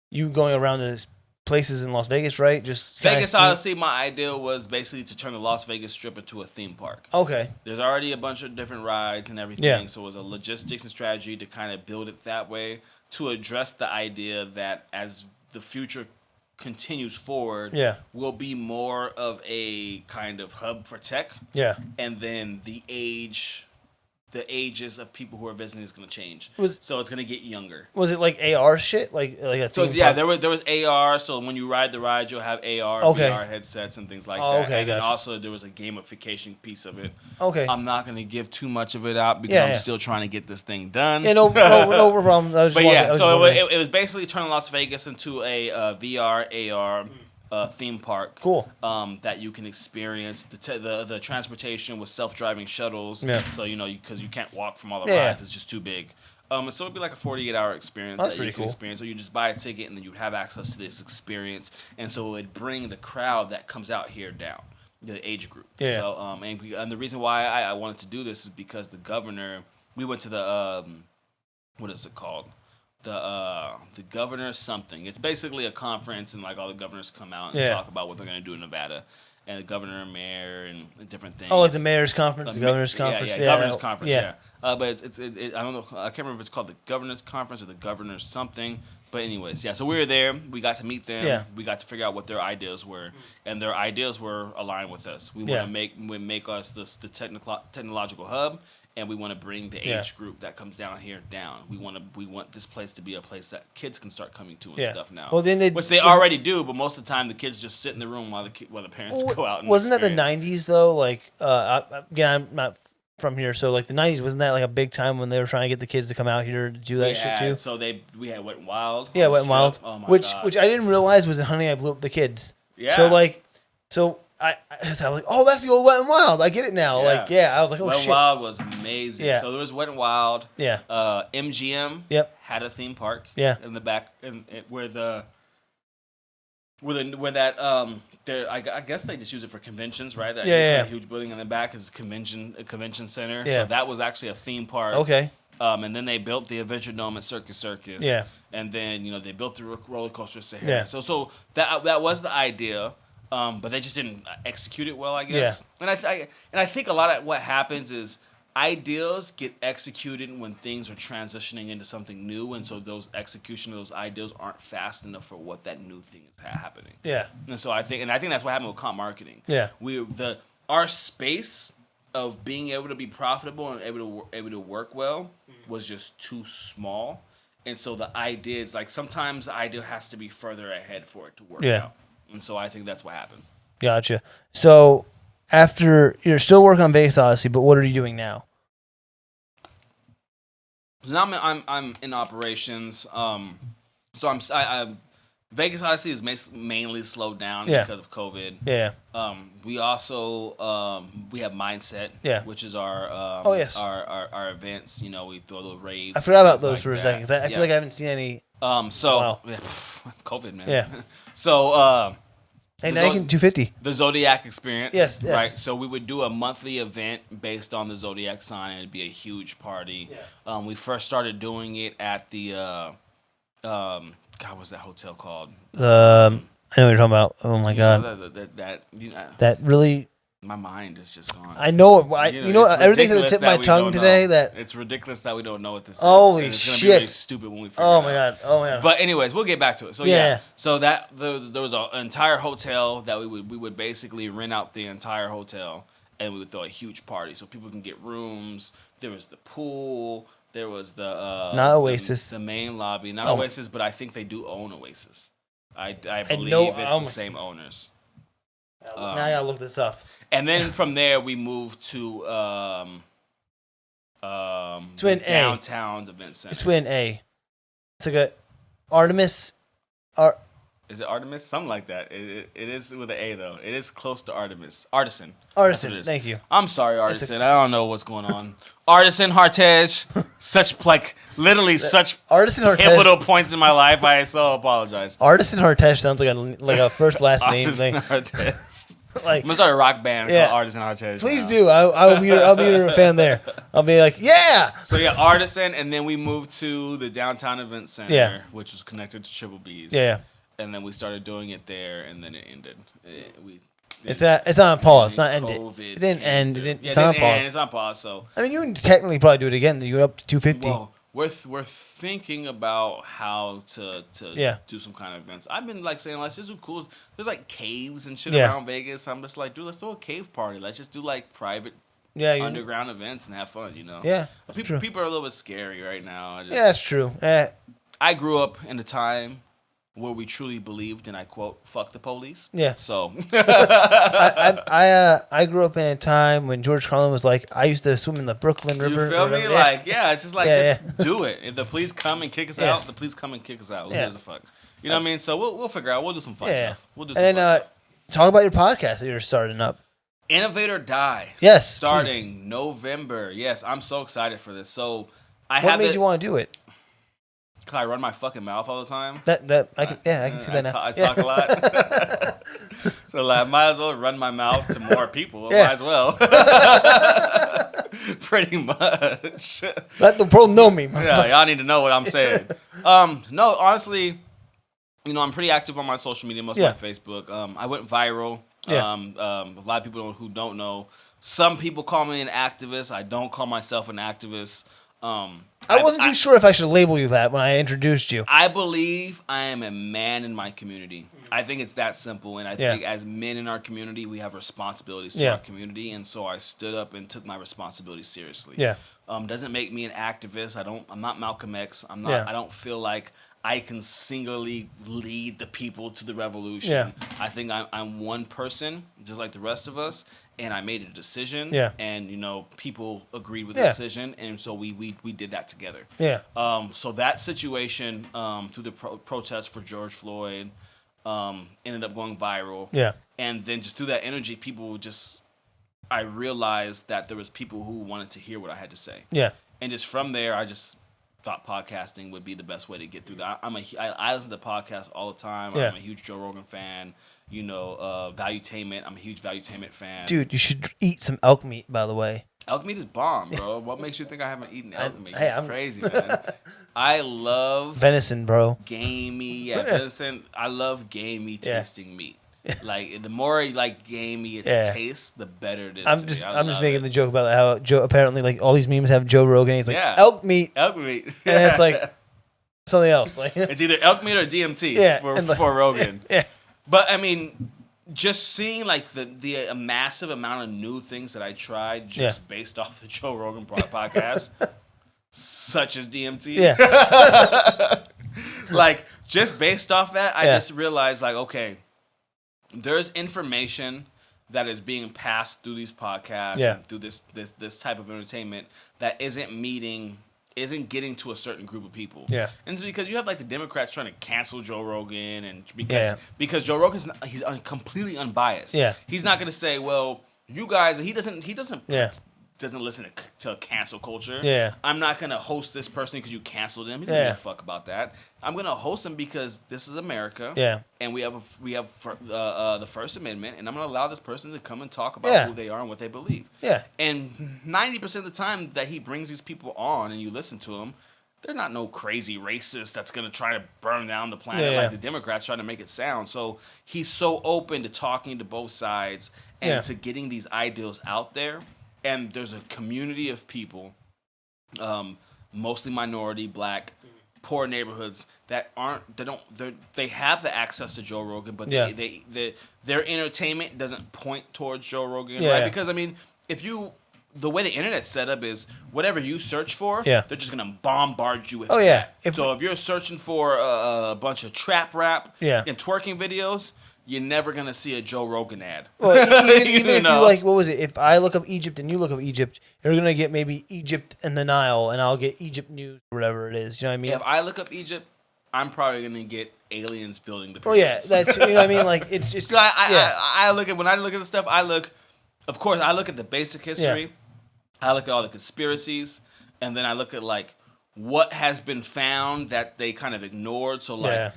you going around to places in Las Vegas, right? Just Vegas Odyssey, my idea was basically to turn the Las Vegas Strip into a theme park. Okay. There's already a bunch of different rides and everything, so it was a logistics and strategy to kind of build it that way to address the idea that as the future continues forward, will be more of a kind of hub for tech. Yeah. And then the age the ages of people who are visiting is going to change. So it's going to get younger. Was it like AR shit, like a So theme yeah, park? there was AR. So when you ride the rides, you'll have AR, Okay. VR headsets and things like Oh, that. okay, And then gotcha. also there was a gamification piece of it. Okay. I'm not going to give too much of it out because Yeah, I'm yeah. still trying to get this thing done. Yeah, no problem. I was just But wondering- I yeah, was so just wondering. it was basically turning Las Vegas into a VR AR theme park. Cool. That you can experience. The transportation with self-driving shuttles. Yeah. So because you can't walk from all the Yeah. rides, it's just too big. So it'd be like a 48-hour experience That's that pretty you can cool. experience. So you just buy a ticket and then you'd have access to this experience, and so it would bring the crowd that comes out here down, the age group. Yeah. So and the reason why I wanted to do this is because the governor. We went to the what is it called? The governor something. It's basically a conference, and like all the governors come out and Yeah. talk about what they're gonna do in Nevada, and the governor and mayor and different things. Oh, like the mayor's conference, the governor's conference. Yeah, governor's conference. Yeah. Yeah. But it's I don't know. I can't remember if it's called the governor's conference or the governor's something. But anyways, yeah. So we were there. We got to meet them. Yeah. We got to figure out what their ideas were, and their ideas were aligned with us. We Yeah. want to make us the technological hub. And we want to bring the Yeah. age group that comes down here down. We want this place to be a place that kids can start coming to and Yeah. stuff now. Well, then which they already do, but most of the time the kids just sit in the room while the parents go out. And Wasn't that the experience. '90s though? Like, again, I'm not from here, so like the '90s wasn't that like a big time when they were trying to get the kids to come out here to do that shit too? So we had Wet and Wild. Yeah, on the Wet and Wild, Strip. Oh my which God. which I didn't realize was in Honey I Blew Up the Kids. Yeah. So I was like, oh, that's the old Wet and Wild. I get it now. Yeah. Like, yeah, I was like, oh Wet shit. and Wild was amazing. Yeah. So there was Wet and Wild. Yeah. MGM. Yep. Had a theme park. Yeah. In the back, where I guess they just use it for conventions, right? That Yeah. huge building in the back is a convention center. Yeah. So that was actually a theme park. Okay. And then they built the Adventure Dome at Circus. Yeah. And then they built the roller coaster Sahara. Yeah. So that was the idea. But they just didn't execute it well, I guess. Yeah. And I think a lot of what happens is ideas get executed when things are transitioning into something new, and so those execution of those ideas aren't fast enough for what that new thing is happening. Yeah. And so I think that's what happened with comp marketing. Yeah. Our space of being able to be profitable and able to work well was just too small, and so the idea is like sometimes the idea has to be further ahead for it to work out. And so I think that's what happened. Gotcha. So after you're still working on Vegas Odyssey, but what are you doing now? So now I'm in operations. So Vegas Odyssey is mainly slowed down because of COVID. Yeah. We also we have Mindset, which is our our events. We throw the raves. I forgot about those like for a that. second. 'Cause I feel like I haven't seen any. COVID, man. Yeah. So Hey, now you can 250. the Zodiac experience. Yes. Right. So we would do a monthly event based on the Zodiac sign, and it'd be a huge party. Yeah. We first started doing it at the God, what's that hotel called? I know what you're talking about. Oh my god. That really. My mind is just gone. I know it. It's Everything's at the ridiculous tip of that my we tongue don't today. know. That It's ridiculous that we don't know what this is. Holy And it's gonna shit. be really stupid when we figure it out. Oh my god. But anyways, we'll get back to it. So Yeah. So that there was an entire hotel that we would basically rent out the entire hotel, and we would throw a huge party so people can get rooms. There was the pool. There was the not Oasis. the main lobby. Not Oasis, but I think they do own Oasis. I believe know- it's the same owners. Now I gotta look this up. And then from there we moved to Twin A. downtown event center. It's Twin A. It's like a Artemis. Is it Artemis? Something like that. It is with an A though. It is close to Artemis. Artisan. Artisan. That's what it is. Thank you. I'm sorry, Artisan. I don't know what's going on. Artisan, Hartej, such Artisan Hartesh. pivotal points in my life. I so apologize. Artisan Hartesh sounds like a first last name Artisan thing. Hartej. Like, I'm gonna start a rock band Yeah. called Artisan Hartej. please now. do. I'll be a fan there. I'll be like, yeah. So yeah, Artisan, and then we moved to the downtown event center, which was connected to Triple B's. Yeah. And then we started doing it there, and then it ended. It's on pause. It's not ended. COVID It didn't end. came It didn't. through. It's Yeah, not on it didn't end. pause. It's on pause. So I mean, you can technically probably do it again. You go up to 250. well, we're thinking about how to do some kind of events. I've been like saying let's just do cool. There's like caves and shit Yeah. around Vegas. I'm just like, dude, let's throw a cave party. Let's just do like private underground events and have fun. Yeah, people are a little bit scary right now. Yeah, that's true. I grew up in a time where we truly believed, and I quote, "Fuck the police." Yeah. So I grew up in a time when George Carlin was like, I used to swim in the Brooklyn River. you feel me? Yeah. Like, it's just like do it. If the police come and kick us out, the police come and kick us out. Who gives a fuck? You know what I mean? So we'll figure out. We'll do some fun stuff. We'll do some fun stuff. Talk about your podcast that you're starting up. Innovate or Die. Yes. Starting November. Yes, I'm so excited for this. So What made you want to do it? Cause I run my fucking mouth all the time. I can see that now. I talk a lot. So like, I might as well run my mouth to more people. Might as well. Pretty much. Let the world know me. Yeah, y'all need to know what I'm saying. No, honestly, I'm pretty active on my social media, mostly on Facebook. I went viral. A lot of people who don't know. Some people call me an activist. I don't call myself an activist. I wasn't too sure if I should label you that when I introduced you. I believe I am a man in my community. I think it's that simple. And I think as men in our community, we have responsibilities to our community. And so I stood up and took my responsibilities seriously. Yeah. Doesn't make me an activist. I'm not Malcolm X. I don't feel like I can singularly lead the people to the revolution. Yeah. I think I'm one person, just like the rest of us, and I made a decision. Yeah. And people agreed with the decision, and so we did that together. Yeah. So that situation through the protest for George Floyd ended up going viral. Yeah. And then just through that energy, I realized that there was people who wanted to hear what I had to say. Yeah. And just from there, I just thought podcasting would be the best way to get through that. I listen to podcasts all the time. I'm a huge Joe Rogan fan. Valuetainment. I'm a huge Valuetainment fan. Dude, you should eat some elk meat, by the way. Elk meat is bomb, bro. What makes you think I haven't eaten elk meat? I'm crazy, man. I love venison, bro. Gamey, venison. I love gamey tasting meat. Like the more gamey its taste, the better it is. I'm just making the joke about how Joe apparently like all these memes have Joe Rogan. He's like elk meat, and it's like something else. Like it's either elk meat or DMT for Rogan. Yeah, but I mean, just seeing like the massive amount of new things that I tried just based off the Joe Rogan podcast, such as DMT. Yeah, like just based off that, I just realized like okay. There's information that is being passed through these podcasts and through this type of entertainment that isn't getting to a certain group of people. Yeah. And it's because you have like the Democrats trying to cancel Joe Rogan and because Joe Rogan's he's completely unbiased. Yeah. He's not going to say, well, you guys, he doesn't listen to cancel culture. Yeah. I'm not going to host this person because you canceled him. He doesn't give a fuck about that. I'm going to host him because this is America. Yeah. And we have the First Amendment, and I'm going to allow this person to come and talk about who they are and what they believe. Yeah. And 90% of the time that he brings these people on and you listen to them, they're not no crazy racist that's going to try to burn down the planet like the Democrats trying to make it sound. So he's so open to talking to both sides and to getting these ideals out there. And there's a community of people, mostly minority, black, poor neighborhoods that they have the access to Joe Rogan, but their entertainment doesn't point towards Joe Rogan, right? Because I mean, the way the internet's set up is whatever you search for, they're just gonna bombard you with. Oh yeah. So if you're searching for a bunch of trap rap and twerking videos, you're never going to see a Joe Rogan ad. Well, even if you like, what was it? If I look up Egypt and you look up Egypt, you're going to get maybe Egypt and the Nile, and I'll get Egypt News or whatever it is. You know what I mean? If I look up Egypt, I'm probably going to get aliens building the pyramids. Oh, yeah. That's, you know what I mean? Like, it's just... when I look at the stuff, I look at the basic history. Yeah. I look at all the conspiracies, and then I look at, like, what has been found that they kind of ignored. So, like... Yeah.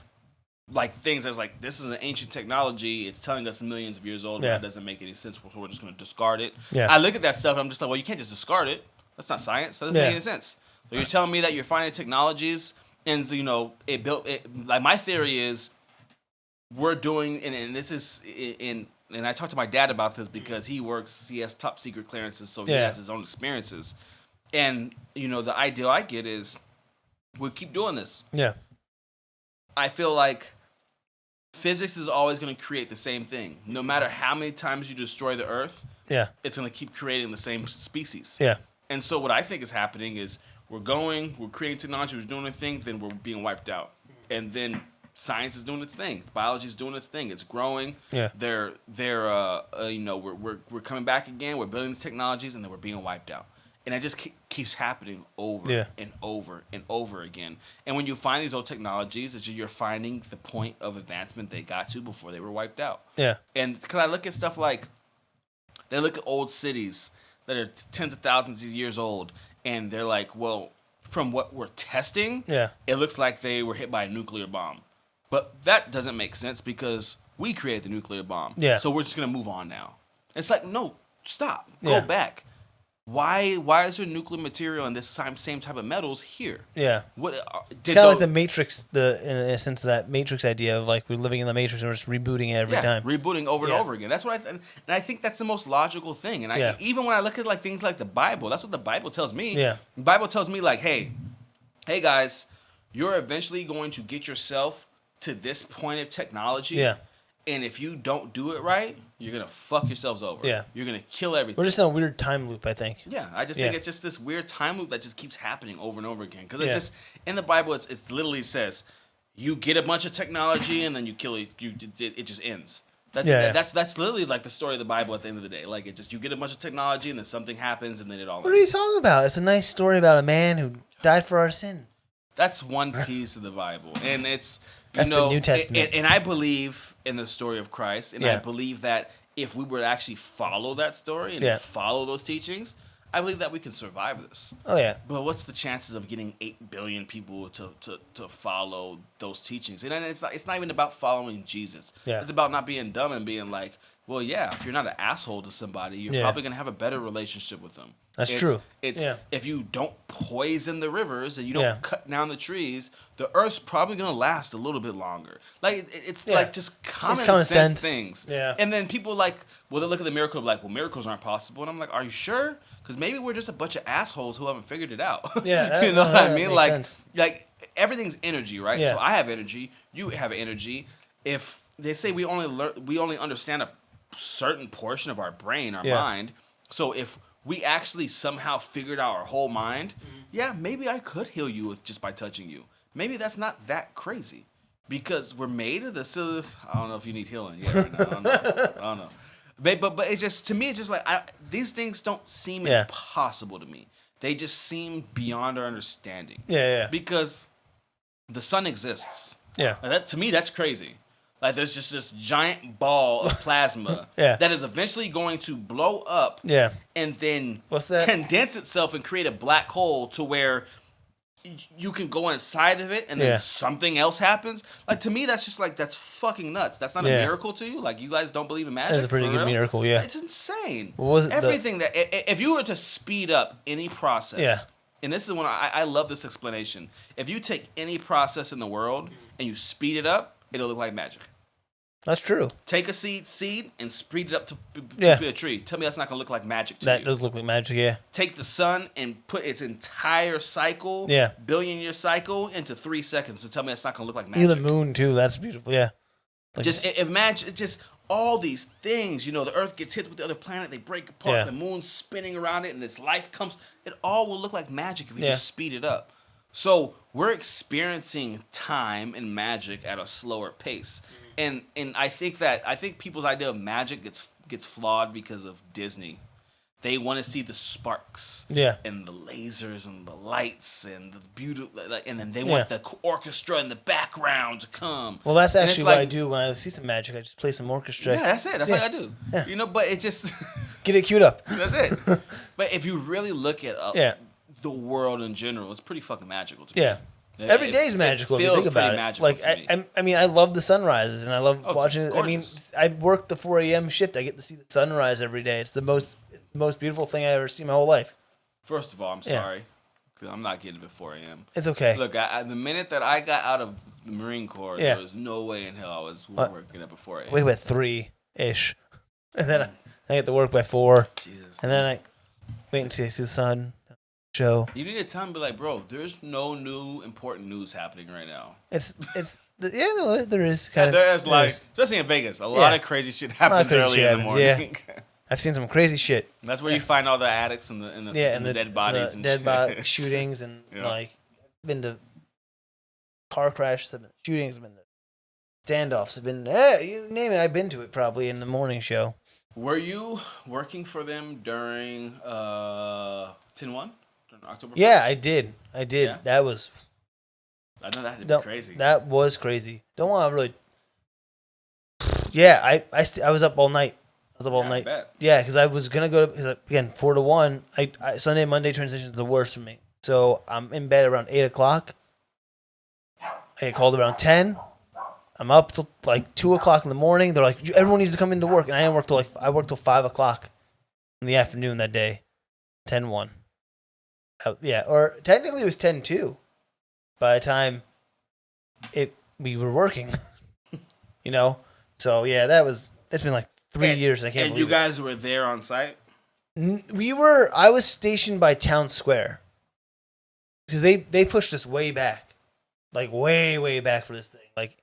Like things that's like, this is an ancient technology. It's telling us millions of years old. But it doesn't make any sense. So we're just going to discard it. Yeah. I look at that stuff and I'm just like, well, you can't just discard it. That's not science. That doesn't make any sense. So you're telling me that you're finding technologies and, it built it. Like my theory is we're doing, and this is and I talked to my dad about this because he has top secret clearances. So he has his own experiences. And, the ideal I get is we keep doing this. Yeah. I feel like physics is always going to create the same thing. No matter how many times you destroy the Earth, it's going to keep creating the same species. Yeah. And so what I think is happening is we're creating technology, we're doing a thing, then we're being wiped out. And then science is doing its thing. Biology is doing its thing. It's growing. Yeah. We're coming back again. We're building these technologies, and then we're being wiped out. And it just keeps happening over and over and over again. And when you find these old technologies, you're finding the point of advancement they got to before they were wiped out. Yeah. And because I look at stuff like, they look at old cities that are tens of thousands of years old, and they're like, well, from what we're testing, it looks like they were hit by a nuclear bomb. But that doesn't make sense because we created the nuclear bomb. Yeah. So we're just going to move on now. It's like, no, stop. Go back. Why is there nuclear material and this same type of metals here? Yeah. What? It's kind of like the Matrix, in a sense of that Matrix idea of like we're living in the Matrix and we're just rebooting it every time. Rebooting over and over again. That's what and I think that's the most logical thing. And even when I look at like things like the Bible, that's what the Bible tells me. Yeah. The Bible tells me like, hey guys, you're eventually going to get yourself to this point of technology. Yeah. And if you don't do it right, you're going to fuck yourselves over. Yeah. You're going to kill everything. We're just in a weird time loop, I think. Yeah. I just think it's just this weird time loop that just keeps happening over and over again. Because it's just, in the Bible, it literally says, you get a bunch of technology and then you kill it. It just ends. That's literally like the story of the Bible at the end of the day. Like, you get a bunch of technology and then something happens and then it all ends. What are you talking about? It's a nice story about a man who died for our sins. That's one piece of the Bible. And it's... That's the New Testament. And I believe in the story of Christ. And I believe that if we were to actually follow that story and follow those teachings, I believe that we can survive this. Oh, yeah. But what's the chances of getting 8 billion people to follow those teachings? And it's not even about following Jesus. Yeah. It's about not being dumb and being like, well, yeah, if you're not an asshole to somebody, you're probably going to have a better relationship with them. That's true. If you don't poison the rivers and you don't cut down the trees, the earth's probably going to last a little bit longer. Like, it's like just common sense things. Yeah. And then people they look at the miracle like, well, miracles aren't possible. And I'm like, are you sure? Because maybe we're just a bunch of assholes who haven't figured it out. Yeah. You know what I mean? Like everything's energy, right? Yeah. So I have energy. You have energy. If they say we only understand a certain portion of our brain, our mind. So if we actually somehow figured out our whole mind, maybe I could heal you just by touching you. Maybe that's not that crazy. Because we're made of the I don't know if you need healing. Yeah, I don't know. But it's just, to me, it's just like, these things don't seem impossible to me. They just seem beyond our understanding. Yeah. Because the sun exists. Yeah. To me, that's crazy. Like, there's just this giant ball of plasma that is eventually going to blow up and then condense itself and create a black hole to where you can go inside of it and then something else happens. Like, to me, that's just like, that's fucking nuts. That's not a miracle to you? Like, you guys don't believe in magic? That's a pretty good miracle, yeah. It's insane. What was it? Everything if you were to speed up any process, and this is when I love this explanation. If you take any process in the world and you speed it up, it'll look like magic. That's true. Take a seed and speed it up to be a tree. Tell me that's not going to look like magic to you. That does look like magic, yeah. Take the sun and put its entire cycle, billion-year cycle, into 3 seconds. So tell me that's not going to look like magic. Even the moon, too. That's beautiful, yeah. Like just imagine just all these things. You know, the Earth gets hit with the other planet. They break apart. The moon's spinning around it, and this life comes. It all will look like magic if you just speed it up. So we're experiencing time and magic at a slower pace. And I think people's idea of magic gets flawed because of Disney. They want to see the sparks, and the lasers and the lights and the beauty, and then they want the orchestra in the background to come. Well, that's actually what I do when I see some magic. I just play some orchestra. Yeah, that's it. That's what I do. Yeah. You know, but it just get it queued up. That's it. But if you really look at the world in general, it's pretty fucking magical to me. Yeah. Every day's magical if you think about it. Like, I mean, I love the sunrises and I love watching it. I mean, I work the 4 a.m. shift. I get to see the sunrise every day. It's the most beautiful thing I ever seen my whole life. First of all, I'm sorry. I'm not getting up at 4 a.m. It's okay. Look, the minute that I got out of the Marine Corps, there was no way in hell I was working up at 4 a.m. Wake up at 3-ish. And then I get to work by 4. Jesus. And then I wait until I see the sun. Show. You need to tell me, like, bro, there's no new important news happening right now. It's no, there is kind of. There's like, especially in Vegas, a lot of crazy shit happens early in the morning. Yeah. I've seen some crazy shit. That's where you find all the addicts and the dead bodies and dead body shootings and Yeah. like been to car crashes, have been shootings, have been to standoffs, have been you name it. I've been to it probably in the morning show. Were you working for them during 10-1? During October? Yeah, I did. Yeah? That was. I know that had to be crazy. That was crazy. Don't want to really. Yeah, I was up all night. I I bet. Yeah, because I was gonna go to again 4 to 1. I Sunday Monday transition is the worst for me. So I'm in bed around 8 o'clock. I get called around 10. I'm up till like 2 o'clock in the morning. They're like, everyone needs to come into work, and I worked till 5 o'clock in the afternoon that day. 10-1. Yeah, or technically it was 10-2. By the time we were working, you know. So yeah, it's been like 3 years. And I can't believe it. And you guys were there on site? I was stationed by Town Square because they pushed us way back, like way back for this thing. Like,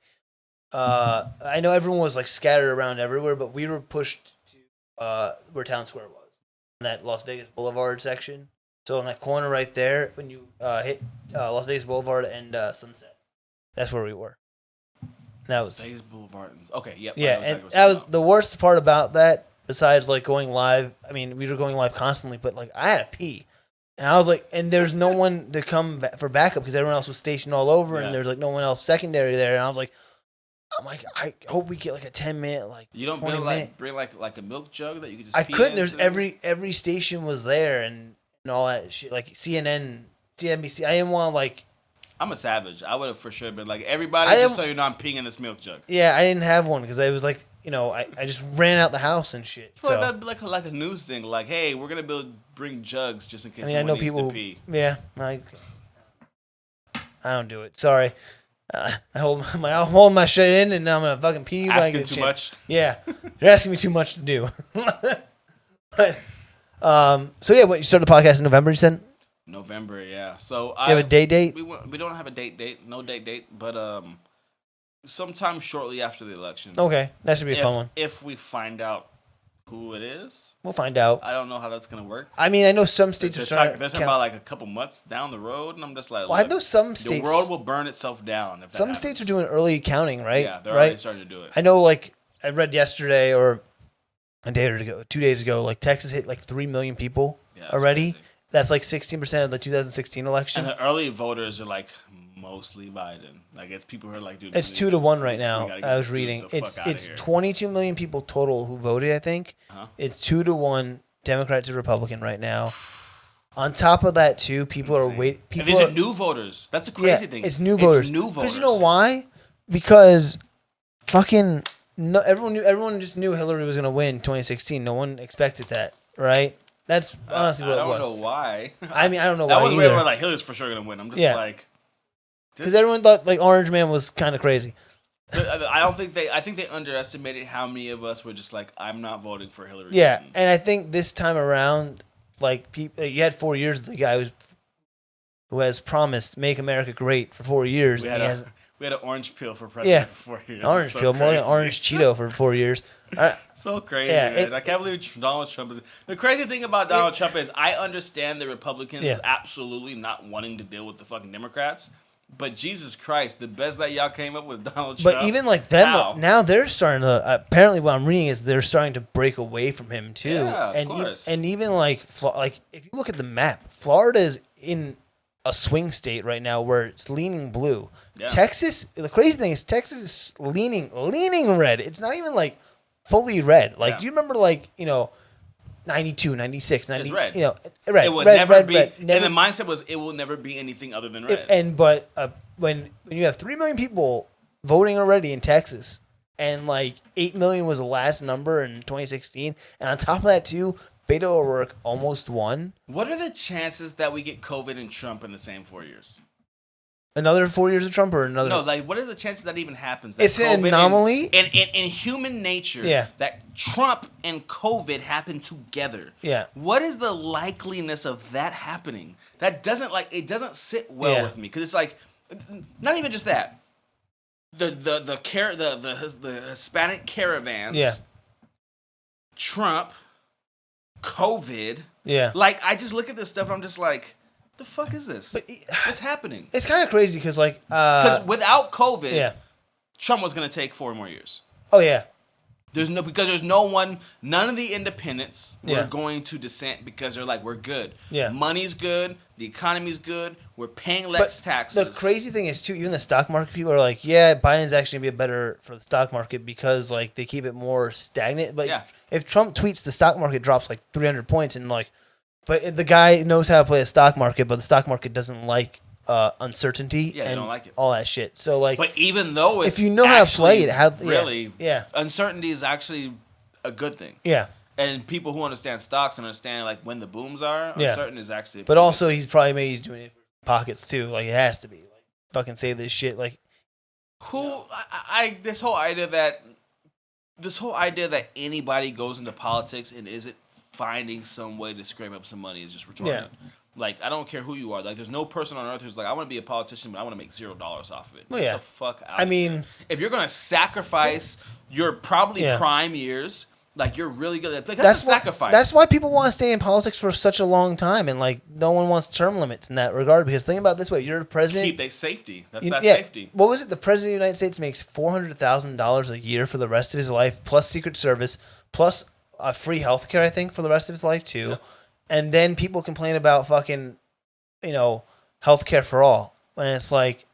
I know everyone was like scattered around everywhere, but we were pushed to where Town Square was, in that Las Vegas Boulevard section. So in that corner right there, when you hit Las Vegas Boulevard and Sunset, that's where we were. That was Las Vegas Boulevard. Okay, yep. yeah, and that was the worst part about that. Besides like going live, I mean, we were going live constantly, but like I had to pee, and I was like, and there's no one to come for backup because everyone else was stationed all over, and there's like no one else secondary there, and I'm like, I hope we get like a 10-minute like. You don't bring like a milk jug that you could just. I pee couldn't. There's into? every station was there and all that shit, like CNN, CNBC. I didn't want like. I'm a savage. I would have for sure been like, everybody, just so you know, I'm peeing in this milk jug. Yeah, I didn't have one because I was like, I just ran out the house and shit. So that'd be like a news thing, like, hey, we're gonna bring jugs just in case. I know needs people. To pee. Yeah, I don't do it. Sorry, I hold my shit in, and I'm gonna fucking pee. Asking too much. Yeah, you're asking me too much to do. But so yeah, what you started the podcast in November? You said. November, yeah. So you have a date? We don't have a date, no date, but sometime shortly after the election. Okay, that should be a fun one. If we find out who it is, we'll find out. I don't know how that's gonna work. I mean, I know some states are starting. They're talking about like a couple months down the road, and I'm just like, well, I know some states. The world will burn itself down. If some states are doing early counting, right? Yeah, they're already starting to do it. I know, like I read yesterday or a day ago, 2 days ago, like Texas hit like 3 million people already. Crazy. That's like 16% of the 2016 election. And the early voters are like mostly Biden. Like it's people who are like, dude. It's 2 to 1 right now. I was reading. It's 22 million people total who voted. I think it's 2 to 1 Democrat to Republican right now. On top of that, too, people are waiting. And these are new voters. That's a crazy thing. It's new voters. Because you know why? Because fucking everyone just knew Hillary was going to win 2016. No one expected that, right? That's honestly what it was. I don't know why. I mean, I don't know why either. That was where like Hillary's for sure going to win. I'm just like... Because everyone thought like Orange Man was kind of crazy. I think they underestimated how many of us were just like, I'm not voting for Hillary. Yeah, Clinton. and I think this time around, like you had 4 years of the guy who has promised "Make America Great" for 4 years. We had an orange peel for president for 4 years. Orange peel, more like an orange Cheeto for 4 years. So crazy, man. I can't believe Donald Trump is... The crazy thing about Donald Trump is I understand the Republicans absolutely not wanting to deal with the fucking Democrats. But Jesus Christ, the best that y'all came up with Donald Trump. But even like them, now they're starting to... apparently what I'm reading is they're starting to break away from him too. Yeah, of course. And even like if you look at the map, Florida is in a swing state right now where it's leaning blue. Yeah. Texas, the crazy thing is Texas is leaning red. It's not even like fully red. Like, do you remember 92, 96, 90, red. Red. It would red, never red, be. red, And the mindset was it will never be anything other than red. When you have 3 million people voting already in Texas, and like 8 million was the last number in 2016, and on top of that too, Beto O'Rourke almost won. What are the chances that we get COVID and Trump in the same 4 years? Another 4 years of Trump or another? No, like what are the chances that even happens? That it's an anomaly. In human nature, that Trump and COVID happen together. Yeah. What is the likeliness of that happening? That doesn't it doesn't sit well with me because it's like, not even just that. the Hispanic caravans. Yeah. Trump, COVID. Yeah. Like, I just look at this stuff and I'm just like, the fuck is this? What's happening? It's kind of crazy because, like... Because without COVID, yeah. Trump was going to take 4 more years. Oh, yeah. Because none of the independents Yeah. were going to dissent because they're like, we're good. Yeah. Money's good. The economy's good. We're paying less taxes. The crazy thing is, too, even the stock market people are like, yeah, Biden's actually going to be better for the stock market because, like, they keep it more stagnant. But if Trump tweets, the stock market drops, like, 300 points. And, like, but the guy knows how to play a stock market, but the stock market doesn't like uncertainty they and don't like it. all that shit. So, like, but even though if you know how to play it, uncertainty is actually a good thing. Yeah. And people who understand stocks and understand like when the booms are, uncertain is actually. But also, he's probably maybe doing it for pockets too. Like, it has to be. Like, fucking say this shit. Like, this whole idea that anybody goes into politics and isn't finding some way to scrape up some money is just retarded. Yeah. Like, I don't care who you are. Like, there's no person on earth who's like, I want to be a politician, but I want to make $0 off of it. Well, yeah. Get the fuck out. I mean, if you're gonna sacrifice your probably prime years, like, you're really good. Like, that's a sacrifice. That's why people want to stay in politics for such a long time, and like no one wants term limits in that regard. Because think about it this way: you're the president. Keep their safety. That's safety. What was it? The president of the United States makes $400,000 a year for the rest of his life, plus Secret Service, plus free healthcare, I think, for the rest of his life too. Yeah. And then people complain about fucking, healthcare for all, and it's like,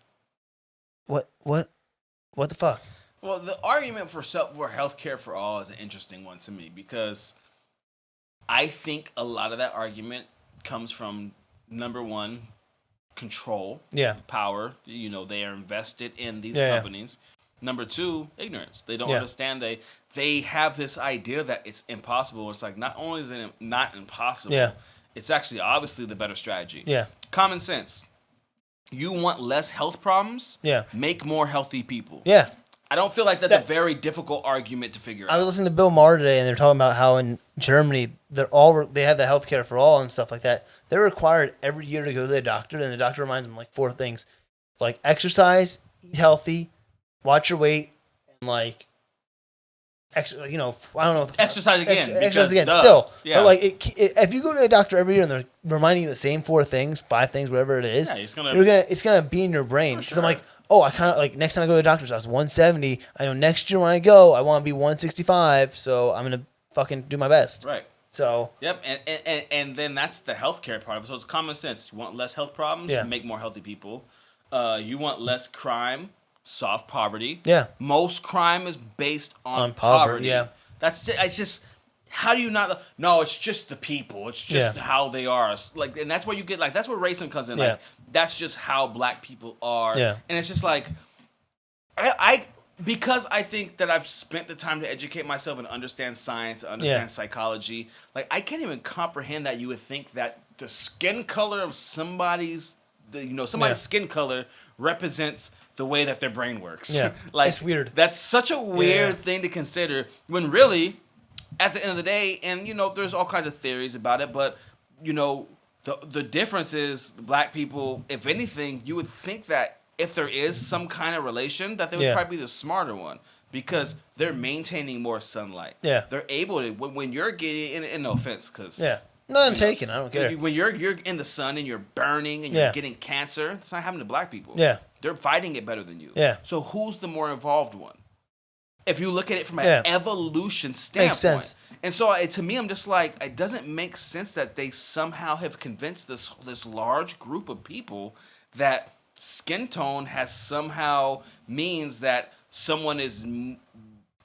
what the fuck? Well, the argument for healthcare for all is an interesting one to me because I think a lot of that argument comes from, number one, control, power. They are invested in these companies. Number two, ignorance. They don't understand. They have this idea that it's impossible. It's like, not only is it not impossible, it's actually obviously the better strategy. Yeah. Common sense. You want less health problems? Yeah. Make more healthy people. Yeah. I don't feel like that's a very difficult argument to figure out. I was listening to Bill Maher today, and they're talking about how in Germany they have the healthcare for all and stuff like that. They're required every year to go to the doctor, and the doctor reminds them like 4 things, like exercise, eat healthy, watch your weight, and like, I don't know. Exercise again. Exercise again. Still, but like, if you go to a doctor every year and they're reminding you the same 4 things, 5 things, whatever it is, it's gonna be in your brain. Because I'm like, oh, I kind of like next time I go to the doctor's, I was 170. I know next year when I go, I want to be 165. So I'm gonna fucking do my best. Right. So. Yep, and then that's the healthcare part of it. So it's common sense. You want less health problems, make more healthy people. You want less crime, solve poverty. Yeah. Most crime is based on poverty. Yeah. It's just, how do you not? No, it's just the people. It's just how they are. Like, and that's where you get like, that's where racism comes in. Like, that's just how black people are. Yeah. And it's just like, because I think that I've spent the time to educate myself and understand science, understand psychology. Like, I can't even comprehend that you would think that the skin color of somebody's skin color represents the way that their brain works. Yeah. Like, it's weird. That's such a weird thing to consider when really, at the end of the day, and there's all kinds of theories about it, but the difference is black people, if anything, you would think that if there is some kind of relation, that they would probably be the smarter one because they're maintaining more sunlight. Yeah. They're able to, when you're getting, and no offense, because... Yeah. None taken. I don't care. When you're in the sun and you're burning and you're getting cancer, it's not happening to black people. Yeah. They're fighting it better than you. Yeah. So who's the more involved one? If you look at it from an evolution standpoint. Makes sense. And so to me, I'm just like, it doesn't make sense that they somehow have convinced this large group of people that skin tone has somehow means that someone is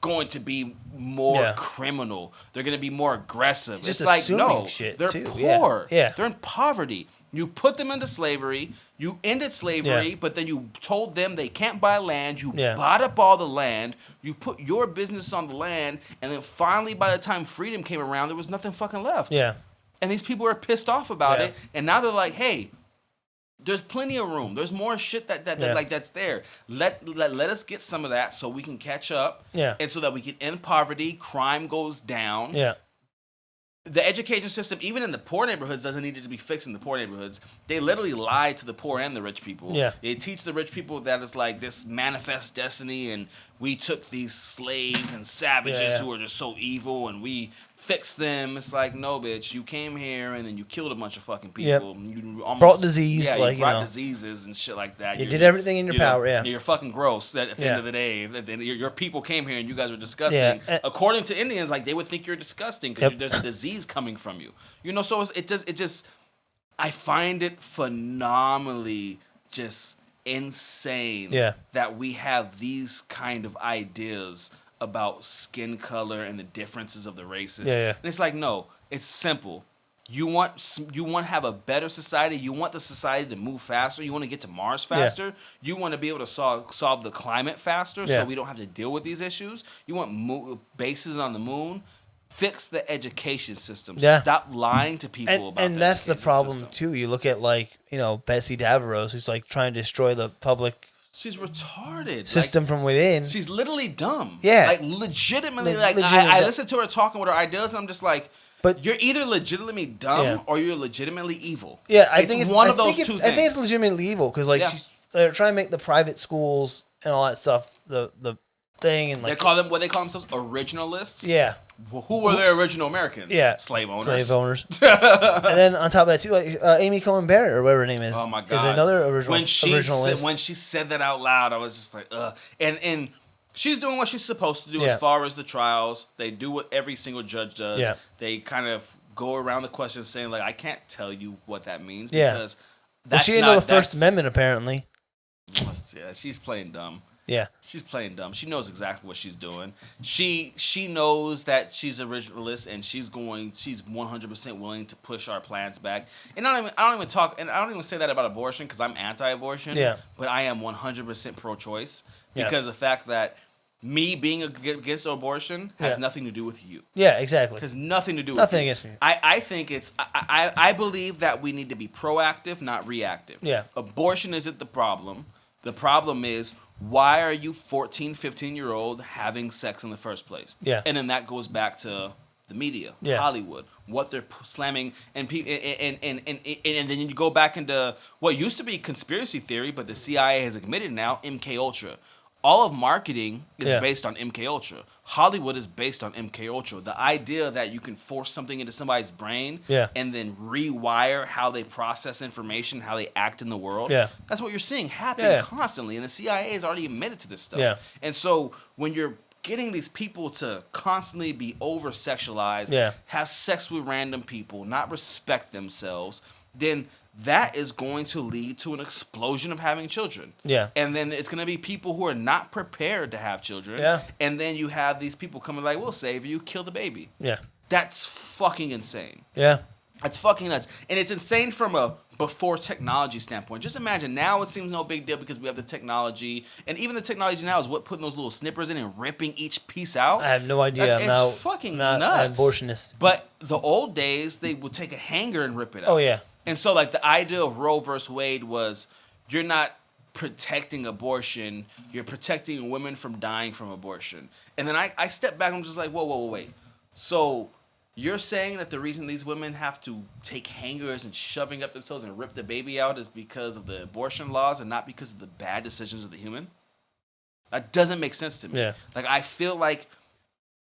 going to be more criminal. They're going to be more aggressive. Just it's like, no, they're too. poor. Yeah. They're in poverty. You put them into slavery. You ended slavery, but then you told them they can't buy land. You bought up all the land. You put your business on the land. And then finally, by the time freedom came around, there was nothing fucking left. Yeah. And these people are pissed off about it. And now they're like, hey, there's plenty of room. There's more shit that's there. Let us get some of that so we can catch up. Yeah. And so that we can end poverty, crime goes down. Yeah. the education system, even in the poor neighborhoods, doesn't need to be fixed in the poor neighborhoods. They literally lie to the poor and the rich people. Yeah. They teach the rich people that it's like this manifest destiny, and we took these slaves and savages who are just so evil, and we fixed them. It's like, no, bitch, you came here and then you killed a bunch of fucking people. Yep. You almost brought disease. Yeah, like, you brought know. diseases and shit like that. You did everything in your power. Yeah. You're fucking gross at the end of the day. Your people came here and you guys were disgusting. Yeah. According to Indians, like, they would think you're disgusting because there's a disease coming from you. You know, so it just I find it phenomenally just insane that we have these kind of ideas about skin color and the differences of the races. And it's like, no, it's simple. You want to have a better society. You want the society to move faster. You want to get to Mars faster. You want to be able to solve the climate faster so we don't have to deal with these issues. You want bases on the moon. Fix the education system. Stop lying to people about and that's the problem too. You look at, like, you know, Betsy Daveros, who's like trying to destroy the public. She's retarded. System from within. She's literally dumb. Yeah. Like, legitimately. I listen to her talking with her ideas, and I'm just like, but you're either legitimately dumb or you're legitimately evil. Yeah, I think it's one of those two things. I think it's legitimately evil because, like, they're trying to make the private schools and all that stuff the thing, and like they call themselves originalists. Yeah. Who were the original Americans? Yeah. Slave owners. And then on top of that too, like Amy Coney Barrett or whatever her name is. Oh my god. Is another originalist. When she said that out loud, I was just like, ugh. And she's doing what she's supposed to do as far as the trials. They do what every single judge does. Yeah. They kind of go around the question saying, like, I can't tell you what that means Well, because she didn't know the First Amendment apparently. Yeah, she's playing dumb. Yeah. She's playing dumb. She knows exactly what she's doing. She knows that she's originalist and she's 100% willing to push our plans back. And I don't even say that about abortion because I'm anti-abortion. Yeah. But I am 100% pro-choice because the fact that me being against abortion has nothing to do with you. Yeah, exactly. It has nothing to do with nothing you. against me. I think I believe that we need to be proactive, not reactive. Yeah. Abortion isn't the problem. The problem is, why are you 14, 15-year-old having sex in the first place? Yeah. And then that goes back to the media, Hollywood, what they're slamming, and then you go back into what used to be conspiracy theory, but the CIA has admitted now, MK Ultra. All of marketing is based on MK Ultra. Hollywood is based on MK Ultra. The idea that you can force something into somebody's brain and then rewire how they process information, how they act in the world. Yeah. That's what you're seeing happen constantly. And the CIA has already admitted to this stuff. Yeah. And so when you're getting these people to constantly be over-sexualized, have sex with random people, not respect themselves, then that is going to lead to an explosion of having children. Yeah. And then it's going to be people who are not prepared to have children. Yeah. And then you have these people coming like, we'll save you, kill the baby. Yeah. That's fucking insane. Yeah. That's fucking nuts. And it's insane from a before technology standpoint. Just imagine, now it seems no big deal because we have the technology. And even the technology now is what putting those little snippers in and ripping each piece out. I have no idea. It's fucking nuts. An abortionist. But the old days, they would take a hanger and rip it out. Oh, yeah. And so, like, the idea of Roe versus Wade was you're not protecting abortion, you're protecting women from dying from abortion. And then I step back and I'm just like, whoa, wait. So you're saying that the reason these women have to take hangers and shoving up themselves and rip the baby out is because of the abortion laws and not because of the bad decisions of the human? That doesn't make sense to me. Yeah. Like, I feel like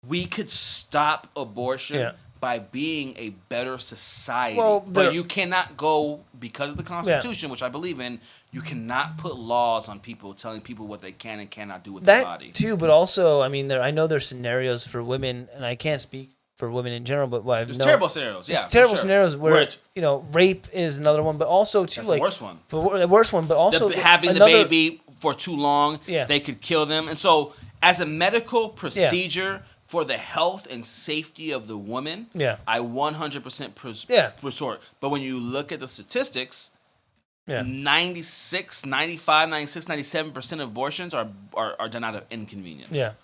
we could stop abortion by being a better society. Well, but you cannot go, because of the Constitution, which I believe in, you cannot put laws on people telling people what they can and cannot do with their body. That too, but also, I mean, I know there's scenarios for women, and I can't speak for women in general, but there's terrible scenarios. Yeah, there's terrible scenarios where rape is another one, but also too, that's like the worst one. The worst one, but also having the baby for too long, they could kill them. And so, as a medical procedure for the health and safety of the woman, I 100% resort. But when you look at the statistics, 96, 95, 96, 97% of abortions are done out of inconvenience. Yeah.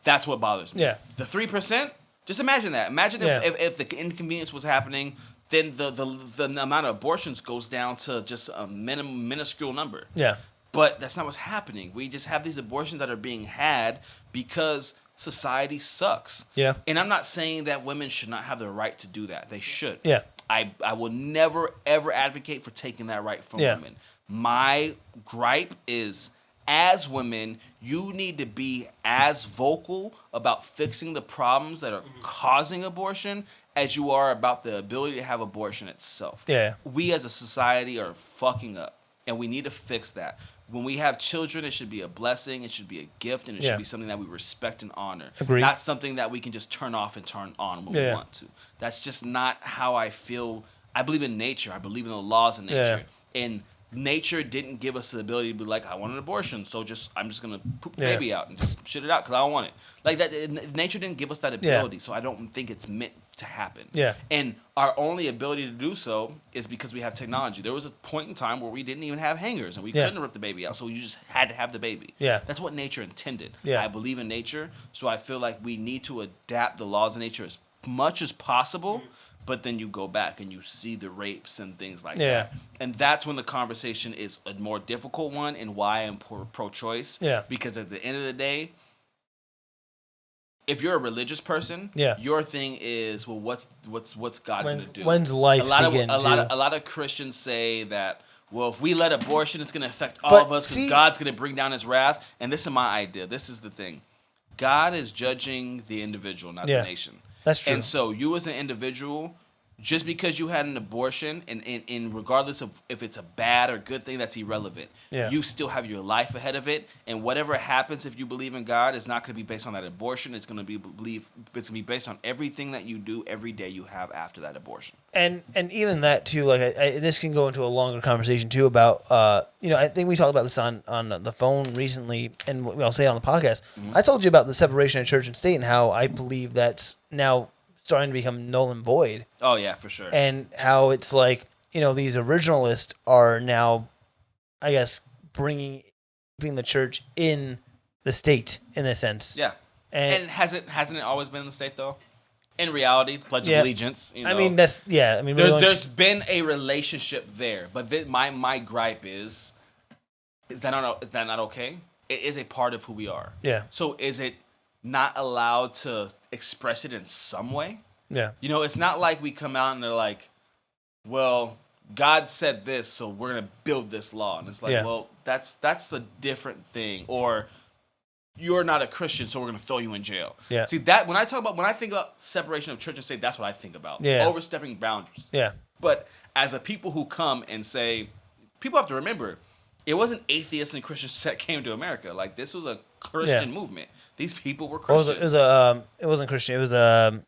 That's what bothers me. Yeah. The 3%, just imagine that. Imagine if the inconvenience was happening, then the amount of abortions goes down to just a minuscule number. Yeah. But that's not what's happening. We just have these abortions that are being had because society sucks. Yeah. And I'm not saying that women should not have the right to do that. They should. Yeah. I will never, ever advocate for taking that right from Yeah. women. My gripe is, as women, you need to be as vocal about fixing the problems that are causing abortion as you are about the ability to have abortion itself. Yeah. We as a society are fucking up, and we need to fix that. When we have children, it should be a blessing, it should be a gift, and it Yeah. should be something that we respect and honor. Agreed. Not something that we can just turn off and turn on when we want to. That's just not how I feel. I believe in nature. I believe in the laws of nature. And nature didn't give us the ability to be like, I want an abortion, so I'm just gonna poop the baby out and just shit it out because I don't want it. Like that, nature didn't give us that ability, so I don't think it's meant to happen. Yeah. And our only ability to do so is because we have technology. There was a point in time where we didn't even have hangers and we couldn't rip the baby out, so you just had to have the baby. Yeah. That's what nature intended. Yeah. I believe in nature, so I feel like we need to adapt the laws of nature as much as possible. But then you go back and you see the rapes and things like that. And that's when the conversation is a more difficult one, and why I'm pro-choice. Yeah. Because at the end of the day, if you're a religious person, your thing is, well, what's God going to do? When's life begin? A lot of Christians say that, well, if we let abortion, it's going to affect all of us because God's going to bring down his wrath. And this is my idea. This is the thing. God is judging the individual, not the nation. That's true. And so you as an individual, just because you had an abortion, and regardless of if it's a bad or good thing, that's irrelevant. Yeah. You still have your life ahead of it, and whatever happens if you believe in God is not going to be based on that abortion. It's going to be based on everything that you do every day you have after that abortion. And even that too, like this can go into a longer conversation too about I think we talked about this on the phone recently, and I'll say it on the podcast. I told you about the separation of church and state and how I believe that's now starting to become null and void. Oh yeah, for sure. And how it's like, these originalists are now, I guess, bringing the church in the state in a sense. Yeah. And hasn't it always been in the state though? In reality, Pledge of Allegiance. I mean, that's I mean, there's been a relationship there, but my gripe is that not okay? It is a part of who we are. Yeah. So is it not allowed to express it in some way? Yeah. It's not like we come out and they're like, well, God said this, so we're gonna build this law, and it's like, well, that's a different thing, or you're not a Christian, so we're gonna throw you in jail. Yeah. See that when I think about separation of church and state, that's what I think about. Yeah. Overstepping boundaries. Yeah. But as a people who come and say, people have to remember, it wasn't atheists and Christians that came to America. Like, this was a Christian movement. These people were Christians. It wasn't Christian. It was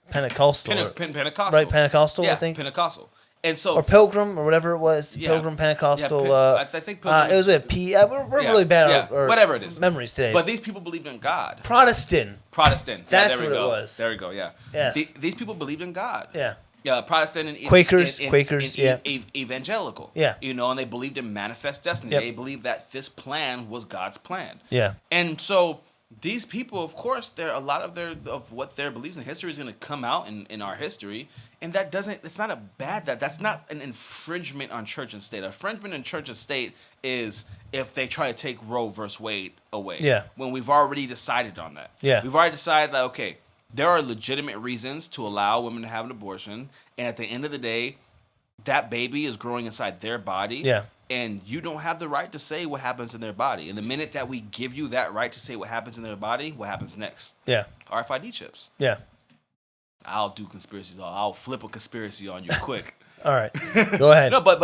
Pentecostal. Pentecostal. Right, Pentecostal, yeah, I think. Pentecostal. And so, or Pilgrim, or whatever it was. Yeah. Pilgrim, Pentecostal. I think Pilgrim. it was with P. We're really bad at whatever it is. Memories today. But these people believed in God. Protestant. That's what it was. There we go, yeah. Yes. These people believed in God. Yeah. Yeah, Protestant and Quakers, evangelical. Yeah. And they believed in manifest destiny. Yep. They believed that this plan was God's plan. Yeah. And so these people, of course, a lot of what their beliefs in history is going to come out in our history, and it's not that's not an infringement on church and state. Infringement in church and state is if they try to take Roe versus Wade away. Yeah. When we've already decided on that. Yeah. We've already decided that, okay, there are legitimate reasons to allow women to have an abortion, and at the end of the day, that baby is growing inside their body. Yeah. And you don't have the right to say what happens in their body. And the minute that we give you that right to say what happens in their body, what happens next? Yeah. RFID chips. Yeah. I'll do conspiracies. I'll flip a conspiracy on you quick. All right. Go ahead. but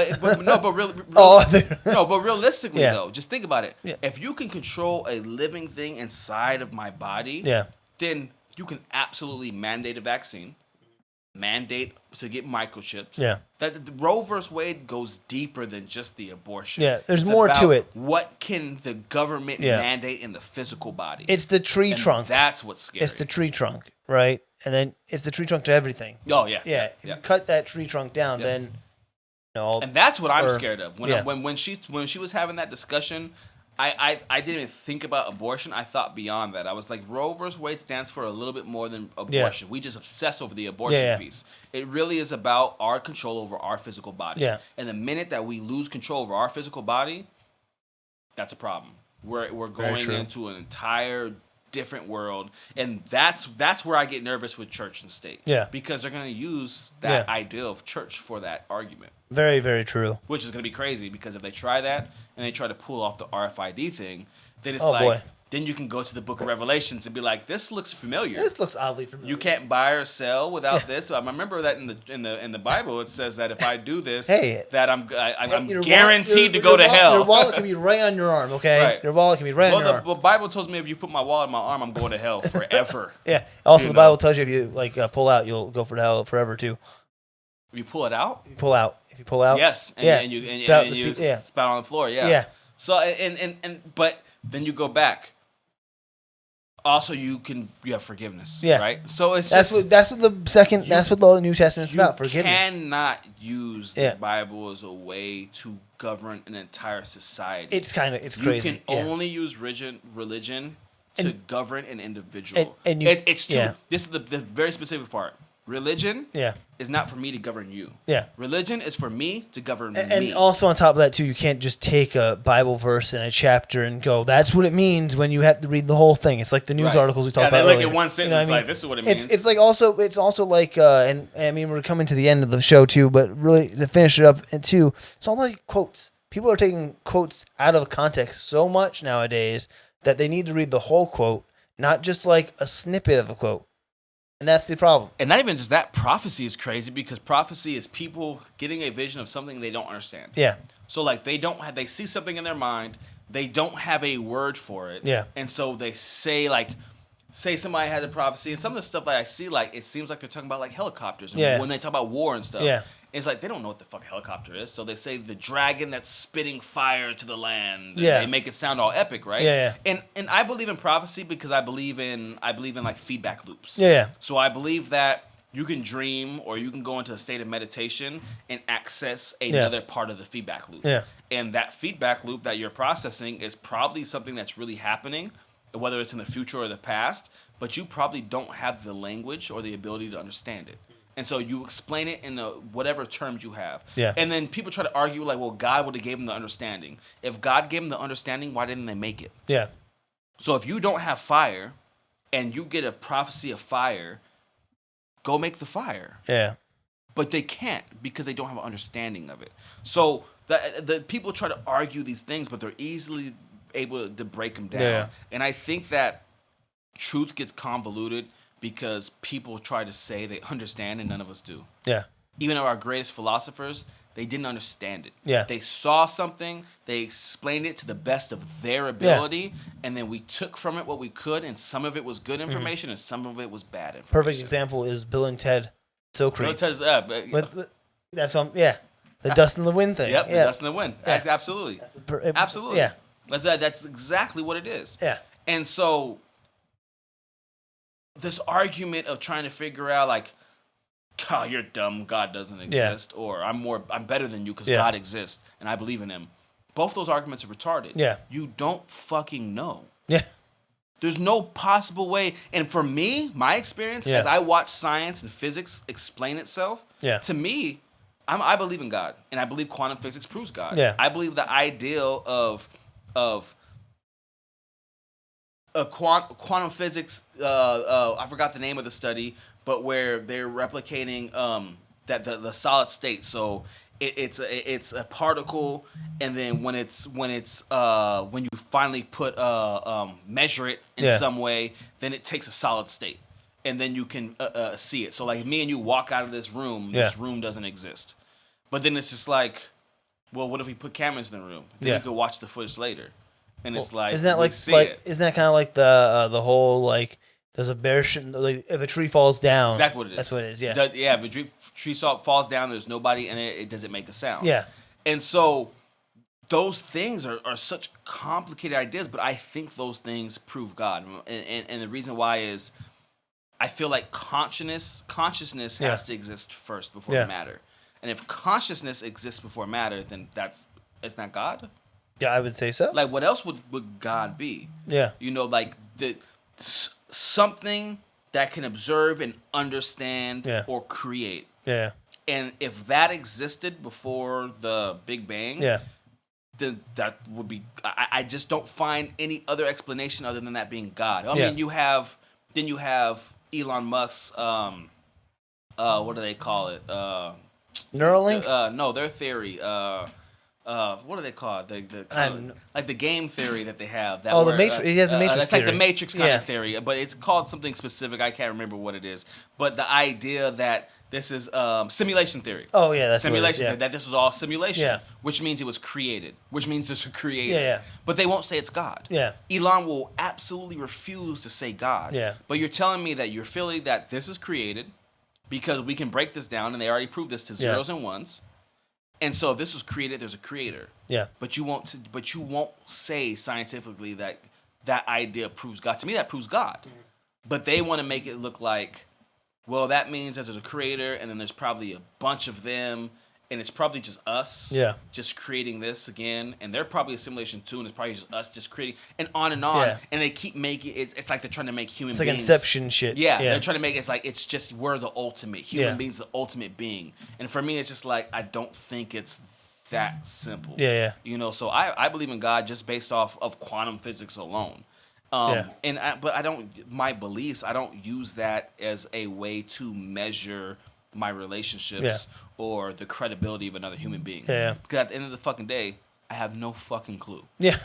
realistically though, just think about it. Yeah. If you can control a living thing inside of my body, then you can absolutely mandate a vaccine. Mandate to get microchips. Yeah. That the Roe versus Wade goes deeper than just the abortion. Yeah, there's It's more about to it. What can the government mandate in the physical body? It's the tree And trunk. That's what's scary. It's the tree trunk, right? And then it's the tree trunk to everything. Oh yeah. Yeah. If you cut that tree trunk down, then And that's what I'm scared of. Yeah. When she was having that discussion, I didn't even think about abortion. I thought beyond that. I was like, Roe versus Wade stands for a little bit more than abortion. We just obsess over the abortion piece. It really is about our control over our physical body. Yeah. And the minute that we lose control over our physical body, that's a problem. We're going into an entire different world, and that's where I get nervous with church and state. Yeah. Because they're going to use that idea of church for that argument. Very, very true. Which is going to be crazy, because if they try that and they try to pull off the RFID thing, then it's boy. then you can go to the Book of Revelations and be like, this looks familiar. This looks oddly familiar. You can't buy or sell without this. I remember that in the Bible, it says that if I do this, that I'm guaranteed to go to hell. Your wallet can be right on your arm, okay? Right. Your wallet can be right on your arm. The Bible tells me if you put my wallet on my arm, I'm going to hell forever. Yeah. Also, the Bible tells you if you pull out, you'll go for hell forever too. If you pull it out? If you pull out. Yes. And you spat on the floor. Yeah. Yeah. So but then you go back. Also, you have forgiveness. Yeah. Right. So that's what the New Testament's about. Forgiveness. You cannot use the Bible as a way to govern an entire society. It's crazy. You can only use religion to govern an individual. It's two. This is the very specific part. Religion is not for me to govern you. Yeah. Religion is for me to govern me. And also on top of that too, you can't just take a Bible verse and a chapter and go, that's what it means when you have to read the whole thing. It's like the news articles we talked about earlier. Look at one sentence like, this is what it means. It's also like, and I mean, we're coming to the end of the show too, but really to finish it up and too, it's all like quotes. People are taking quotes out of context so much nowadays that they need to read the whole quote, not just like a snippet of a quote. And that's the problem. And not even just that, prophecy is crazy, because prophecy is people getting a vision of something they don't understand. Yeah. So like they see something in their mind, they don't have a word for it. Yeah. And so they say somebody has a prophecy, and some of the stuff that I see, like, it seems like they're talking about like helicopters. Yeah. When they talk about war and stuff. Yeah. It's like they don't know what the fuck a helicopter is. So they say the dragon that's spitting fire to the land. Yeah. They make it sound all epic, right? Yeah. And I believe in prophecy because I believe in like feedback loops. Yeah. So I believe that you can dream or you can go into a state of meditation and access another part of the feedback loop. Yeah. And that feedback loop that you're processing is probably something that's really happening, whether it's in the future or the past, but you probably don't have the language or the ability to understand it. And so you explain it in whatever terms you have. Yeah. And then people try to argue like, well, God would have gave them the understanding. If God gave them the understanding, why didn't they make it? Yeah. So if you don't have fire and you get a prophecy of fire, go make the fire. Yeah. But they can't because they don't have an understanding of it. So the people try to argue these things, but they're easily able to break them down. Yeah. And I think that truth gets convoluted because people try to say they understand and none of us do. Yeah. Even our greatest philosophers, they didn't understand it. Yeah. They saw something, they explained it to the best of their ability, and then we took from it what we could, and some of it was good information and some of it was bad information. Perfect example is Bill and Ted Socrates. That's the dust in the wind thing. Yep, the dust in the wind. Yeah. Absolutely. Absolutely. Yeah. That's exactly what it is. Yeah. And so this argument of trying to figure out like, oh, you're dumb, God doesn't exist, or I'm better than you because God exists and I believe in him. Both those arguments are retarded. Yeah. You don't fucking know. Yeah. There's no possible way. And for me, my experience, as I watch science and physics explain itself, to me, I believe in God, and I believe quantum physics proves God. Yeah. I believe the ideal of quantum physics, I forgot the name of the study, but where they're replicating that the solid state. So it's a particle, and then when you finally measure it in some way, then it takes a solid state, and then you can see it. So like me and you walk out of this room, this room doesn't exist, but then it's just like, well, what if we put cameras in the room? Then we could watch the footage later. And it's like, isn't that kind of like the whole like, does a bear if a tree falls down? Exactly what it is. That's what it is. Yeah. If a tree falls down, there's nobody, and it doesn't make a sound. Yeah. And so those things are such complicated ideas, but I think those things prove God, and the reason why is, I feel like consciousness has to exist first before matter, and if consciousness exists before matter, then it's not God. Yeah, I would say so. Like, what else would God be? Yeah. You know, like something that can observe and understand or create. Yeah. And if that existed before the Big Bang, then that would be. I just don't find any other explanation other than that being God. I Yeah. mean, you have Elon Musk's what do they call it? Neuralink. No, their theory. What do they call it? Like the game theory that they have. That The Matrix. He has the Matrix It's like the theory. Matrix kind Yeah. of theory, but it's called something specific. I can't remember what it is. But the idea that this is simulation theory. Oh, yeah, that's what it is, simulation yeah. theory. That this was all simulation. Yeah. Which means it was created. Which means there's a creator. Yeah. But they won't say it's God. Yeah. Elon will absolutely refuse to say God. Yeah. But you're telling me that you're feeling that this is created because we can break this down, and they already proved this to zeros and ones. And so if this was created, there's a creator. Yeah. But you won't say scientifically that that idea proves God. To me, that proves God. But they want to make it look like, well, that means that there's a creator, and then there's probably a bunch of them, and it's probably just us just creating this again, and they're probably a simulation too, and it's probably just us just creating, and on, Yeah. and they keep making it. It's like they're trying to make human It's like beings. Inception shit. Yeah, they're trying to make it's like it's just we're the ultimate human Yeah. beings, the ultimate being, and for me, it's just like I don't think it's that simple. Yeah. You know, so I believe in God just based off of quantum physics alone. But I don't. My beliefs. I don't use that as a way to measure my relationships or the credibility of another human being. Yeah. Because at the end of the fucking day, I have no fucking clue. Yeah.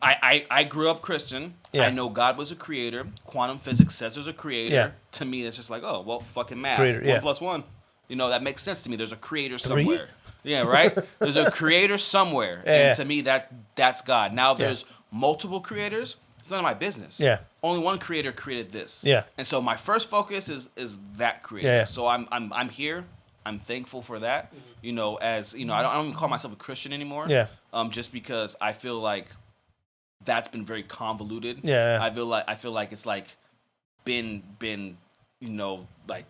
I grew up Christian. Yeah. I know God was a creator. Quantum physics says there's a creator. Yeah. To me, it's just like, oh, well, fucking math. Creator, yeah. 1 + 1. You know, that makes sense to me. There's a creator 3? somewhere. Yeah, right? There's a creator somewhere. And to me, that's God. Now, if there's multiple creators, it's none of my business. Yeah. Only one creator created this. Yeah. And so my first focus is that creator. Yeah. So I'm here. I'm thankful for that. You know, as you know, I don't even call myself a Christian anymore. Yeah. Just because I feel like that's been very convoluted. Yeah. I feel like it's like been you know like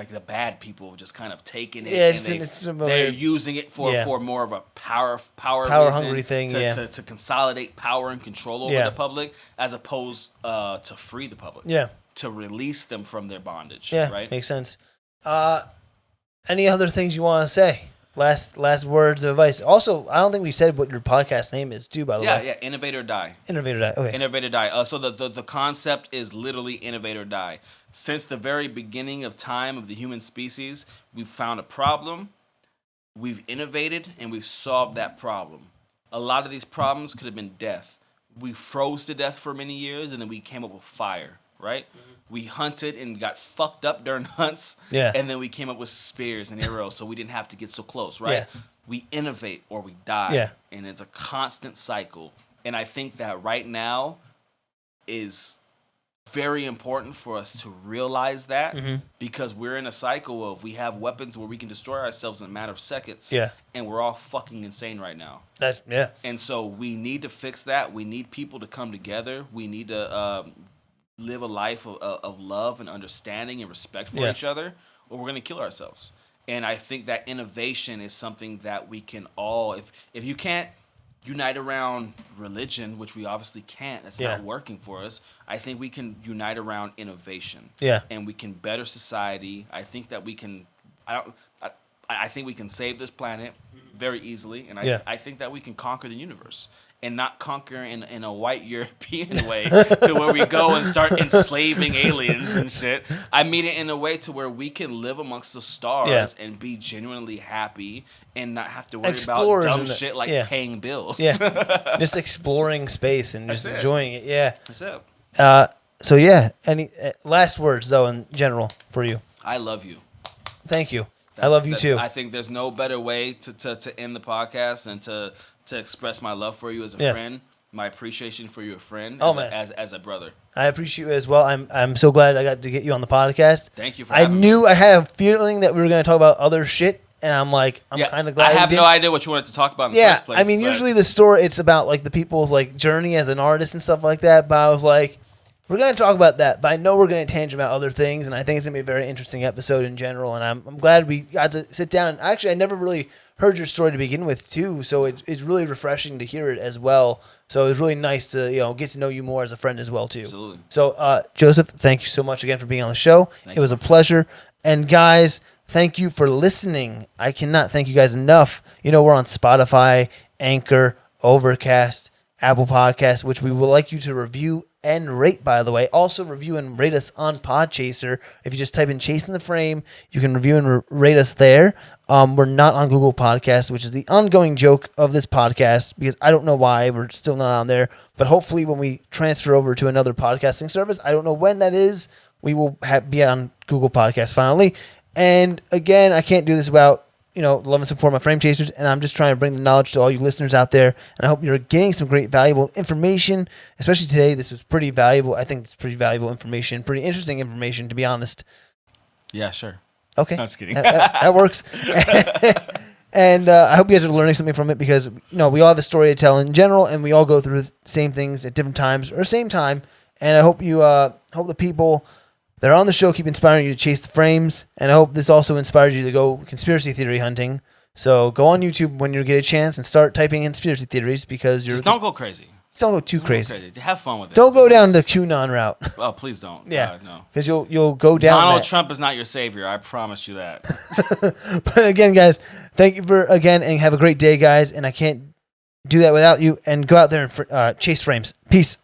the bad people have just kind of taken it and they're using it for more of a power hungry thing to consolidate power and control over the public as opposed to free the public. Yeah. To release them from their bondage. Yeah. Right. Makes sense. Any other things you want to say? Last words of advice. Also, I don't think we said what your podcast name is, too, by the way. Yeah. Innovate or die. Innovate or die. Okay. Innovate or die. So the concept is literally innovate or die. Since the very beginning of time of the human species, we've found a problem, we've innovated, and we've solved that problem. A lot of these problems could have been death. We froze to death for many years, and then we came up with fire, right? Mm-hmm. We hunted and got fucked up during hunts, and then we came up with spears and arrows, so we didn't have to get so close, right? Yeah. We innovate or we die, and it's a constant cycle. And I think that right now is very important for us to realize that because we're in a cycle of we have weapons where we can destroy ourselves in a matter of seconds, and we're all fucking insane right now. And so we need to fix that. We need people to come together. We need to live a life of love and understanding and respect for each other, or we're going to kill ourselves. And I think that innovation is something that we can all, if you can't unite around religion, which we obviously can't, that's not working for us, I think we can unite around innovation. And we can better society. I think that we can, I think we can save this planet very easily, and I think that we can conquer the universe. And not conquer in a white European way to where we go and start enslaving aliens and shit. I mean it in a way to where we can live amongst the stars and be genuinely happy and not have to worry about dumb shit like paying bills. Just exploring space and just enjoying it. That's it. So any last words though in general for you? I love you. Thank you. I love you too. I think there's no better way to end the podcast and to express my love for you as a friend, my appreciation for you, a friend, as a brother. I appreciate you as well. I'm so glad I got to get you on the podcast. Thank you for having me. I had a feeling that we were going to talk about other shit, and I'm kind of glad. I have no idea what you wanted to talk about in the first place. I mean, usually the story, it's about like the people's like journey as an artist and stuff like that, but I was like, we're going to talk about that, but I know we're going to tangent about other things, and I think it's going to be a very interesting episode in general, and I'm glad we got to sit down. And actually, I never really heard your story to begin with, too, so it's really refreshing to hear it as well. So it was really nice to get to know you more as a friend as well, too. Absolutely. So, Joseph, thank you so much again for being on the show. It was a pleasure. And, guys, thank you for listening. I cannot thank you guys enough. We're on Spotify Anchor, Overcast, Apple Podcasts, which we would like you to review and rate, by the way. Also, review and rate us on Podchaser. If you just type in Chasing the Frame, you can review and rate us there. We're not on Google Podcasts, which is the ongoing joke of this podcast, because I don't know why we're still not on there. But hopefully when we transfer over to another podcasting service, I don't know when that is, we will be on Google Podcasts finally. And again, I can't do this without love and support my frame chasers, and I'm just trying to bring the knowledge to all you listeners out there, and I hope you're getting some great valuable information, especially today. This was pretty valuable. I think it's pretty valuable information, pretty interesting information, to be honest. Yeah, sure. Okay. No, I'm just kidding. That works. And I hope you guys are learning something from it, because we all have a story to tell in general, and we all go through the same things at different times or same time, and I hope you hope the people that are on the show keep inspiring you to chase the frames, and I hope this also inspires you to go conspiracy theory hunting. So go on YouTube when you get a chance and start typing in conspiracy theories, because just don't go crazy. Don't go too crazy. Have fun with it. Don't go down the QAnon route. Oh, please don't. Yeah, no. Because you'll go down. Donald Trump is not your savior. I promise you that. But again, guys, thank you and have a great day, guys. And I can't do that without you. And go out there and chase frames. Peace.